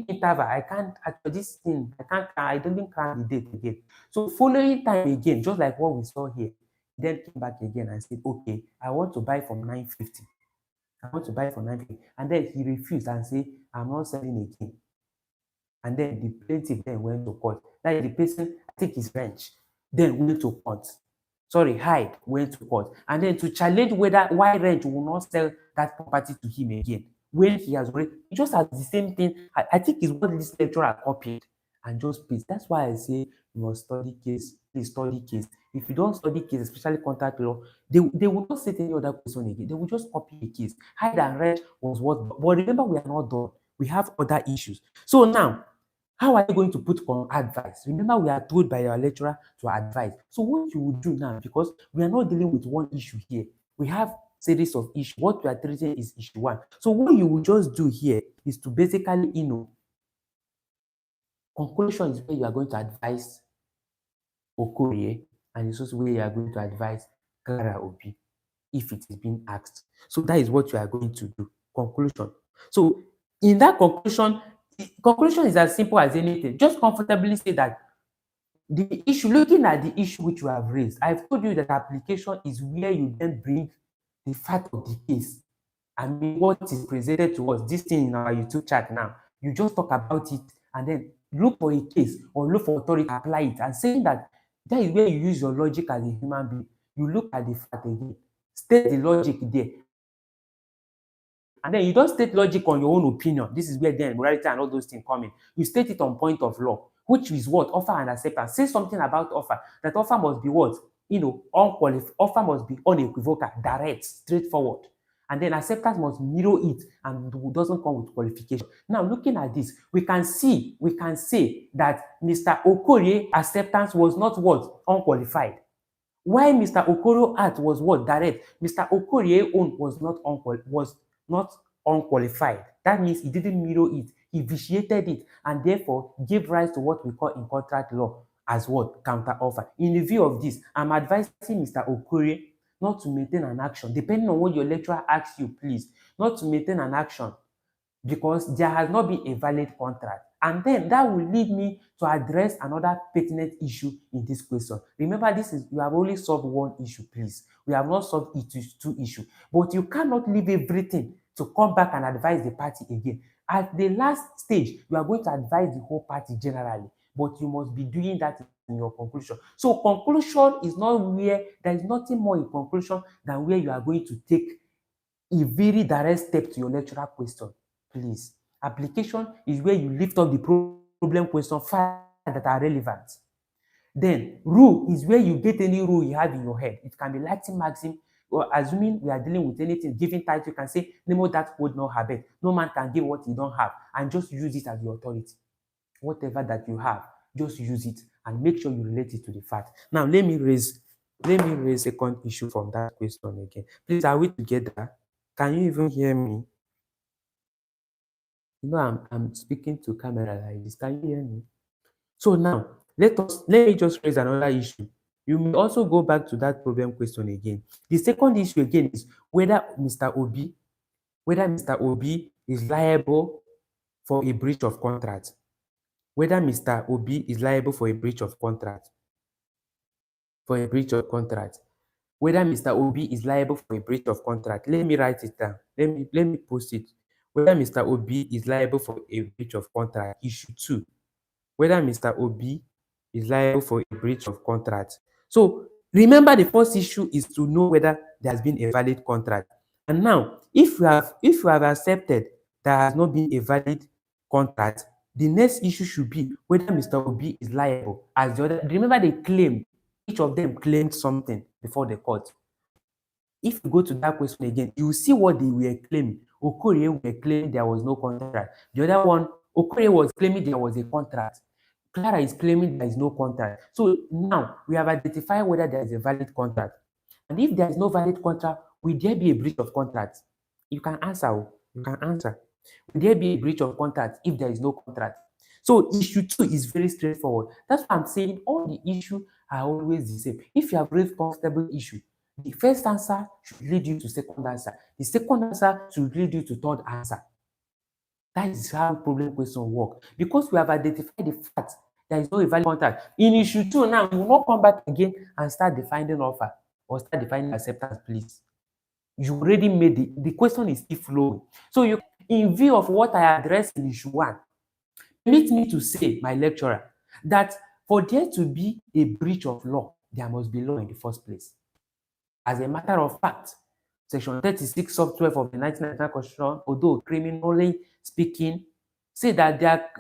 interval, I can't actually this thing, I don't count the date again. So following time again, just like what we saw here, then came back again and said, "Okay, I want to buy from 950. I want to buy from 950." And then he refused and said, "I'm not selling again." And then the plaintiff then went to court. Like the person, I think his bench, then went to court. Sorry, Hyde went to court. And then to challenge why Rent will not sell that property to him again when he has already, he just has the same thing. I think it's what this lecturer copied and just paste. That's why I say you must study case, please study case. If you don't study case, especially contract law, they will not say any other person again. They will just copy the case. Hyde and Rent was what, but remember, we are not done. We have other issues. So now, how are you going to put on advice? Remember, we are told by our lecturer to advise. So what you will do now, because we are not dealing with one issue here, we have series of issues. What we are treating is issue one. So what you will just do here is to basically, conclusion is where you are going to advise Okorie, and it's also where you are going to advise Clara Obi. if it is being asked. So that is what you are going to do. Conclusion. So in that conclusion is as simple as anything. Just comfortably say that the issue, looking at the issue which you have raised, I've told you that application is where you then bring the fact of the case. I mean, what is presented to us, this thing in our YouTube chat now, you just talk about it and then look for a case or look for authority, apply it, and saying that that is where you use your logic as a human being. You look at the fact again, state the logic there, and then you don't state logic on your own opinion. This is where then morality and all those things come in. You state it on point of law, which is what? Offer and acceptance. Say something about offer. That offer must be what? Unqualified. Offer must be unequivocal, direct, straightforward. And then acceptance must mirror it and doesn't come with qualification. Now, looking at this, we can say that Mr. Okorie acceptance was not what? Unqualified. Why Mr. Okoro art was what? Direct. Mr. Okorie own was not unqualified. That means he didn't mirror it. He vitiated it and therefore gave rise to what we call in contract law as what? Counter offer. In the view of this, I'm advising Mr. Okorie not to maintain an action, depending on what your lecturer asks you, please, not to maintain an action because there has not been a valid contract. And then that will lead me to address another pertinent issue in this question. Remember, we have only solved one issue, please. We have not solved two issues. But you cannot leave everything to come back and advise the party again. At the last stage, you are going to advise the whole party generally, but you must be doing that in your conclusion. So conclusion is not where, there is nothing more in conclusion than where you are going to take a very direct step to your lecturer question. Please. Application is where you lift up the problem question facts that are relevant. Then rule is where you get any rule you have in your head. It can be Latin maxim, or assuming we are dealing with anything, giving title, you can say, Nemo that would not have it. No man can give what you don't have, and just use it as your authority. Whatever that you have, just use it and make sure you relate it to the fact. Now, let me raise a second issue from that question again. Please, are we together? Can you even hear me? I'm speaking to camera like this. Can you hear me? So now, let me just raise another issue. You may also go back to that problem question again. The second issue again is whether Mr. Obi is liable for a breach of contract. Whether Mr. Obi is liable for a breach of contract. Whether Mr. Obi is liable for a breach of contract. Let me write it down. Let me post it. Whether Mr. Obi is liable for a breach of contract. Issue 2. Whether Mr. Obi is liable for a breach of contract. So remember, the first issue is to know whether there has been a valid contract. And now, if you have accepted there has not been a valid contract, the next issue should be whether Mr. Obi is liable as the other. Remember, they claimed, each of them claimed something before the court. If you go to that question again, you will see what they were claiming. Okorie were claiming there was no contract. The other one, Okorie was claiming there was a contract. Clara is claiming there is no contract. So now we have identified whether there is a valid contract. And if there is no valid contract, will there be a breach of contract? You can answer. You can answer. Will there be a breach of contract if there is no contract? So issue 2 is very straightforward. That's why I'm saying all the issues are always the same. If you have raised comfortable issue, the first answer should lead you to second answer. The second answer should lead you to third answer. That is how problem question work. Because we have identified the fact there is no valid contract. In issue 2 now, you will not come back again and start defining offer or start defining acceptance, please. You already made the question is still flowing. So you, in view of what I addressed in issue 1, permit me to say, my lecturer, that for there to be a breach of law, there must be law in the first place. As a matter of fact, Section 36 sub 12 of the 1999 Constitution, although criminally speaking, say that there,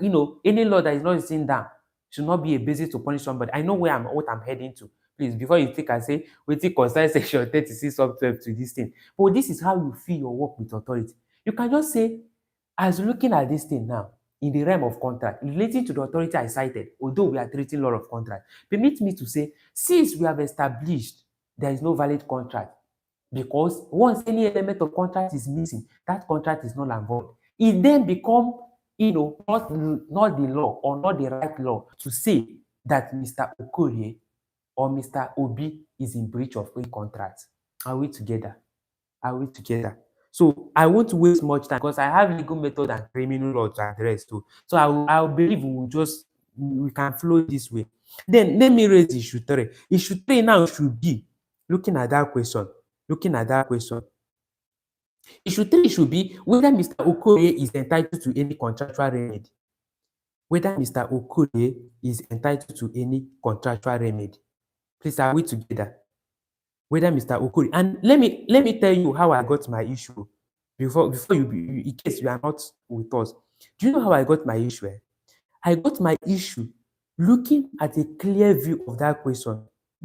any law that is not written down should not be a basis to punish somebody. I know what I'm heading to. Please, before you think and say, we think concern Section 36 sub 12 to this thing. But this is how you feel your work with authority. You can just say, as looking at this thing now, in the realm of contract, relating to the authority I cited, although we are treating law of contract, permit me to say, since we have established there is no valid contract, because once any element of contract is missing, that contract is null and void. It then become, not the law or not the right law to say that Mr. Okorie or Mr. Obi is in breach of a contract. Are we together? Are we together? So I won't waste much time because I have legal method and criminal law to address too. So I believe we can flow this way. Then let me raise issue three. Issue three now should be looking at that question. Looking at that question. Issue three should be whether Mr. Okoye is entitled to any contractual remedy. Whether Mr. Okoye is entitled to any contractual remedy. Please, are we together? Whether Mr. Okoye, and let me tell you how I got my issue before in case you are not with us. Do you know how I got my issue? I got my issue looking at a clear view of that question.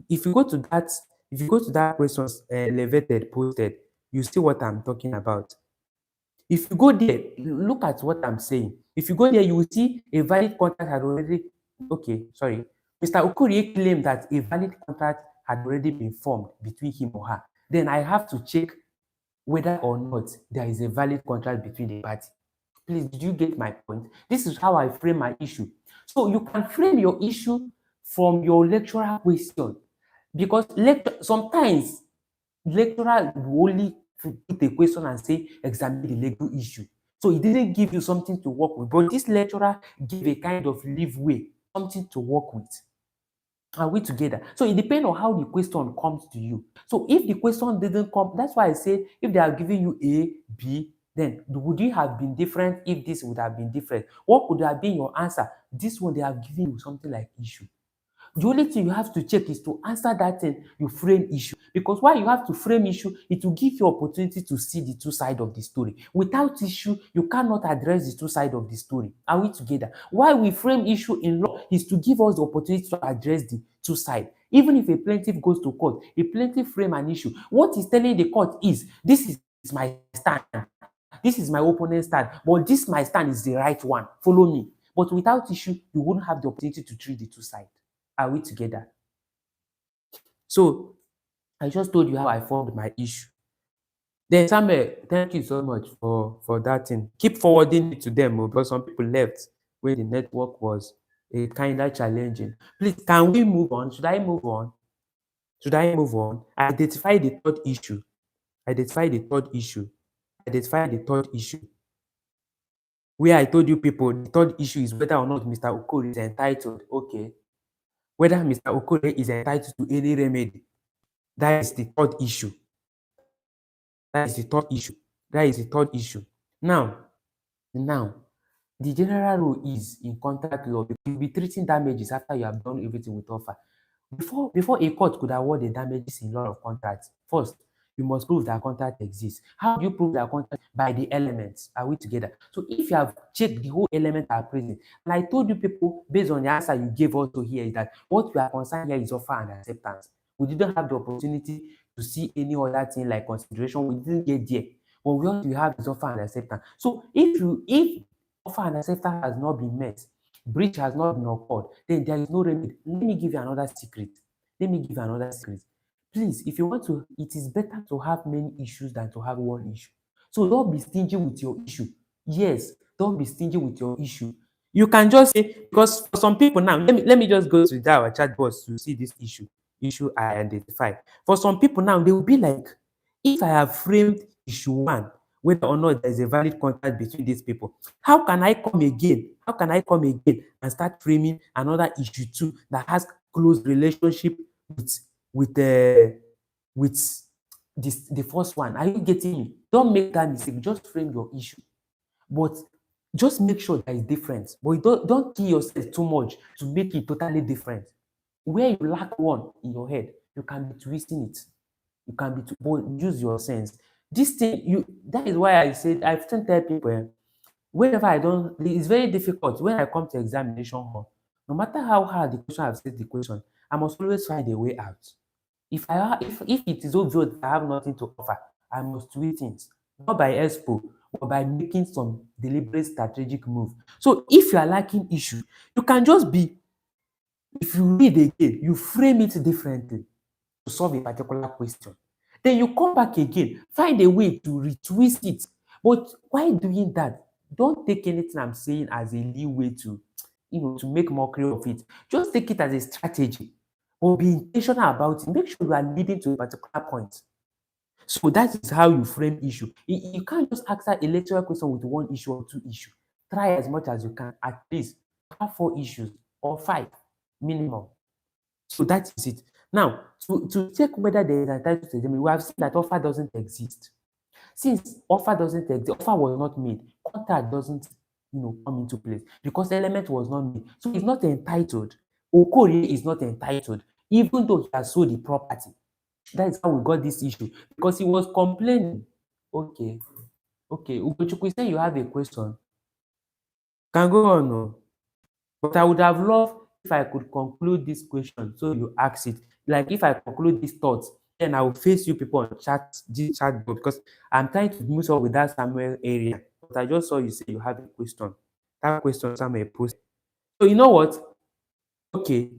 If you go to that, if you go to that questions elevated posted, you see what I'm talking about. If you go there, look at what I'm saying. If you go there, you will see a valid contract had already. Okay, sorry. Mr. Okorie claimed that a valid contract had already been formed between him or her. Then I have to check whether or not there is a valid contract between the parties. Please, did you get my point? This is how I frame my issue. So you can frame your issue from your lecturer question because sometimes lecturer will only put a question and say examine the legal issue. So he didn't give you something to work with, but this lecturer gave a kind of leeway, something to work with. Are we together? So it depends on how the question comes to you. So if the question didn't come, that's why I say if they are giving you A, B, then would you have been different if this would have been different? What could have been your answer? This one they are giving you something like issue. The only thing you have to check is to answer that thing you frame issue, because why you have to frame issue, it will give you opportunity to see the two sides of the story. Without issue, you cannot address the two sides of the story. Are we together? Why we frame issue in law is to give us the opportunity to address the two sides. Even if a plaintiff goes to court, a plaintiff frame an issue, what he's telling the court is, this is my stand, this is my opponent's stand, but this my stand is the right one, follow me. But without issue, you wouldn't have the opportunity to treat the two sides. Are we together? So I just told you how I formed my issue. Then Samuel, thank you so much for that thing. Keep forwarding it to them because some people left when the network was a kind of challenging. Please, can we move on? Should I move on? Should I move on? Identify the third issue. Identify the third issue. Identify the third issue. Where I told you people, the third issue is whether or not Mr. Okori is entitled. Okay. Whether Mr. Okori is entitled to any remedy. That is the third issue. That is the third issue. That is the third issue. Now, the general rule is in contract law, you'll be treating damages after you have done everything with offer. Before a court could award the damages in law of contract, first, you must prove that contract exists. How do you prove that contract? By the elements. Are we together? So if you have checked the whole element are present, and I told you people, based on the answer you gave also here, is that what we are concerned here is offer and acceptance. We didn't have the opportunity to see any other thing like consideration. We didn't get there. But what we have is offer and acceptance. So if offer and acceptance has not been met, breach has not been occurred, then there is no remedy. Let me give you another secret. Let me give you another secret. Please, if you want to, it is better to have many issues than to have one issue. So don't be stingy with your issue. Yes, don't be stingy with your issue. You can just say, because for some people now, let me just go to our chat box to see this issue I identify. For some people now, they will be like, if I have framed issue one, whether or not there's a valid contract between these people, how can I come again? How can I come again and start framing another issue two that has close relationship with the first one? Are you getting me? Don't make that mistake. Just frame your issue, but just make sure there is difference. But don't kill yourself too much to make it totally different. Where you lack one in your head, you can be twisting it. You can be but use your sense. This thing, that is why I said I've still tell people, whenever I don't, it's very difficult when I come to examination hall. No matter how hard the question I've said the question, I must always find a way out. If it is obvious that I have nothing to offer, I must do things, not by expo, but by making some deliberate strategic move. So if you are lacking issue, you can just be, if you read again, you frame it differently to solve a particular question. Then you come back again, find a way to retwist it. But while doing that, don't take anything I'm saying as a leeway to, to make mockery of it. Just take it as a strategy, or be intentional about it. Make sure you are leading to a particular point. So that is how you frame issue. You can't just answer a lecturer question with one issue or two issues. Try as much as you can, at least have four issues or five minimum. So that is it. Now, to check whether there is an entitlement to exam, we have seen that offer doesn't exist. Since offer doesn't exist, offer was not made, contract doesn't come into place because the element was not made. So he's not entitled. Okorie is not entitled, even though he has sold the property. That is how we got this issue because he was complaining. Okay, okay. Ugochukwu say you have a question. Can go on. Oh. But I would have loved if I could conclude this question so you ask it. Like if I conclude these thoughts, then I will face you people on this chat board because I'm trying to move on with that Samuel area. But I just saw you say you have a question. That question Samuel posted. So you know what? Okay,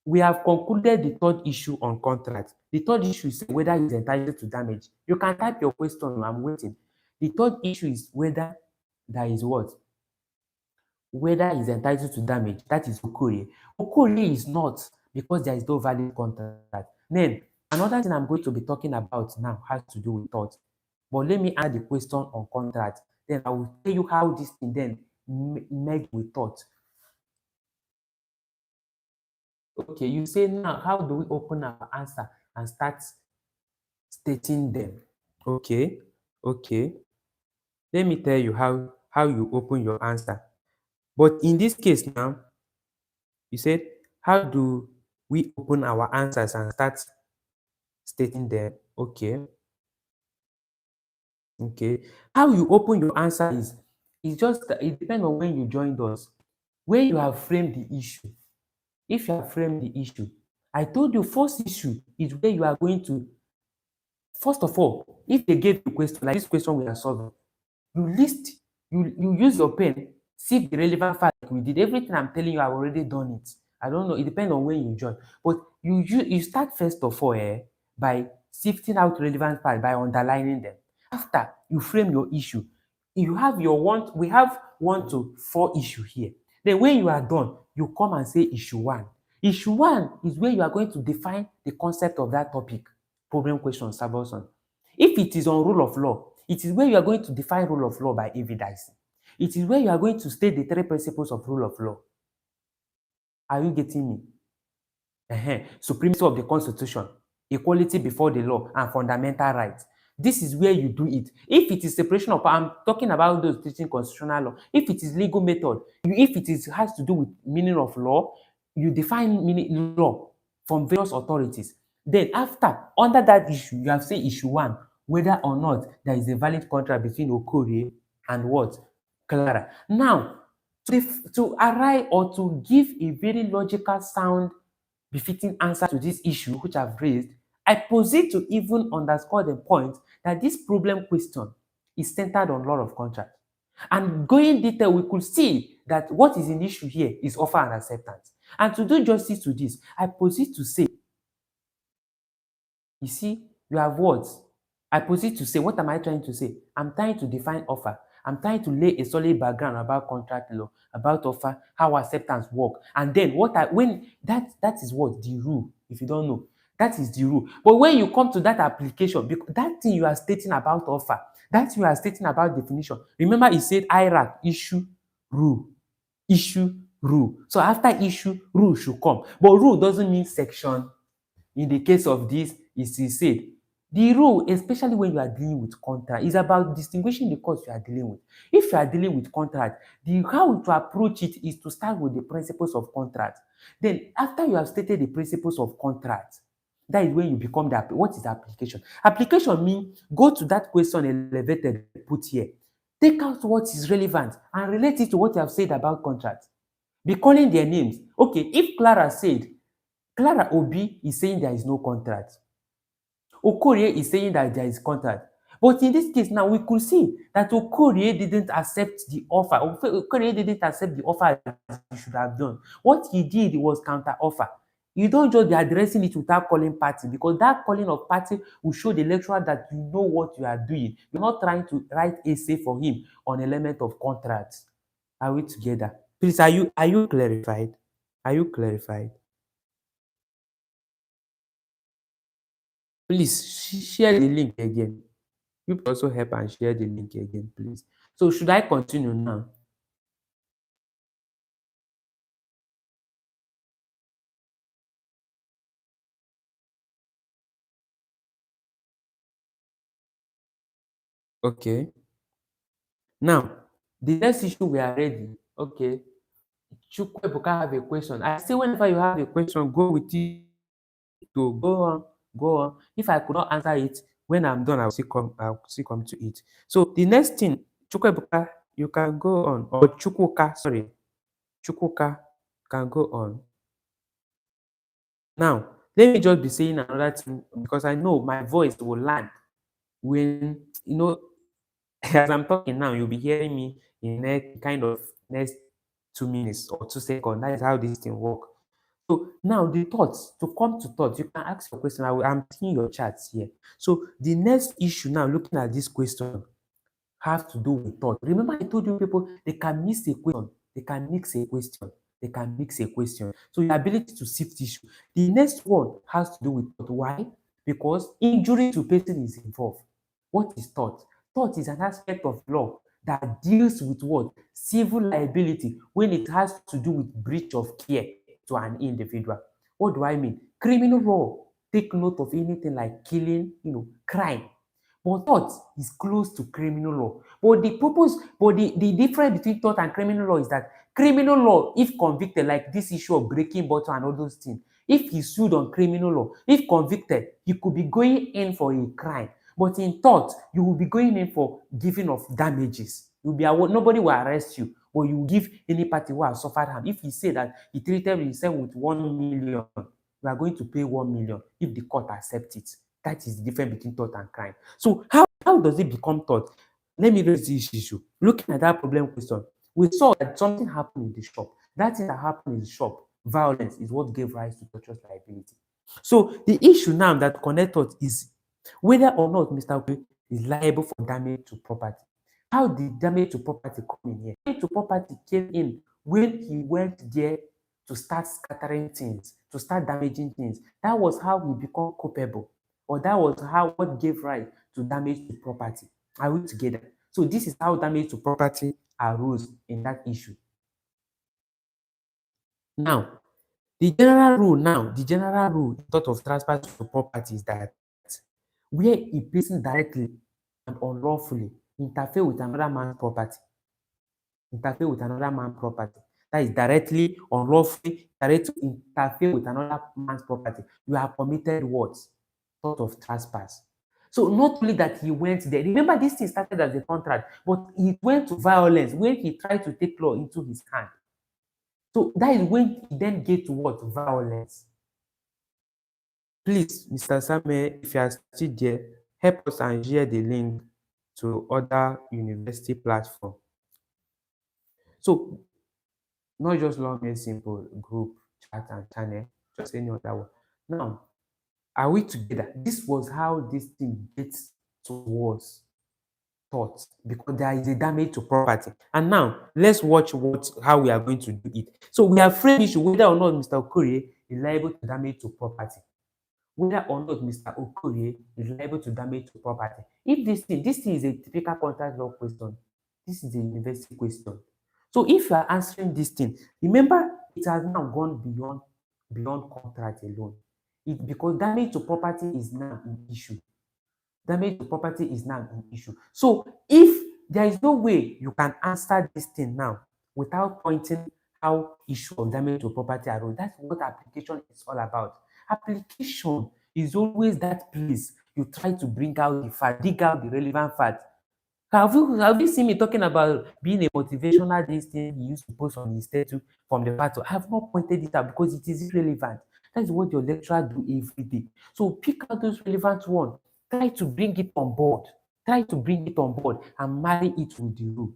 we have concluded the third issue on contract. The third issue is whether he's entitled to damage. You can type your question. I'm waiting. The third issue is whether there is what? Whether he's entitled to damage. That is Okorie. Okorie is not because there is no valid contract. Then another thing I'm going to be talking about now has to do with thought. But let me add the question on contract. Then I will tell you how this thing then merge with thought. Okay, you say now, how do we open our answer and start stating them? Okay, okay. Let me tell you how you open your answer. But in this case now, you said, how do we open our answers and start stating them? Okay, okay. How you open your answer is it's just it depends on when you joined us. When you have framed the issue, if you have framed the issue, I told you first issue is where you are going to. First of all, if they gave you a question like this question we are solving, you list, you use your pen, see the relevant fact we did. Everything I'm telling you, I've already done it. I don't know, it depends on when you join. But you start first of all by sifting out relevant facts by underlining them. After you frame your issue, you have your one, we have 1 to 4 issue here. Then when you are done, you come and say issue one. Issue one is where you are going to define the concept of that topic. Problem, question, solution. If it is on rule of law, it is where you are going to define rule of law by evidence. It is where you are going to state the 3 principles of rule of law. Are you getting me? Supremacy of the constitution, equality before the law, and fundamental rights. This is where you do it. If it is separation of power, I'm talking about those teaching constitutional law. If it is legal method, if it is has to do with meaning of law, you define meaning law from various authorities. Then after, under that issue, you have said issue one, whether or not there is a valid contract between Okorie and what? Clara. Now, to arrive or to give a very logical, sound, befitting answer to this issue which I've raised, I proceed to even underscore the point that this problem question is centered on law of contract. And going detail, we could see that what is in issue here is offer and acceptance. And to do justice to this, I proceed to say, you see, you have words. I proceed to say, what am I trying to say? I'm trying to define offer. I'm trying to lay a solid background about contract law, about offer, how acceptance work. And then when that is what the rule, if you don't know, that is the rule. But when you come to that application, because that thing you are stating about offer, that thing you are stating about definition, remember it said IRAC, issue, rule, issue, rule. So after issue, rule should come. But rule doesn't mean section. In the case of this, is said the rule, especially when you are dealing with contract, is about distinguishing the course you are dealing with. If you are dealing with contract, how to approach it is to start with the principles of contract. Then after you have stated the principles of contract, that is when you become what is application. Application means go to that question elevated put here, take out what is relevant and relate it to what you have said about contract. Be calling their names. Okay, if Clara Obi is saying there is no contract. Okorie is saying that there is contract. But in this case now, we could see that Okorie didn't accept the offer. Okorie didn't accept the offer as he should have done. What he did was counter offer. You don't just be addressing it without calling party, because that calling of party will show the lecturer that you know what you are doing. You're not trying to write essay for him on element of contract. Are we together? Please, are you clarified? Are you clarified? Please share the link again. You also help and share the link again, please. So should I continue now? Okay. Now, the next issue we are ready. Okay. Chukwebuka have a question. I say whenever you have a question, go with it. To go on, go on. If I could not answer it, when I'm done, I'll still come to it. So the next thing, Chukwebuka, you can go on. Or Chukwuka, sorry. Chukwuka can go on. Now, let me just be saying another thing because I know my voice will land when, as I'm talking now, you'll be hearing me in next 2 minutes or 2 seconds. That is how this thing works. So now the thoughts, to come to thoughts, you can ask your question. I'm seeing your charts here. So the next issue now, looking at this question, have to do with thought. Remember, I told you people they can miss a question, they can mix a question, they can mix a question. So your ability to sift issue. The next one has to do with thought. Why? Because injury to person is involved. What is thought? Thought is an aspect of law that deals with what? Civil liability when it has to do with breach of care to an individual. What do I mean? Criminal law take note of anything like killing, crime. But thought is close to criminal law. But the difference between thought and criminal law is that criminal law, if convicted, like this issue of breaking bottle and all those things, if he's sued on criminal law, if convicted, he could be going in for a crime. But in thought, you will be going in for giving of damages. You'll be nobody will arrest you, but you will give any party who has suffered harm. If he say that he treated himself with 1 million, you are going to pay 1 million if the court accepts it. That is the difference between thought and crime. So how does it become thought? Let me raise this issue. Looking at that problem question, we saw that something happened in the shop. That thing that happened in the shop, violence, is what gave rise to tortious liability. So the issue now that connects us is whether or not Mr. Okwe is liable for damage to property. How did damage to property come in here? Damage to property came in when he went there to start scattering things, to start damaging things. That was how he became culpable, or that was what gave rise to damage to property. Are we together? So this is how damage to property arose in that issue. Now, the general rule in thought of trespass to property is that where a person directly and unlawfully interfere with another man's property, that is directly, unlawfully, directly interfere with another man's property, you have committed what? Thought of trespass. So not only that he went there, remember this thing started as a contract, but he went to violence when he tried to take law into his hand. So that is when he then get to what? Violence. Please, Mr. Samuel, if you are still there, help us and share the link to other university platform. So not just long and simple group, chat and channel, just any other one. Now, are we together? This was how this thing gets towards thought, because there is a damage to property. And now let's watch how we are going to do it. So we have framed issue whether or not Mr. Okorie is liable to damage to property. Whether or not Mr. Okorie is liable to damage to property. If this thing is a typical contract law question, this is a university question. So if you are answering this thing, remember it has now gone beyond contract alone. Because damage to property is now an issue. Damage to property is now an issue. So if there is no way you can answer this thing now without pointing how issue of damage to property arose, that's what application is all about. Application is always that place you try to bring out the fact, dig out the relevant fact. Have you seen me talking about being a motivational this thing he used to post on his statue from the past? I have not pointed it out because it is irrelevant. That is what your lecturer do every day. So pick out those relevant ones. Try to bring it on board. Try to bring it on board and marry it with the rule.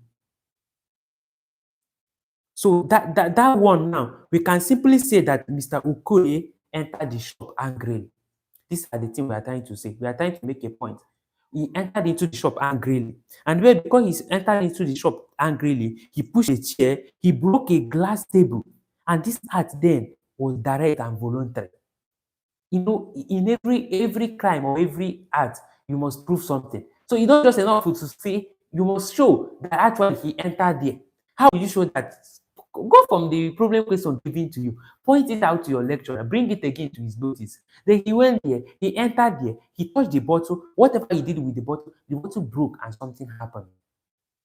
So that one now, we can simply say that Mr. Okoye entered the shop angrily. These are the things we are trying to say. We are trying to make a point. He entered into the shop angrily. And because he entered into the shop angrily, he pushed a chair, he broke a glass table. And this act then was direct and voluntary. in every crime or every act, you must prove something. So it's not just enough to say, you must show that actually he entered there. How will you show that? Go from the problem question given to you, point it out to your lecturer, bring it again to his notice. Then he went there, he entered there, he touched the bottle, whatever he did with the bottle broke and something happened.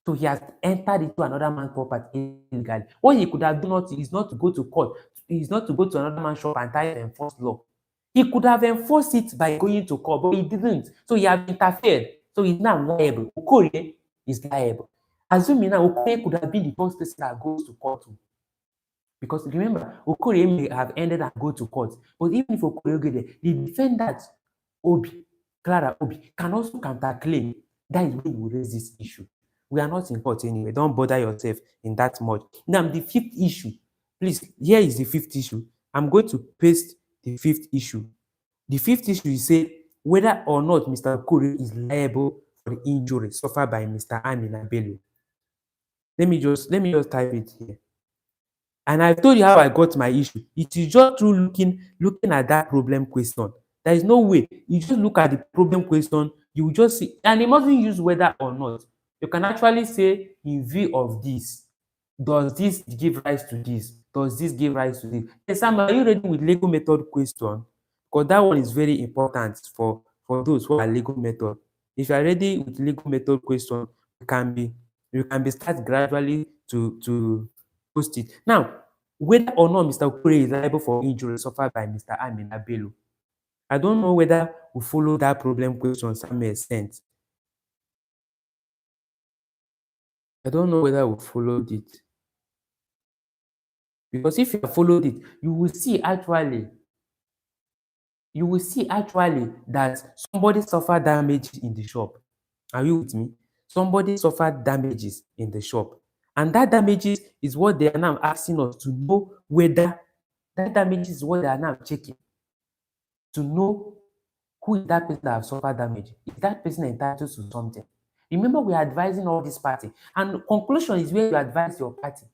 So he has entered into another man's property illegally. What he could have done is not to go to court, is not to go to another man's shop and try to enforce law. He could have enforced it by going to court, but he didn't. So he has interfered. So he's now liable. Okorie is liable. Assuming now Okorie could have been the first person that goes to court. Because remember, Okorie may have ended and go to court. But even if Okorie go there, the defendant, Obi, Clara Obi, can also counterclaim. That is when we raise this issue. We are not in court anyway. Don't bother yourself in that much. Now, the fifth issue. Please, here is the fifth issue. I'm going to paste the fifth issue. The fifth issue is say whether or not Mr. Okorie is liable for the injury suffered by Mr. Amina Bello. Let me just type it here. And I've told you how I got my issue. It is just through looking at that problem question. There is no way. You just look at the problem question, you will just see, and it mustn't use whether or not. You can actually say, in view of this, does this give rise to this? Does this give rise to this? Yes, Sam, are you ready with legal method question? Because that one is very important for those who are legal method. If you are ready with legal method question, you can be start gradually to post it. Now, whether or not Mr. Okorie is liable for injury suffered by Mr. Amina Bello, I don't know whether we follow that problem question Samuel sent. I don't know whether we followed it. Because if you followed it, you will see actually that somebody suffered damage in the shop. Are you with me? Somebody suffered damages in the shop. And that damages is what they are now asking us to know whether that damages is what they are now checking to know who is that person that has suffered damage. Is that person entitled to something? Remember, we are advising all this party, and conclusion is where you advise your party.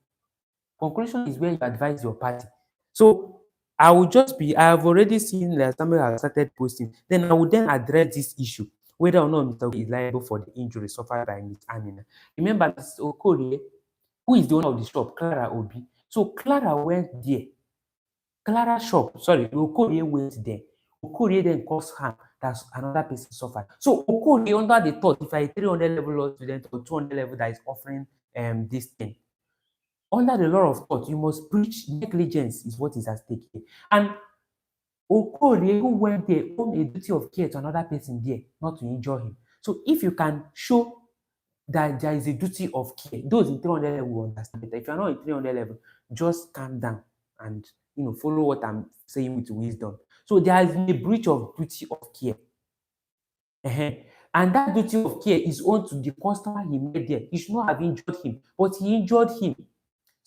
Conclusion is where you advise your party. So I have already seen that somebody has started posting. Then I will then address this issue, whether or not Mr. Okorie is liable for the injury suffered by Ms. Amina. Remember, Mr. Okorie, who is the owner of the shop, Clara Obi. So Clara went there. Clara shop, sorry, Okorie went there. Okorie then caused harm that another person suffered. So Okorie, under the thought, if I 300 level law student or 200 level that is offering this thing, under the law of thought, you must preach negligence is what is at stake here. And Okorie, who went there, owned a duty of care to another person there, not to injure him. So if you can show that there is a duty of care, those in 300 level will understand it. If you're not in 300 level, just calm down and follow what I'm saying with wisdom. So there has been a breach of duty of care. And that duty of care is owed to the customer he met there. He should not have injured him, but he injured him.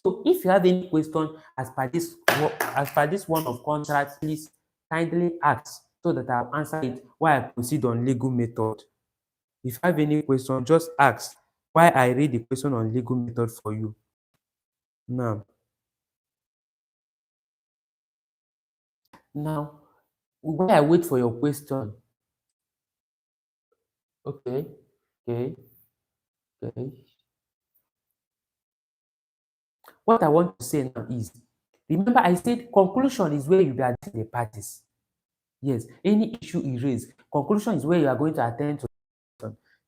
So if you have any question as per this one of contract, please kindly ask so that I'll answer it while I proceed on legal method. If you have any question, just ask while I read the question on legal method for you. Now, while I wait for your question. Okay. What I want to say now is, remember I said conclusion is where you be addressing the parties. Yes, any issue you raise, conclusion is where you are going to attend to.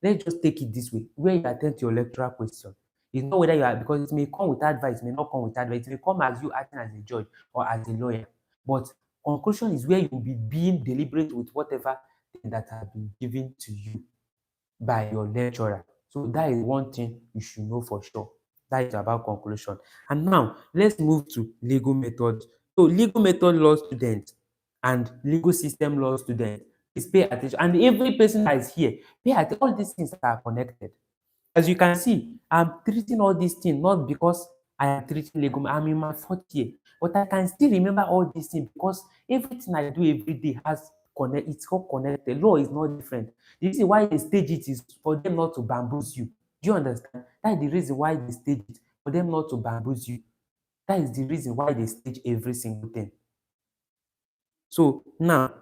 Let's just take it this way, where you attend to your lecturer question. It's not whether you are, because it may come with advice, may not come with advice, it may come as you acting as a judge or as a lawyer. But conclusion is where you will be being deliberate with whatever thing that has been given to you by your lecturer. So that is one thing you should know for sure. That is about conclusion. And now let's move to legal method. So legal method law student and legal system law student, please pay attention. And every person that is here, pay attention. All these things are connected. As you can see, I'm treating all these things not because I am treating legal. I'm in my fourth year, but I can still remember all these things because everything I do every day it's all connected. Law is not different. The reason why they stage it is for them not to bamboozle you. Do you understand? That is the reason why they stage it, for them not to bamboozle you. That is the reason why they stage every single thing. So now,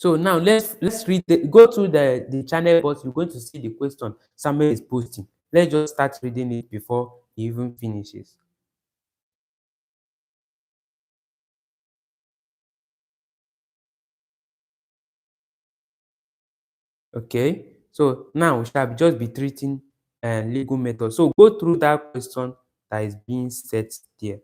So now let's read go to the channel box. You're going to see the question Samuel is posting. Let's just start reading it before he even finishes. Okay, so now we shall just be treating legal method. So go through that question that is being set there.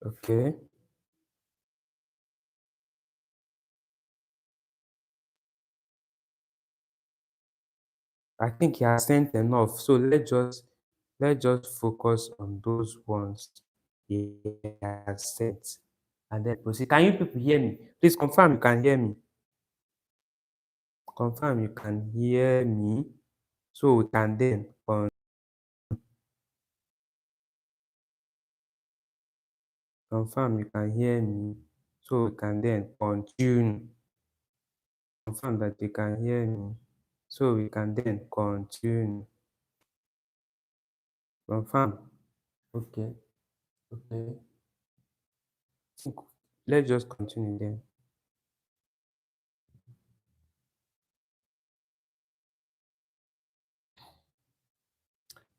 Okay, I think he has sent enough. So let's just focus on those ones he has sent and then proceed. Can you people hear me? Please confirm you can hear me. Confirm you can hear me. So we can then confirm you can hear me. So we can then continue. Confirm that you can hear me. So we can then continue. Confirm. Okay. Okay. Let's just continue then.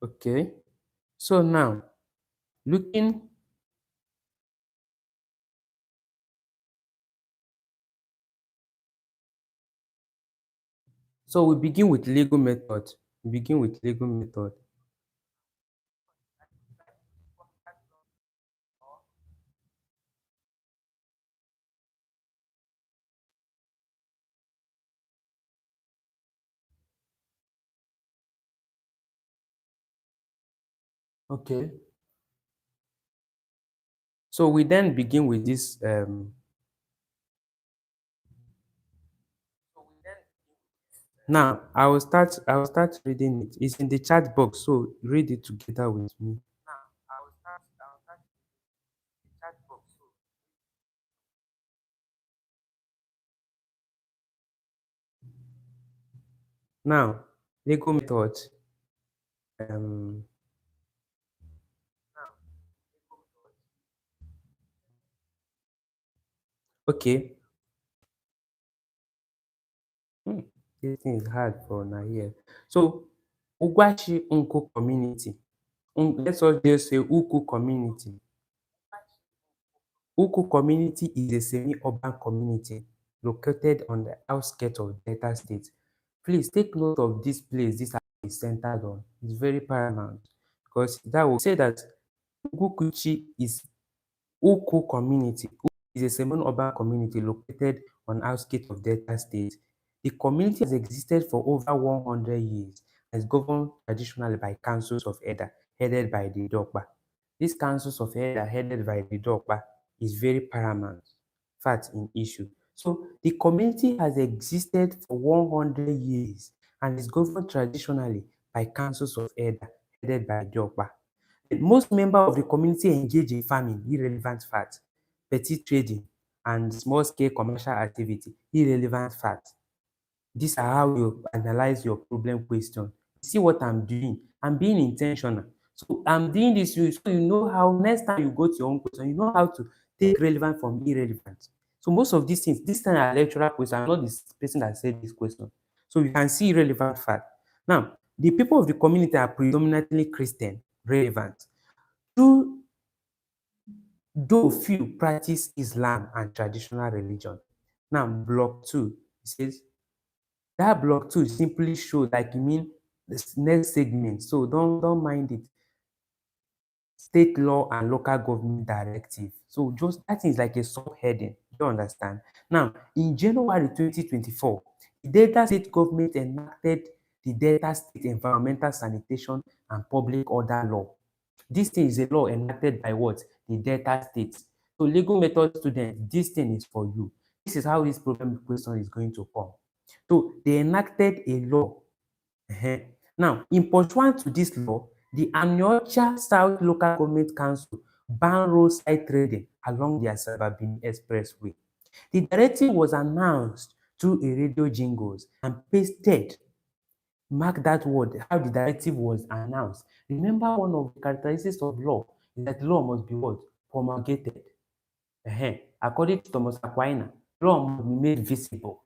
Okay. So now looking, so we begin with legal method. We begin with legal method. Okay. So we then begin with this now I will start reading it. It's in the chat box, so read it together with me. Now, legal method. Um okay. Hmm, this thing is hard for una here. So Ugwashi Unko community. Let's all just say Uku community. Uku community is a semi-urban community located on the outskirts of Delta State. Please take note of this place this is centered on. It's very paramount because that will say that Ugukuchi is Uku community. Uku is a semi-urban community located on outskirts of Delta State. The community has existed for over 100 years and is governed traditionally by councils of elder headed by the Dokpa. These councils of elder headed by the Dokpa is very paramount fact in issue. So the community has existed for 100 years and is governed traditionally by councils of elder headed by the Dokpa. Most members of the community engage in farming, irrelevant fact, petty trading, and small-scale commercial activity, irrelevant fact. These are how you analyze your problem question. See what I'm doing. I'm being intentional. So I'm doing this so you know how next time you go to your own question, you know how to take relevant from irrelevant. So most of these things, this time are lecturer question. I'm not the person that said this question. So you can see relevant fact. Now, the people of the community are predominantly Christian, relevant. Though, though few practice Islam and traditional religion. Now, block two, it says that block two simply shows like you mean the next segment. So don't mind it. State law and local government directive. So just that is like a subheading. You understand? Now, in January 2024, the Delta State government enacted the Delta State Environmental Sanitation and Public Order Law. This thing is a law enacted by what? The Delta State. So legal method students, this thing is for you. This is how this problem question is going to come. So they enacted a law. Now, in pursuant to this law, the Aniocha South Local Government Council banned roadside trading along the Asaba-Benin Expressway. The directive was announced through a radio jingles and pasted Mark that word, how the directive was announced. Remember, one of the characteristics of law is that law must be what? Promulgated. According to Thomas Aquinas, law must be made visible.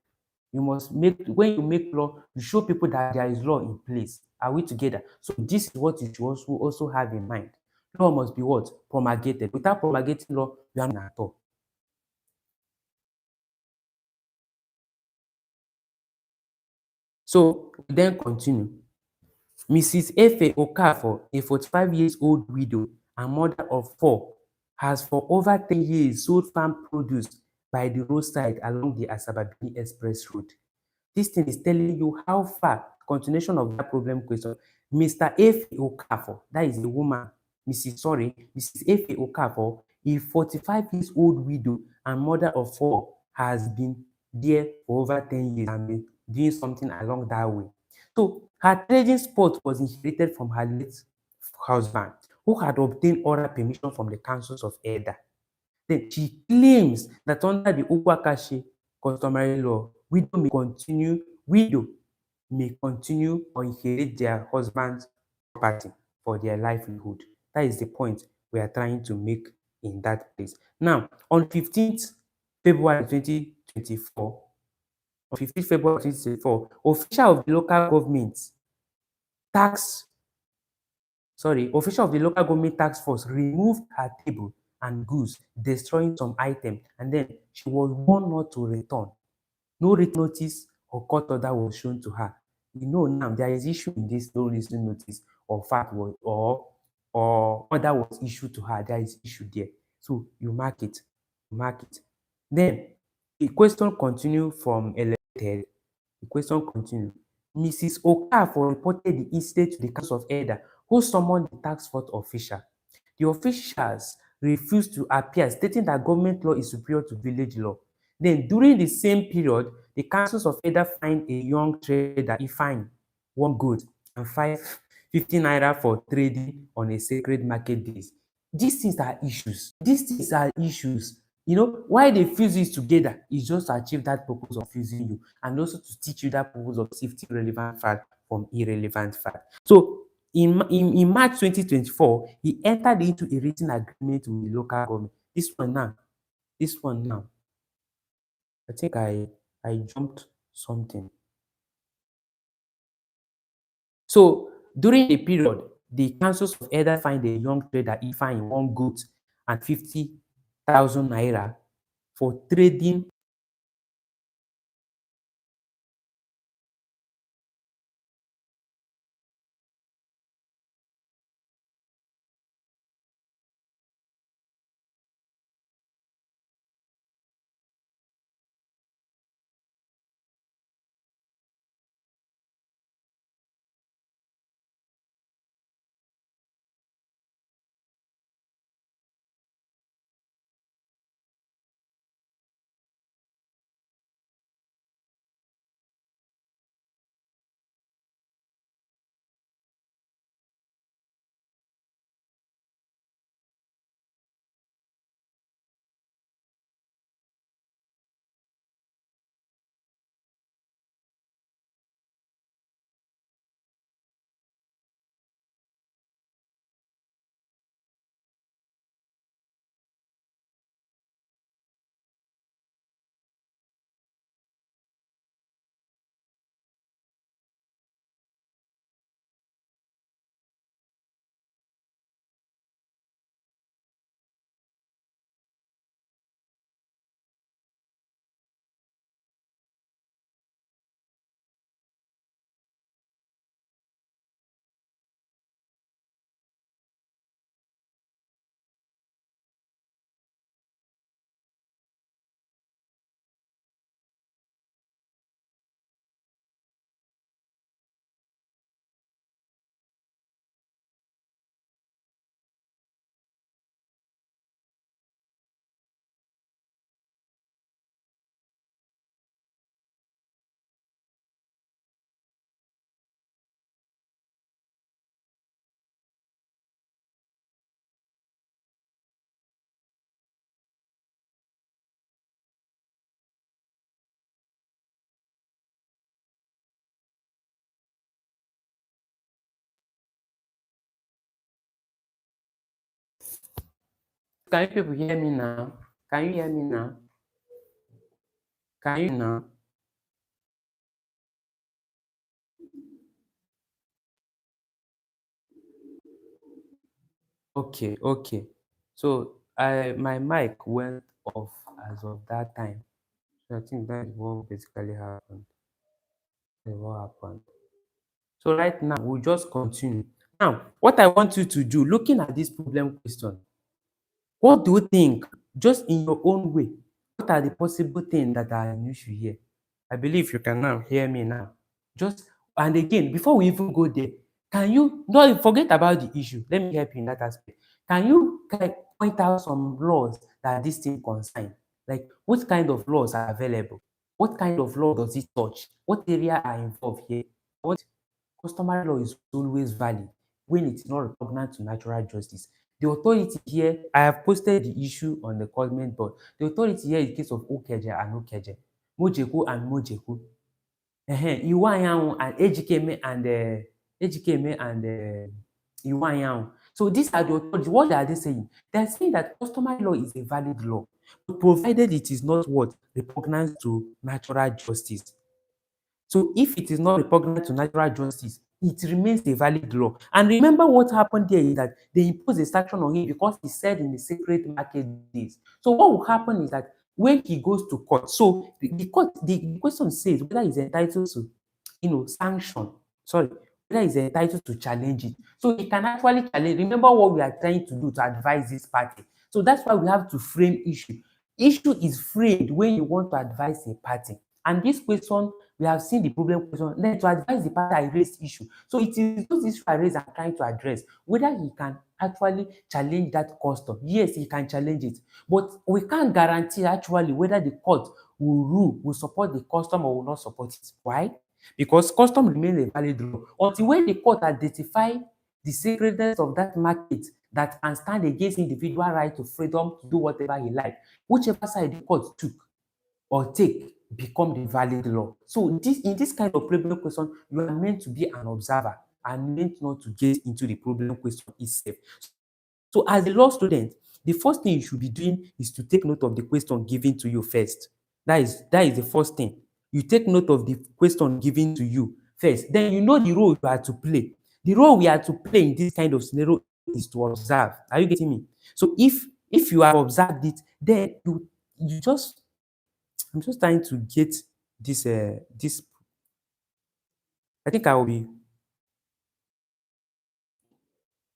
You must make, when you make law, you show people that there is law in place. Are we together? So this is what you should also have in mind. Law must be what? Promulgated. Without promulgating law, you are not at all. So we then continue. Mrs. Efe Okafor, a 45 years old widow and mother of four, has for over 10 years sold farm produce by the roadside along the Asaba-Benin Express Road. This thing is telling you how far, continuation of that problem question. Mr. Efe Okafor, that is a woman, Mrs. Efe Okafor, a 45 years old widow and mother of four, has been there for over 10 years and been doing something along that way. So her trading spot was inherited from her late husband, who had obtained oral permission from the councils of Elder. Then she claims that under the Okwakashi customary law, widow may continue or inherit their husband's property for their livelihood. That is the point we are trying to make in that place. Now, on 15th February 2024, on 15th February 2024, official of the local government tax official of the local government task force removed her table and goods, destroying some items, and then she was warned not to return. No written notice or court order was shown to her. You know now there is issue in this no written notice or fact was or order was issued to her. There is issue there. So you mark it. Mark it. Then the question continue from elected. The question continued. Mrs. Okafor reported the incident to the Council of Elder, who summoned the task force official. The officials refused to appear, stating that government law is superior to village law. Then, during the same period, the councils of Elder fined a young trader Ifeanyi one goat and 550 naira for trading on a sacred market days. These things are issues. These things are issues. You know, why they fuse this together is just to achieve that purpose of fusing you and also to teach you that purpose of safety relevant fact from irrelevant fact. So in March 2024, he entered into a written agreement with the local government. This one now, I think I jumped something. So during the period, the councils of Elder fined a young trader Ifeanyi one goat and 50,000 naira for trading Can you people hear me now? Can you hear me now? Can you now? Okay, okay. So I my mic went off as of that time. So I think that is what basically happened. That's what happened. So right now we'll just continue. Now, what I want you to do, looking at this problem question, what do you think, just in your own way, what are the possible things that are an issue here? I believe you can now hear me now. Just and again, before we even go there, can you not forget about the issue? Let me help you in that aspect. Can you point out some laws that this thing concern? Like what kind of laws are available? What kind of law does it touch? What area are involved here? What customary law is always valid when it is not repugnant to natural justice. The authority here, I have posted the issue on the comment board. The authority here is the case of Okeje and Okeje, Mojeku and Mojeku, Iwanyanwu and Ejikeme and Iwanyanwu. So these are the authorities. What are they saying? They are saying that customary law is a valid law, provided it is not what repugnant to natural justice. So if it is not repugnant to natural justice, it remains a valid law. And remember what happened there is that they imposed a sanction on him because he said in the sacred market days. So what will happen is that when he goes to court, so the court, the question says whether he's entitled to, sanction. Sorry, whether he's entitled to challenge it. So he can actually challenge. Remember what we are trying to do to advise this party. So that's why we have to frame issue. Issue is framed when you want to advise a party. And this question, we have seen the problem question. Then to advise the party, I raised issue. So it is those issues I raised I'm trying to address. Whether he can actually challenge that custom. Yes, he can challenge it. But we can't guarantee actually whether the court will rule, will support the custom or will not support it. Why? Because custom remains a valid law. Until when the court identify the sacredness of that market that can stand against individual right to freedom to do whatever he like, whichever side the court took or take become the valid law. So this in this kind of problem question, you are meant to be an observer and meant not to get into the problem question itself. So as a law student, the first thing you should be doing is to take note of the question given to you first. That is the first thing. You take note of the question given to you first. Then you know the role you are to play. The role we are to play in this kind of scenario is to observe. Are you getting me? So if you have observed it, then you just I'm just trying to get this. I think I will be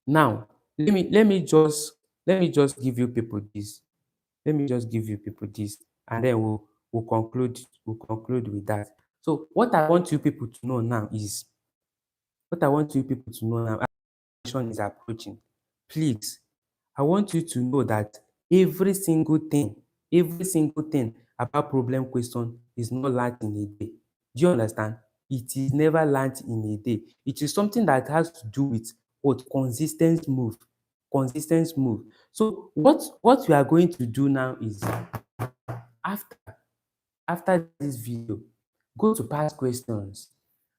now. Let me just give you people this. Let me just give you people this, and then we'll conclude with that. So what I want you people to know now, as election is approaching, please, I want you to know that every single thing about problem question is not learnt in a day. Do you understand? It is never learnt in a day. It is something that has to do with what consistent move. Consistent move. So what we are going to do now is after after this video, go to past questions.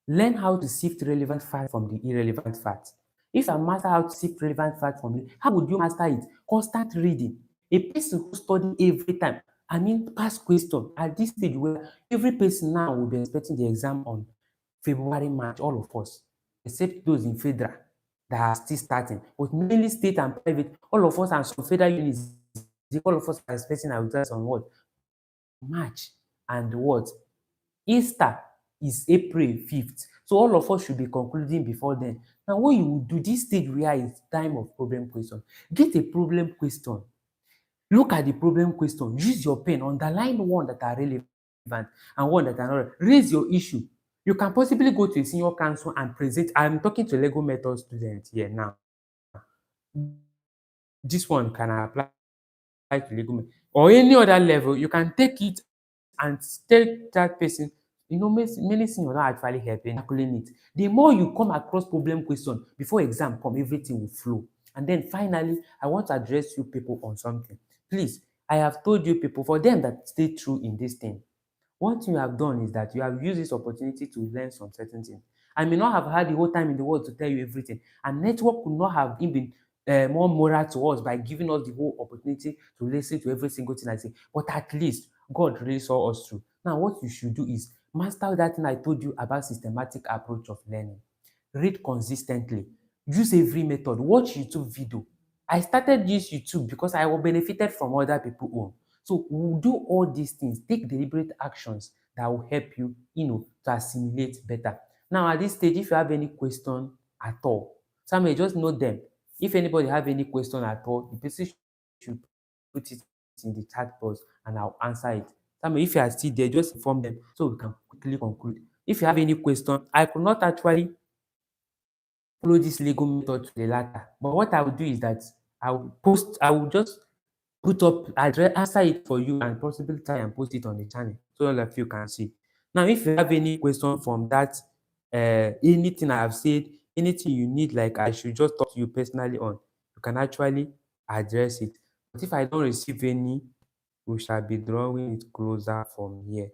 Learn how to sift relevant facts from the irrelevant facts. If you master how to sift relevant facts from it, how would you master it? Constant reading. A person who study every time, I mean past question at this stage where every person now will be expecting the exam on February, March, all of us, except those in federal that are still starting. But mainly state and private, all of us and some federal units, all of us are expecting our results on what? March. And what? Easter is April 5th. So all of us should be concluding before then. Now, what you will do, this stage where is time of problem question. Get a problem question. Look at the problem question. Use your pen. Underline one that are relevant and one that are not. Raise your issue. You can possibly go to a senior counsel and present. I'm talking to Lego Method students here now. This one can apply to Lego Method or any other level. You can take it and tell that person, many things will not actually help in tackling it. The more you come across problem question before exam come, everything will flow. And then finally, I want to address you people on something. Please, I have told you people, for them that stay true in this thing, one thing you have done is that you have used this opportunity to learn some certain things. I may not have had the whole time in the world to tell you everything, and network could not have even more moral to us by giving us the whole opportunity to listen to every single thing I say. But at least God really saw us through. Now, what you should do is master that thing I told you about systematic approach of learning. Read consistently. Use every method. Watch YouTube video. I started this YouTube because I benefited from other people own. So we'll do all these things. Take deliberate actions that will help you, to assimilate better. Now, at this stage, if you have any question at all, Samuel, just note them. If anybody have any question at all, the person should put it in the chat box and I'll answer it. Samuel, if you are still there, just inform them so we can quickly conclude. If you have any question, I could not actually follow this Lego method to the latter. But what I will do is that I will just put up, answer it for you and possibly try and post it on the channel so all of you can see. Now, if you have any question from that, anything I have said, anything you need, like I should just talk to you personally on, you can actually address it. But if I don't receive any, we shall be drawing it closer from here.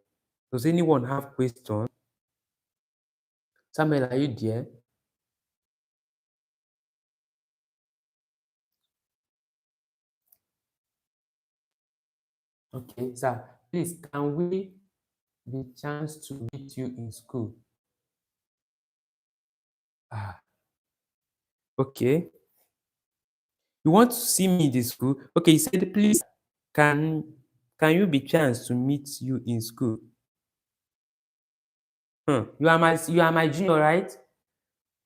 Does anyone have questions? Samuel, are you there? Okay, sir. Please, can we be chance to meet you in school? Ah, okay. You want to see me in the school? Okay, he said, please, can can you be chance to meet you in school? You are my junior, right?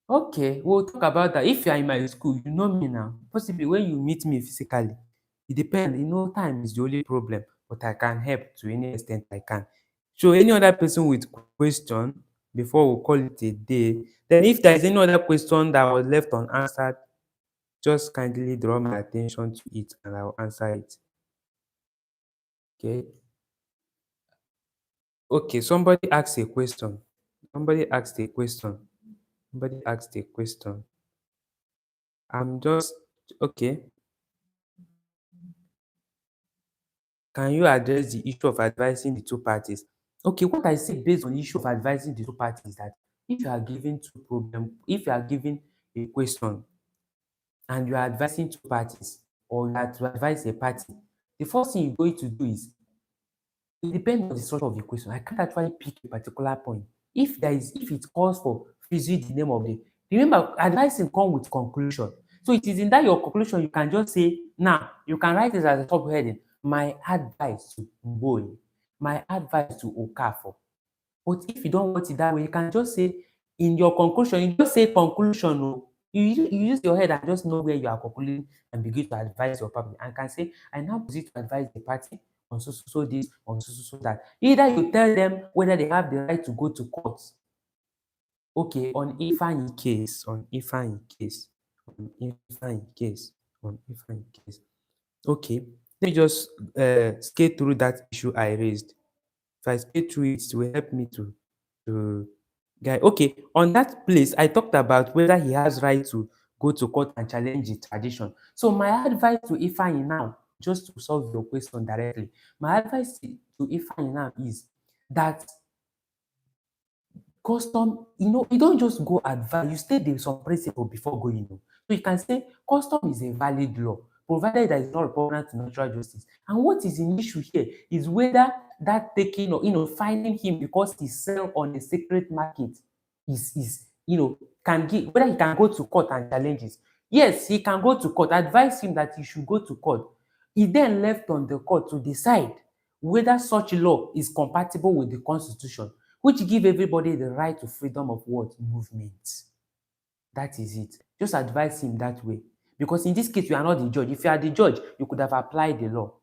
Okay, we'll talk about that. If you are in my school, you know me now. Possibly when you meet me physically, it depends. Time is the only problem, but I can help to any extent I can. So any other person with question before we call it a day. Then if there is any other question that was left unanswered, just kindly draw my attention to it and I'll answer it. Okay. Okay, somebody asked a question. Somebody asked a question. Somebody asked a question. I'm just okay. Can you address the issue of advising the two parties? Okay, what I say based on the issue of advising the two parties is that if you are given a question and you are advising two parties or you are to advise a party, the first thing you're going to do is it depends on the structure of the question. I can't actually pick a particular point. If it calls for freezing the name of the remember advising come with conclusion. So it is in that your conclusion you can just say now you can write it as a subheading. My advice to Mboye, my advice to Okafor. But if you don't want it that way, you can just say in your conclusion, you just say conclusion. Oh, you use your head and just know where you are concluding and begin to advise your public and can say, I now proceed to advise the party on so this, on so that. Either you tell them whether they have the right to go to court. Okay, on Ifeanyi case, on Ifeanyi case, on Ifeanyi case, on Ifeanyi case. Okay, let me just skate through that issue I raised. If I skate through it, it will help me to guy. Okay, on that place, I talked about whether he has right to go to court and challenge the tradition. So my advice to Ifeanyi now, just to solve your question directly, my advice to Ifeanyi now is that custom, you don't just go advise, you state the some principle before going. So you can say custom is a valid law, provided that it's not repugnant to natural justice. And what is an issue here is whether that taking or finding him because he sell on a secret market is can give whether he can go to court and challenge it. Yes, he can go to court, advise him that he should go to court. He then left on the court to decide whether such law is compatible with the constitution, which give everybody the right to freedom of what? Movement. That is it. Just advise him that way. Because in this case, you are not the judge. If you are the judge, you could have applied the law.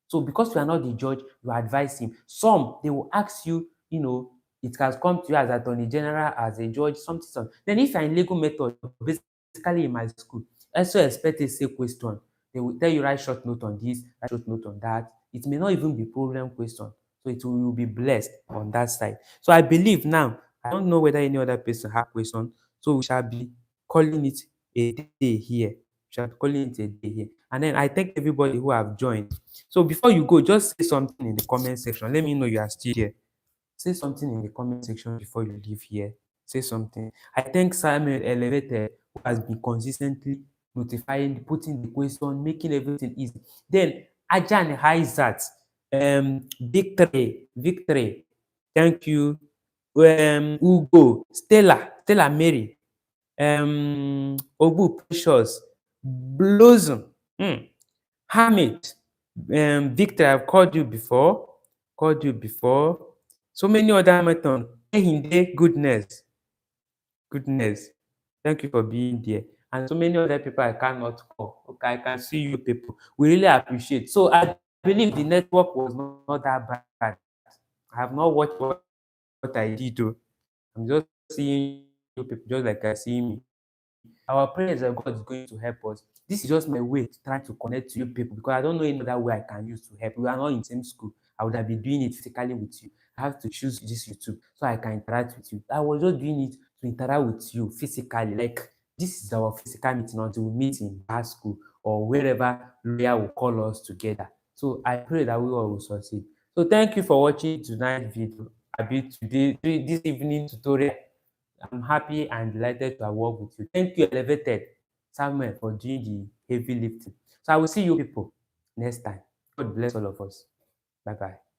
So because you are not the judge, you advise him. Some, they will ask you, it has come to you as attorney general, as a judge, something. Then if you are in legal method, basically in my school, I also expect a say question. They will tell you write short note on this, write short note on that. It may not even be problem question. So it will be blessed on that side. So I believe now, I don't know whether any other person have question. So we shall be calling it a day here. We shall be calling it a day here. And then I thank everybody who have joined. So before you go, just say something in the comment section. Let me know you are still here. Say something in the comment section before you leave here. Say something. I thank Samuel Elevated who has been consistently notifying, putting the question, making everything easy. Then Ajan Haizat, Victory, thank you. Ugo, Stella Mary, Ogu Precious, Blossom, Hamid, Victor, I've called you before. So many other methods. Hinde, goodness. Thank you for being there. And so many other people I cannot call. Okay, I can see you people. We really appreciate. So I believe the network was not that bad. I have not watched what I did though. I'm just seeing you people just like I see me. Our prayers that God is going to help us. This is just my way to try to connect to you people because I don't know any other way I can use to help. We are not in the same school. I would have been doing it physically with you. I have to choose this YouTube so I can interact with you. I was just doing it to interact with you physically. Like this is our physical meeting until we meet in high school or wherever lawyer will call us together. So I pray that we all will succeed. So thank you for watching tonight's video. A bit today, this evening tutorial. I'm happy and delighted to have worked with you. Thank you, Elevated Samuel, for doing the heavy lifting. So I will see you people next time. God bless all of us. Bye bye.